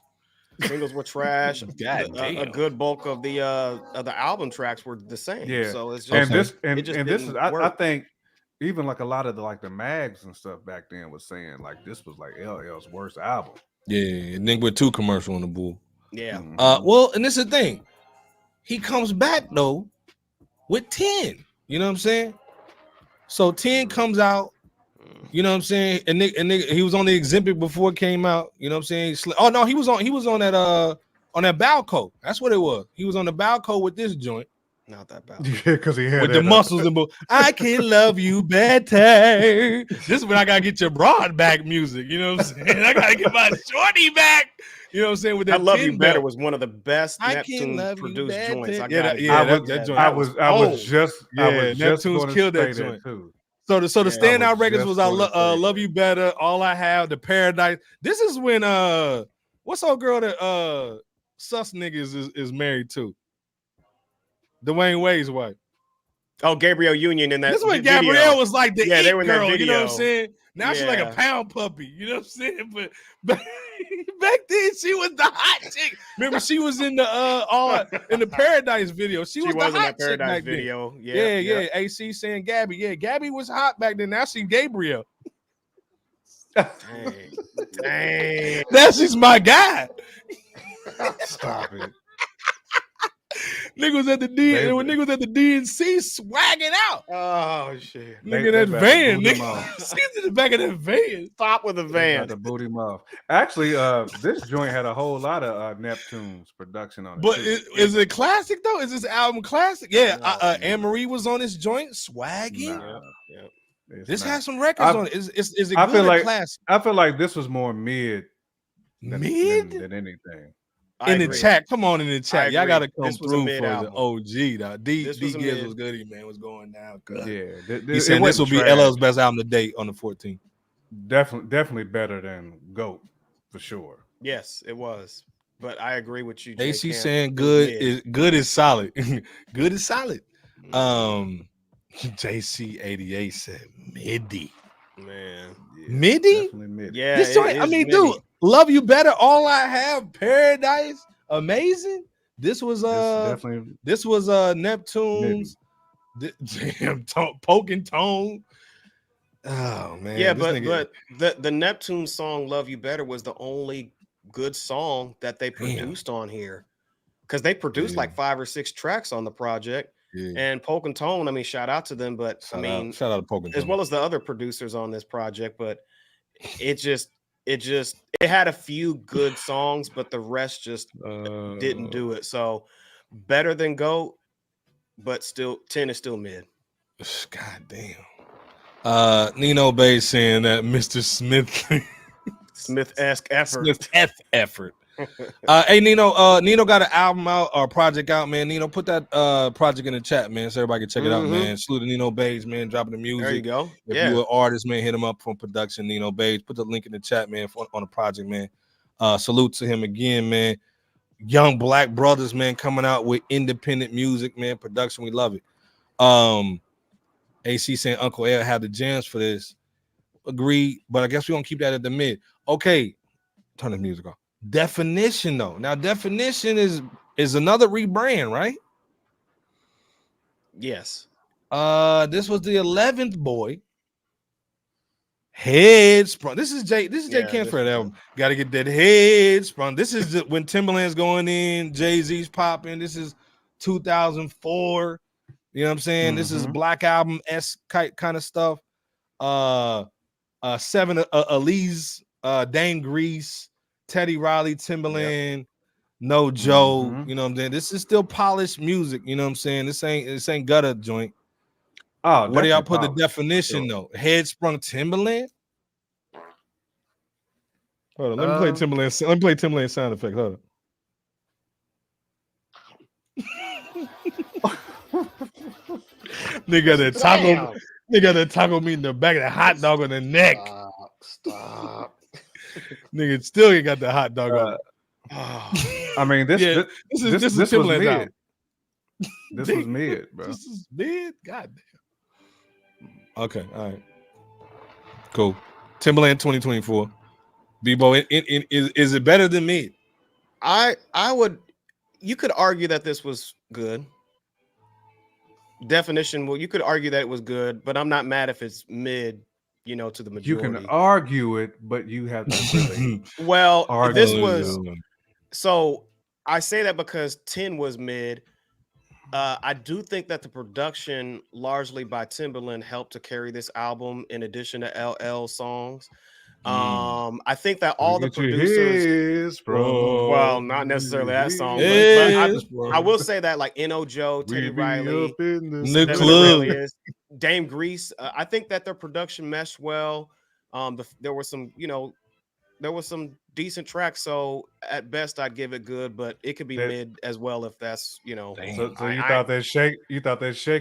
Singles were trash. God a damn. good bulk of the album tracks were the same. Yeah. So it's just And this it just and this is didn't I work. think even like a lot of the mags and stuff back then was saying like this was like LL's worst album. Yeah, and then with 2 commercial on the bull. Yeah. Well, and this is the thing. He comes back though with 10. You know what I'm saying? So 10 comes out. You know what I'm saying? And he was on the exhibit before it came out. You know what I'm saying? Oh no, he was on that Balco. That's what it was. He was on the Balco with this joint. Not that bad. Yeah, because he had With the muscles and I can love you better. This is when I gotta get your broad back music. You know what I'm saying? I gotta get my shorty back. You know what I'm saying? With that I Love You 10 Better belt. was one of the best I Neptune can love you produced better. joints. I Yeah, got that joint. I was just Neptune's gonna killed say that joint. too. So the standout records just was gonna say Love that. You Better, All I Have, The Paradise. This is when what's old girl that Sus niggas is married to? Dwayne Wade's wife. Oh, Gabrielle Union in that. This is when video. Gabrielle was like the they it were in that girl, you know what I'm video. saying? Now she's like a Yeah. pound puppy, you know what I'm saying? But back then she was the hot chick. Remember, she was in the in the Paradise video. She was She the was in hot that chick Paradise back then. video. Yeah. AC saying Gabby. Yeah, Gabby was hot back then. Now she's Gabriel. Dang. Now she's my guy. Stop it. Niggas at the niggas at the DNC swagging out. Oh shit. Nigga, they that about to van, boot him nigga. off. She's in the back of that van. Stop with the They van. about to boot him off. Actually, this joint had a whole lot of Neptune's production on it. But too. is it classic though? Is this album classic? Yeah, No. Anne Marie was on this joint, swagging. Nah, Yeah. it's This not. has some records I- on it. Is it I good feel or like- classic? I feel like this was more mid Mid than anything. I in the agree. chat. Come on in the chat. Y'all agree. gotta come This was a through mid for album. the OG. Dog. D This was a Gibbs mid. was goody, man. Was going down. Cuz. Yeah, He said this will be LL's best album to date on the 14th. definitely better than GOAT for sure. Yes, it was. But I agree with you. AC J-Cam. saying It was good mid. is solid. Good is solid. JC88 said midi. Man. Yeah, Midi? definitely mid. Yeah. This joint, I mean, dude, Love You Better, All I Have, Paradise, amazing. This was definitely Neptune's Poking Tone. Oh man. Yeah, this nigga- but the Neptune song "Love You Better" was the only good song that they produced on here, because they produced like 5 or 6 tracks on the project. yeah. And Polk and Tone, I mean, shout out to them, but Shout I mean, out, shout out to Poking as Tone. well as the other producers on this project, but it had a few good songs, but the rest just didn't do it. So better than GOAT, but still 10 is still mid. God damn. Nino Bay saying that Mr. Smith-esque effort. Smith effort. Hey Nino got an album out or project out, man. Nino, put that project in the chat, man, so everybody can check it out, man. Salute to Nino Bays, man, dropping the music. There you go. If you an artist, man, hit him up from production, Nino Bays. Put the link in the chat, man, on the project, man. Salute to him again, man. Young black brothers, man, coming out with independent music, man. Production, we love it. AC saying Uncle L had the jams for this. Agreed, but I guess we're gonna keep that at the mid. Okay, turn the music off. Definition though. Now Definition is another rebrand, right? Yes. This was the 11th boy. Head sprung. This is Jay Canford album. Got to get that head sprung. This is when Timberland's going in, Jay-Z's popping. This is 2004. You know what I'm saying? This is Black Album esque kind of stuff. 7 Elise, Dane Grease, Teddy Riley, Timberland, No Joe. You know what I'm saying? This is still polished music. You know what I'm saying? This ain't gutter joint. Oh, where do y'all put the definition though? Head sprung Timberland. Hold on, let me play Timberland. Let me play Timberland sound effect. Hold on. Nigga, the taco. Nigga, the taco meat in the back of the hot dog on the neck. Stop. Nigga, still ain't got the hot dog on. I mean, this was mid. Out. This was mid, bro. This is mid. God damn. Okay, all right. Cool. Timberland 2024. Bebo, is it better than mid? I would. You could argue that this was good. Definition. Well, you could argue that it was good, but I'm not mad if it's mid. You know, to the majority. You can argue it, but you have to really. Well, this was. So I say that because 10 was mid. I do think that the production largely by Timberland helped to carry this album in addition to LL songs. I think that all the producers, well, not necessarily that song, but I will say that like N.O. Joe, Teddy Riley, the club, Dame Grease, I think that their production meshed well. There were some, there was some decent tracks. So at best, I'd give it good, but it could be mid as well if that's, So you thought that Shake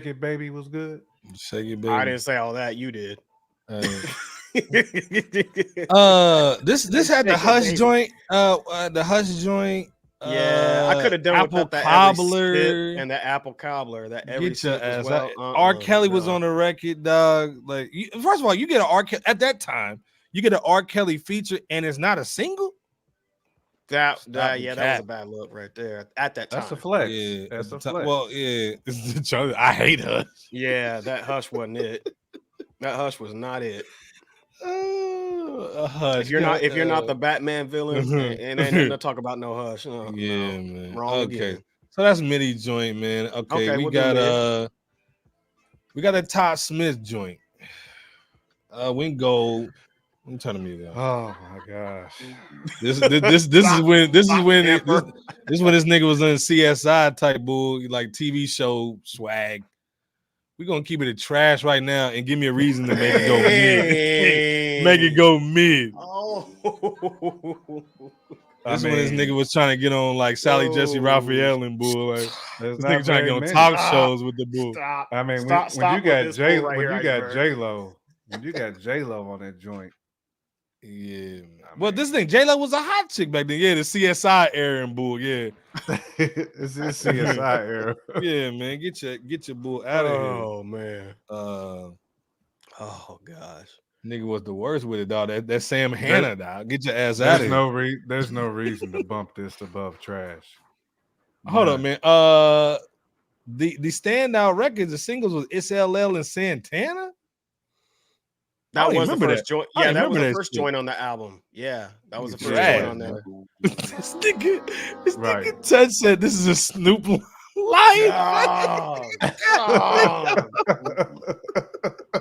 It Baby was good? Shake It Baby. I didn't say all that. You did. This had the Hush joint. The Hush joint. Yeah, I could have done apple without the cobbler and the apple cobbler. That every get your ass. well. R. Kelly was on the record, dog. Like, first of all, you get an R. Kelly at that time. You get an R. Kelly feature, and it's not a single. That was a bad look right there at that time. That's a flex. Yeah, that's a flex. Well, yeah, I hate Hush. Yeah, that Hush wasn't it. That Hush was not it. Hush. If you're not the Batman villain, and ain't nothing to talk about no Hush. Man. Wrong okay. again. So that's midi joint, man. Okay, we got a Todd Smith joint. We can go. I'm turning the music off. Oh my gosh. This is when this nigga was in CSI type bull, like TV show swag. We're gonna keep it at trash right now and give me a reason to make it go mid. Make it go mid. Oh. This when this nigga was trying to get on like Sally Jesse Raphael and bull. Like this nigga trying to get on talk shows with the bull. Stop. I mean, when you got J-Lo on that joint. Yeah, well, this thing J-Lo was a hot chick back then. Yeah, the CSI era and bull. Yeah, it's this CSI era. Yeah, man, get your bull out of here. Oh man. Oh gosh, nigga was the worst with it, dog. That Sam Hanna, dog. Get your ass out of here. There's no reason to bump this above trash. Hold up, man. The standout records, the singles was SLL and Santana. That was the first joint. Yeah, that was the first joint on the album. Yeah, that was the first joint on there. This nigga Touch said this is a Snoop lion.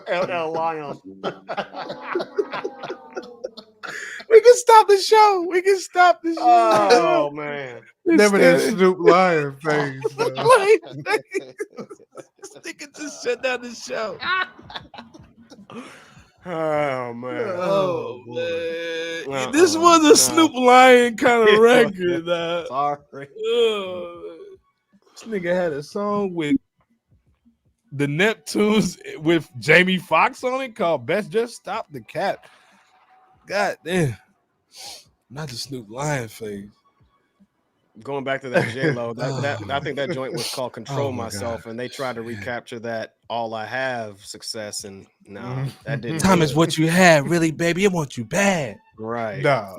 LL Lion. We can stop the show. Oh man. Never that Snoop lion face. This nigga just shut down the show. Oh man. Oh man. This was a Snoop Lion kind of record. Sorry. This nigga had a song with the Neptunes with Jamie Foxx on it called Best Just Stop the Cat. God damn. Not the Snoop Lion phase. Going back to that J-Lo, I think that joint was called Control Myself, God. and they tried to recapture that All I Have success, and no, that didn't. Time is what you had, really, baby. I want you bad. Right. No.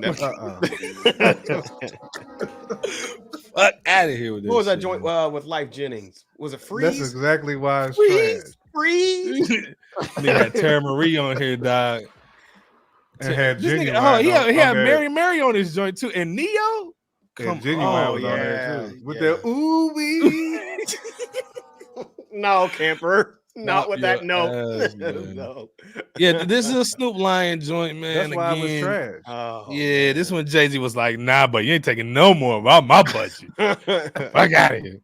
Fuck out of here with this. What was that shit, joint man. with Life Jennings? Was it Freeze? That's exactly why it's trash. Freeze. Nigga had Tara Marie on here, dog. And had This nigga, Genuine. he had Mary on his joint too, and Neo. And Genuine was on there too. With the ooh wee. No, Camper. Not with that note. No. Yeah, this is a Snoop Lion joint, man. That's why it was trash. Yeah, this one Jay-Z was like, nah, but you ain't taking no more about my budget. Fuck out of here.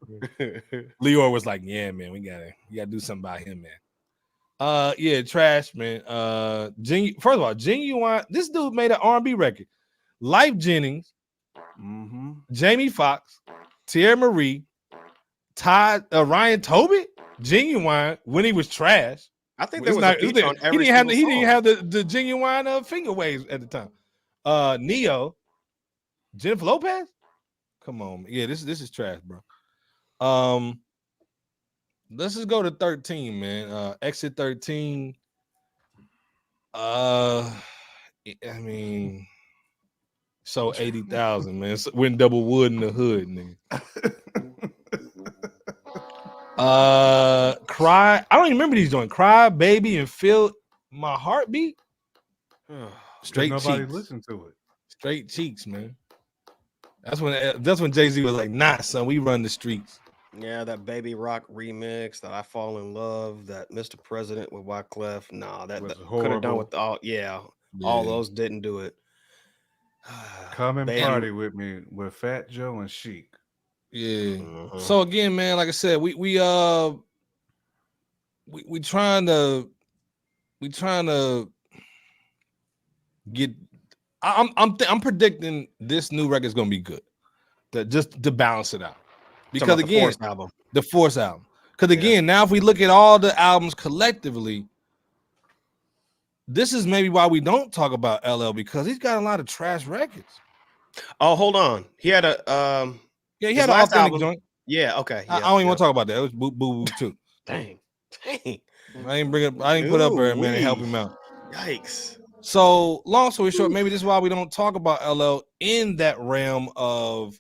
Leor was like, yeah, man, we gotta do something about him, man. Yeah, trash, man. First of all, Genuine, this dude made an R&B record. Life Jennings, Jamie Foxx, Tierra Marie, Ryan Tobit, Genuine when he was trash. I think there was a feature on every he didn't have the Genuine finger waves at the time. Neo, Jennifer Lopez. Come on, yeah, this is trash, bro. Let's just go to 13, man. Exit 13. I mean, so 80,000, man. So went double wood in the hood, nigga. Cry. I don't even remember these doing Cry, Baby, and Feel My Heartbeat. Straight Nobody cheeks. listened to it. Straight cheeks, man. That's when Jay-Z was like, nah, son, we run the streets. Yeah, that Baby Rock remix, that I Fall in Love, that Mr. President with Wyclef. Nah, that could have done with all. Yeah, all those didn't do it. Come and party with me with Fat Joe and Chic. Yeah. So again, man, like I said, we trying to get. I'm predicting this new record is gonna be good. Just to balance it out, because again, the Force album. Because again, now if we look at all the albums collectively, this is maybe why we don't talk about LL, because he's got a lot of trash records. Oh, hold on. He had a he had an authentic joint. Yeah, okay. I don't even want to talk about that. It was Boo Boo too. Dang. I didn't put up there, man, and help him out. Yikes. So long story short, maybe this is why we don't talk about LL in that realm of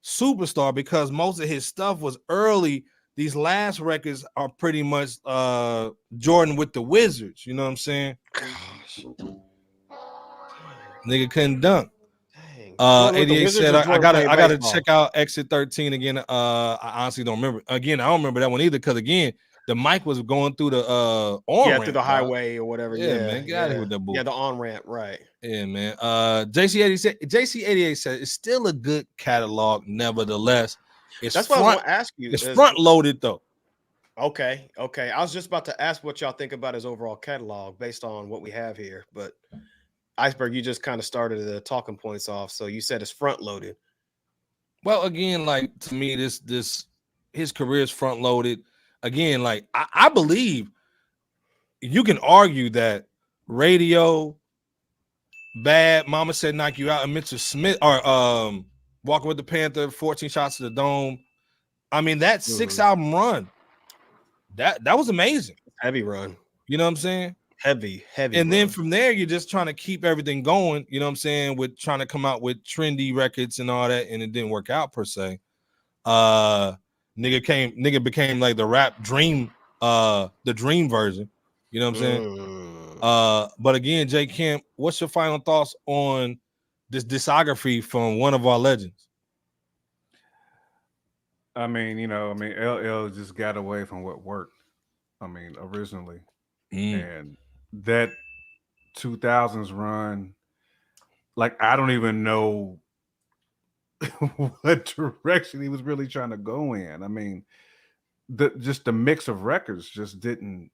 superstar, because most of his stuff was early. These last records are pretty much Jordan with the Wizards. You know what I'm saying? Gosh. Nigga couldn't dunk. 88 said I gotta check out Exit 13 again. I honestly don't remember. Again, I don't remember that one either, because again, the mic was going through the on ramp, through the highway or whatever. Yeah, man, get out of here with that bull. Yeah, the on ramp, right? Yeah, man. JC88 said it's still a good catalog, nevertheless. That's what I want to ask you. It's front loaded though. Okay. I was just about to ask what y'all think about his overall catalog based on what we have here, but Iceberg, you just kind of started the talking points off. So you said it's front loaded. Well, again, like to me, this his career is front loaded. Again, like I believe you can argue that Radio, Bad, Mama Said Knock You Out, and Mitchell Smith are Walking with the Panther, 14 Shots to the Dome. I mean, that 6-album run, that was amazing. Heavy run. You know what I'm saying? Heavy. And run. Then from there, you're just trying to keep everything going. You know what I'm saying? With trying to come out with trendy records and all that, and it didn't work out per se. Nigga became like the rap dream, the dream version. You know what I'm saying? But again, Jay Kemp, what's your final thoughts on this discography from one of our legends? I mean, LL just got away from what worked. I mean, originally. And that 2000s run, like, I don't even know what direction he was really trying to go in. I mean, the mix of records just didn't.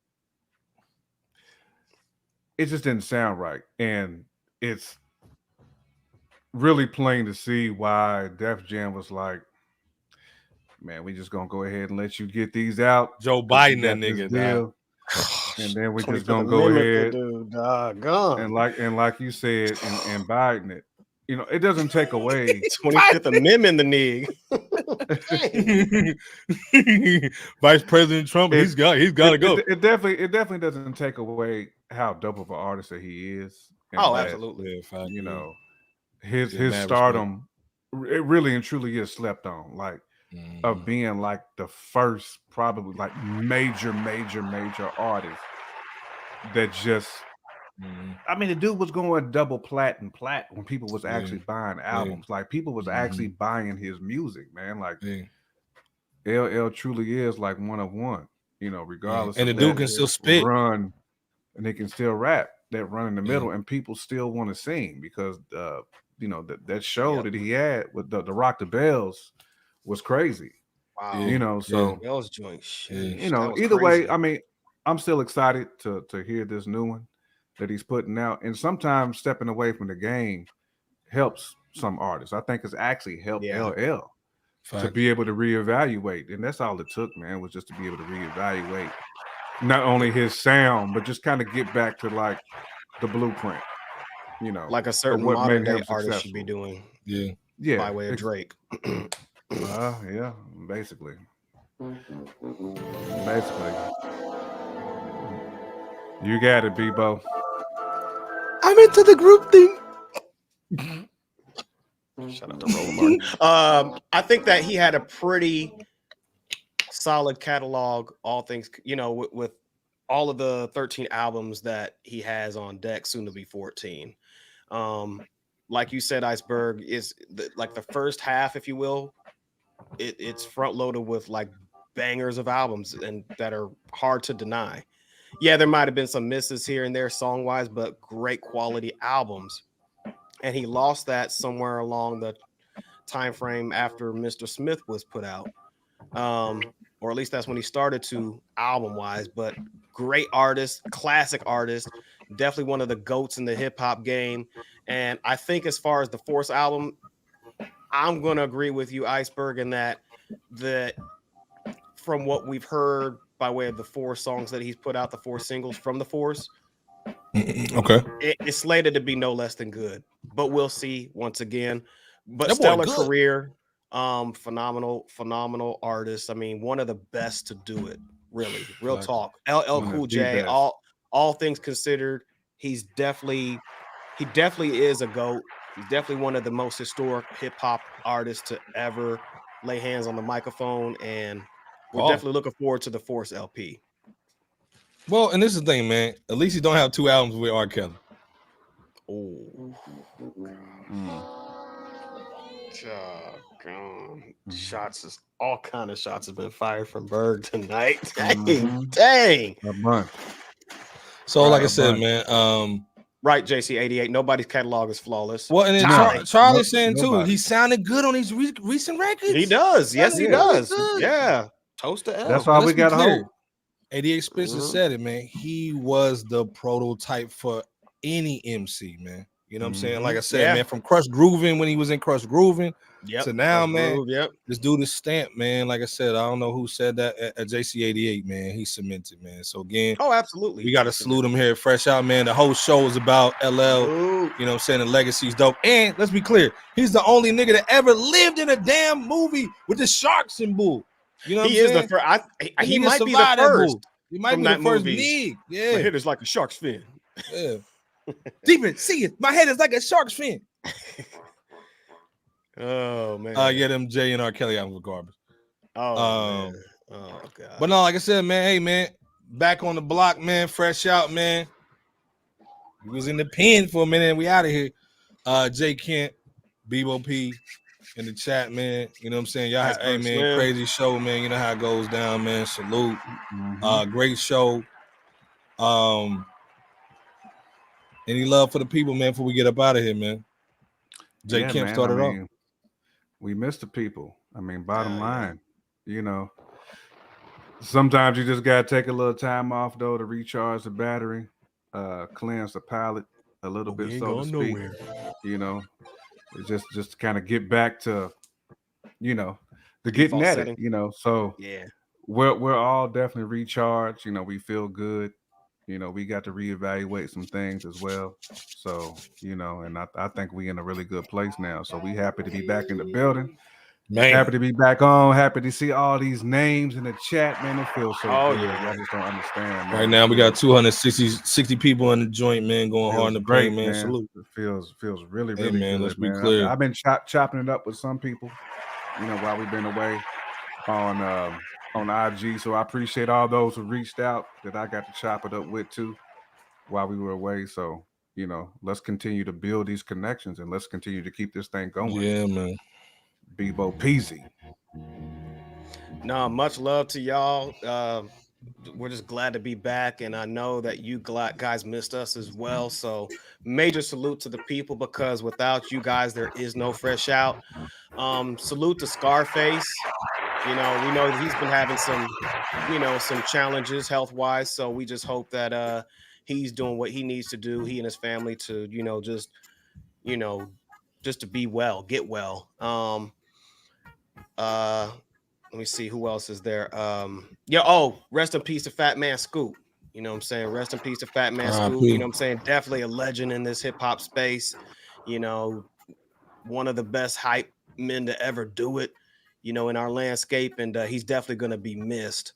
it just didn't sound right, and it's really plain to see why Def Jam was like, man, we just gonna go ahead and let you get these out. Joe 'cause you Biden, that got this nigga, deal, and then we just 25th gonna go Amendment, ahead dude, doggone. and like you said, and Biden it. You know, it doesn't take away 25th Amendment, the nigga. Vice President Trump, he's got to go. It definitely doesn't take away how dope of an artist that he is. And Oh, that, absolutely. you know, his mad stardom, it really and truly is slept on. Like of being like the first, probably like major artist that just. I mean, the dude was going double plat when people was actually buying albums. Like people was actually buying his music, man. Like LL truly is like one of one, you know, regardless. And of the dude can still spit, run, and they can still rap. That run in the middle, and people still want to sing because you know that show that he had with the Rock the Bells was crazy. Wow. You know, so Bells joint, shit. you know, either way, I mean, I'm still excited to hear this new one that he's putting out, and sometimes stepping away from the game helps some artists. I think it's actually helped LL to be able to reevaluate, and that's all it took, man, was just to be able to reevaluate not only his sound, but just kind of get back to like the blueprint, you know, like a certain modern day artist should be doing. Yeah, by way of Drake. Yeah, basically. You got it, Bebo. I'm into the group thing. Shout out to Roland Martin. I think that he had a pretty solid catalog, all things, you know, with all of the 13 albums that he has on deck, soon to be 14. Like you said, Iceberg is like the first half, if you will, it's front loaded with like bangers of albums and that are hard to deny. Yeah, there might have been some misses here and there song wise, but great quality albums. And he lost that somewhere along the time frame after Mr. Smith was put out. Or at least that's when he started to album wise, but great artist, classic artist, definitely one of the GOATs in the hip hop game. And I think as far as the Force album, I'm going to agree with you, Iceberg, in that from what we've heard by way of the 4 songs that he's put out, the 4 singles from the Force, okay, it's slated to be no less than good, but we'll see once again. But stellar career, phenomenal artist. I mean, one of the best to do it, really. Real talk. LL Cool J, all things considered, he definitely is a GOAT. He's definitely one of the most historic hip hop artists to ever lay hands on the microphone, and we're definitely looking forward to the Force LP. Well, and this is the thing, man. At least he don't have 2 albums with R. Kelly. Oh, shots is all kind of shots have been fired from Berg tonight. Dang. So, like I said, man, right, JC88. Nobody's catalog is flawless. Well, and then Charlie's saying too, he sounded good on these recent records. He does. Yes, he does. Yeah. Toast to L. That's why we got to hope. 88 Spencer said it, man. He was the prototype for any MC, man. You know what I'm saying? Like I said, man, from Crush Groovin' when he was in Crush Groovin' to now, man, this dude is stamped, man. Like I said, I don't know who said that at JC88, man. He's cemented, man. So again, absolutely. We got to salute him here at Fresh Out, man. The whole show is about LL. You know what I'm saying? The legacy's dope. And let's be clear, he's the only nigga that ever lived in a damn movie with the shark symbol. You know what I'm saying? He is the first. He might be the first. He might be the first league. Yeah. My head is like a shark's fin. Yeah. Deep in, see it. My head is like a shark's fin. Oh man. Yeah, them Jay and R. Kelly albums were garbage. Man. Oh god. But no, like I said, man, hey man, back on the block, man, Fresh Out, man. He was in the pen for a minute and we out of here. Jay Kent, Bebo P in the chat, man. You know what I'm saying? Y'all, hey man, crazy show, man. You know how it goes down, man. Salute. Great show. Any love for the people, man, before we get up out of here, man? Jay Kemp started off. We miss the people. I mean, bottom line, you know, sometimes you just got to take a little time off, though, to recharge the battery. cleanse the palate a little bit, We ain't so to going speak. nowhere. You know, it's just kind of get back to, you know, the getting Default at setting. it. You know, so Yeah. we're all definitely recharged. You know, we feel good. You know, we got to reevaluate some things as well. So, you know, and I think we in a really good place now. So we happy to be back in the building. Man, Happy to be back on. Happy to see all these names in the chat, man. It feels so Oh, good. yeah. Y'all just don't understand, man. right now we got 260 people in the joint, man, going hard Feels in the great, paint, man. Salute. It feels really, Hey, really man, let's good, be man. clear. I've been chopping it up with some people, you know, while we've been away on IG. So I appreciate all those who reached out that I got to chop it up with too while we were away. So, you know, let's continue to build these connections and let's continue to keep this thing going. Yeah, man. Bebo Peasy. No, much love to y'all. We're just glad to be back, and I know that you guys missed us as well. So major salute to the people, because without you guys, there is no Fresh Out. Salute to Scarface. You know, we know that he's been having some challenges health wise. So we just hope that he's doing what he needs to do, he and his family, to just to be well, get well. Let me see who else is there. Rest in peace to Fat Man Scoop. You know what I'm saying? Rest in peace to Fat Man Scoop. You know what I'm saying? Definitely a legend in this hip hop space. You know, one of the best hype men to ever do it, you know, in our landscape. And he's definitely going to be missed.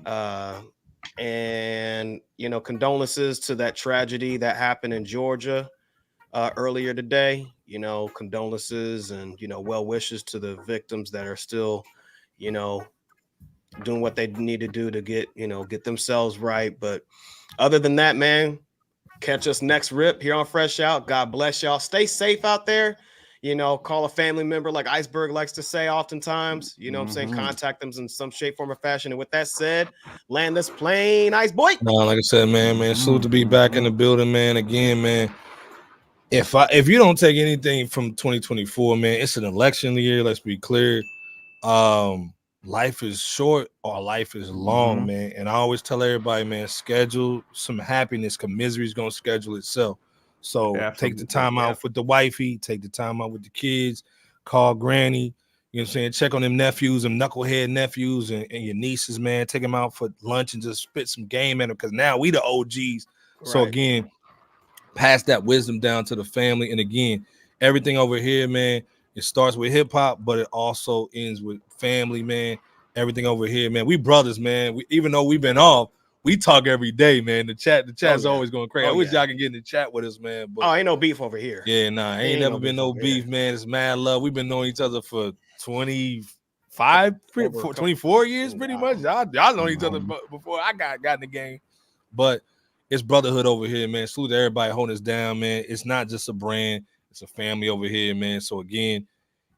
And, you know, condolences to that tragedy that happened in Georgia earlier today. You know, condolences and, you know, well wishes to the victims that are still, you know, doing what they need to do to get themselves right. But other than that, man, catch us next rip here on Fresh Out. God bless y'all. Stay safe out there. You know, call a family member, like Iceberg likes to say oftentimes. You know what I'm saying? Contact them in some shape, form, or fashion. And with that said, land this plane, Ice Boy. No, like I said, man, salute to be back in the building, man. Again, man. If you don't take anything from 2024, man, it's an election year. Let's be clear. Life is short or life is long, man. And I always tell everybody, man, schedule some happiness, because misery is gonna schedule itself. So take the time out with the wifey, take the time out with the kids, call granny, you know what I'm saying? Check on them nephews, them knucklehead nephews and your nieces, man. Take them out for lunch and just spit some game at them, because now we the OGs. Right. So again, pass that wisdom down to the family. And again, everything over here, man, it starts with hip hop, but it also ends with family, man. Everything over here, man. We brothers, man. Even though we've been off, we talk every day, man. The chat's always going crazy. I wish y'all can get in the chat with us, man. But ain't no beef over here. Yeah, nah, ain't never been no beef, man. It's mad love. We've been knowing each other for 24 years, pretty much. Y'all know each other before I got in the game. But it's brotherhood over here, man. Salute to everybody holding us down, man. It's not just a brand, it's a family over here, man. So again,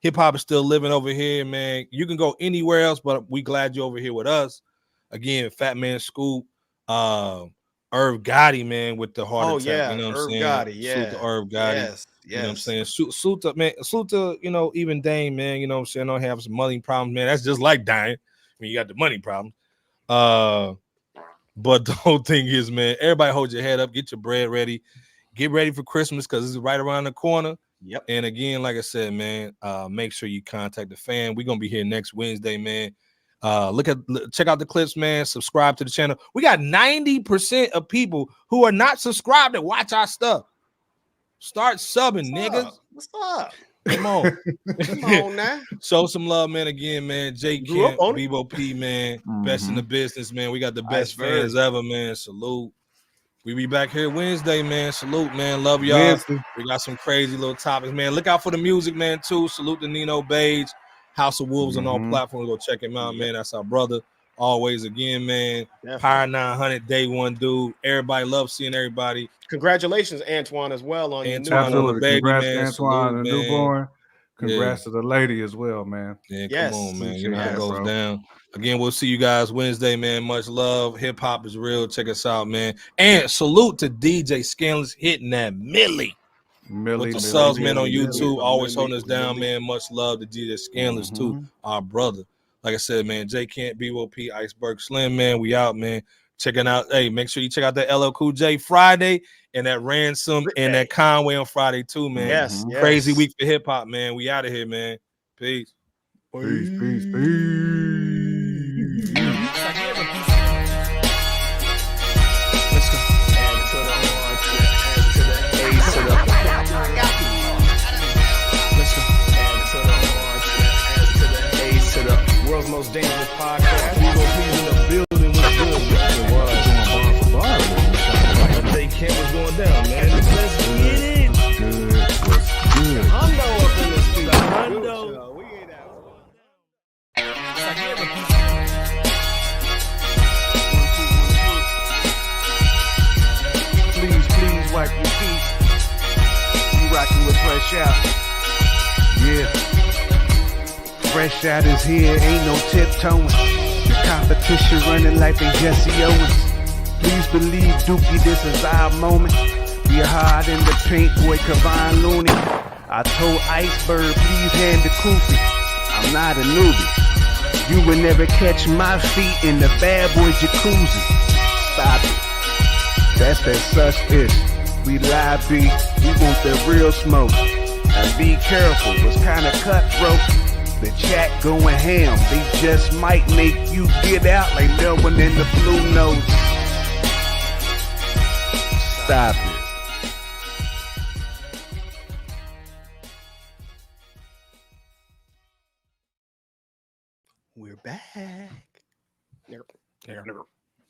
hip hop is still living over here, man. You can go anywhere else, but we glad you're over here with us. Again, Fat Man Scoop, Irv Gotti, man, with the heart attack. You know what I'm saying? Gotti, yeah. Salute to Irv Gotti. Yes. You know what I'm saying? Salute to, man. Salute to, you know, even Dame, man. You know what I'm saying? I don't have some money problems, man. That's just like dying. I mean, you got the money problem. But the whole thing is, man, everybody hold your head up, get your bread ready, get ready for Christmas, because it's right around the corner. Yep. And again, like I said, man, make sure you contact the fan. We're gonna be here next Wednesday, man. Check out the clips, man. Subscribe to the channel. We got 90% of people who are not subscribed that watch our stuff. Start subbing, niggas. What's up? Come on. Come on now. Show some love, man. Again, man. Jay Kemp, Bebo P, man. Best in the business, man. We got the best fans ever, man. Salute. We be back here Wednesday, man. Salute, man. Love y'all. We got some crazy little topics, man. Look out for the music, man, too. Salute to Nino Beige, House of Wolves on all platforms. Go check him out, man. That's our brother. Always, again, man. Definitely. Power 900, day one, dude. Everybody loves seeing everybody. Congratulations, Antoine, as well on Antoine on the baby, congrats, man. Antoine, the newborn. Congrats to the lady as well, man. Yeah, come on, man. You know how it goes down. Again, we'll see you guys Wednesday, man. Much love. Hip hop is real. Check us out, man. And salute to DJ Scanless hitting that Millie. With the subs, man, on YouTube. Always holding us down, man. Much love to DJ Scanless, too. Our brother. Like I said, man, J Kent, BOP, Iceberg Slim, man. We out, man. checking out. Hey, make sure you check out that LL Cool J Friday and that Ransom and that Conway on Friday too, man. Yes, Crazy week for hip hop, man. We out of here, man. Peace. Peace, peace, peace. Let's go. Add to the R to the A to the Let's go. Add to the R to the A to the world's most dangerous podcast. We go please in the building with good. It was going bar for bar. Like the day camp was going down, man. Let's get it. Good. What's good? Hundo up in this piece. Hundo. We ain't out. Please wipe your feet. You rocking with Fresh Out. Yeah. Fresh Out is here, ain't no tiptoeing. The competition running like they Jesse Owens. Please believe, Dookie, this is our moment. We hard in the paint, boy, Kavon Looney. I told Iceberg, please hand the koofy. I'm not a newbie. You will never catch my feet in the bad boy jacuzzi. Stop it. That's that such ish. We live B, we want the real smoke. And be careful, it's kinda cutthroat. The chat going ham, they just might make you get out like Melvin in the Blue Notes. Stop it. We're back. Never.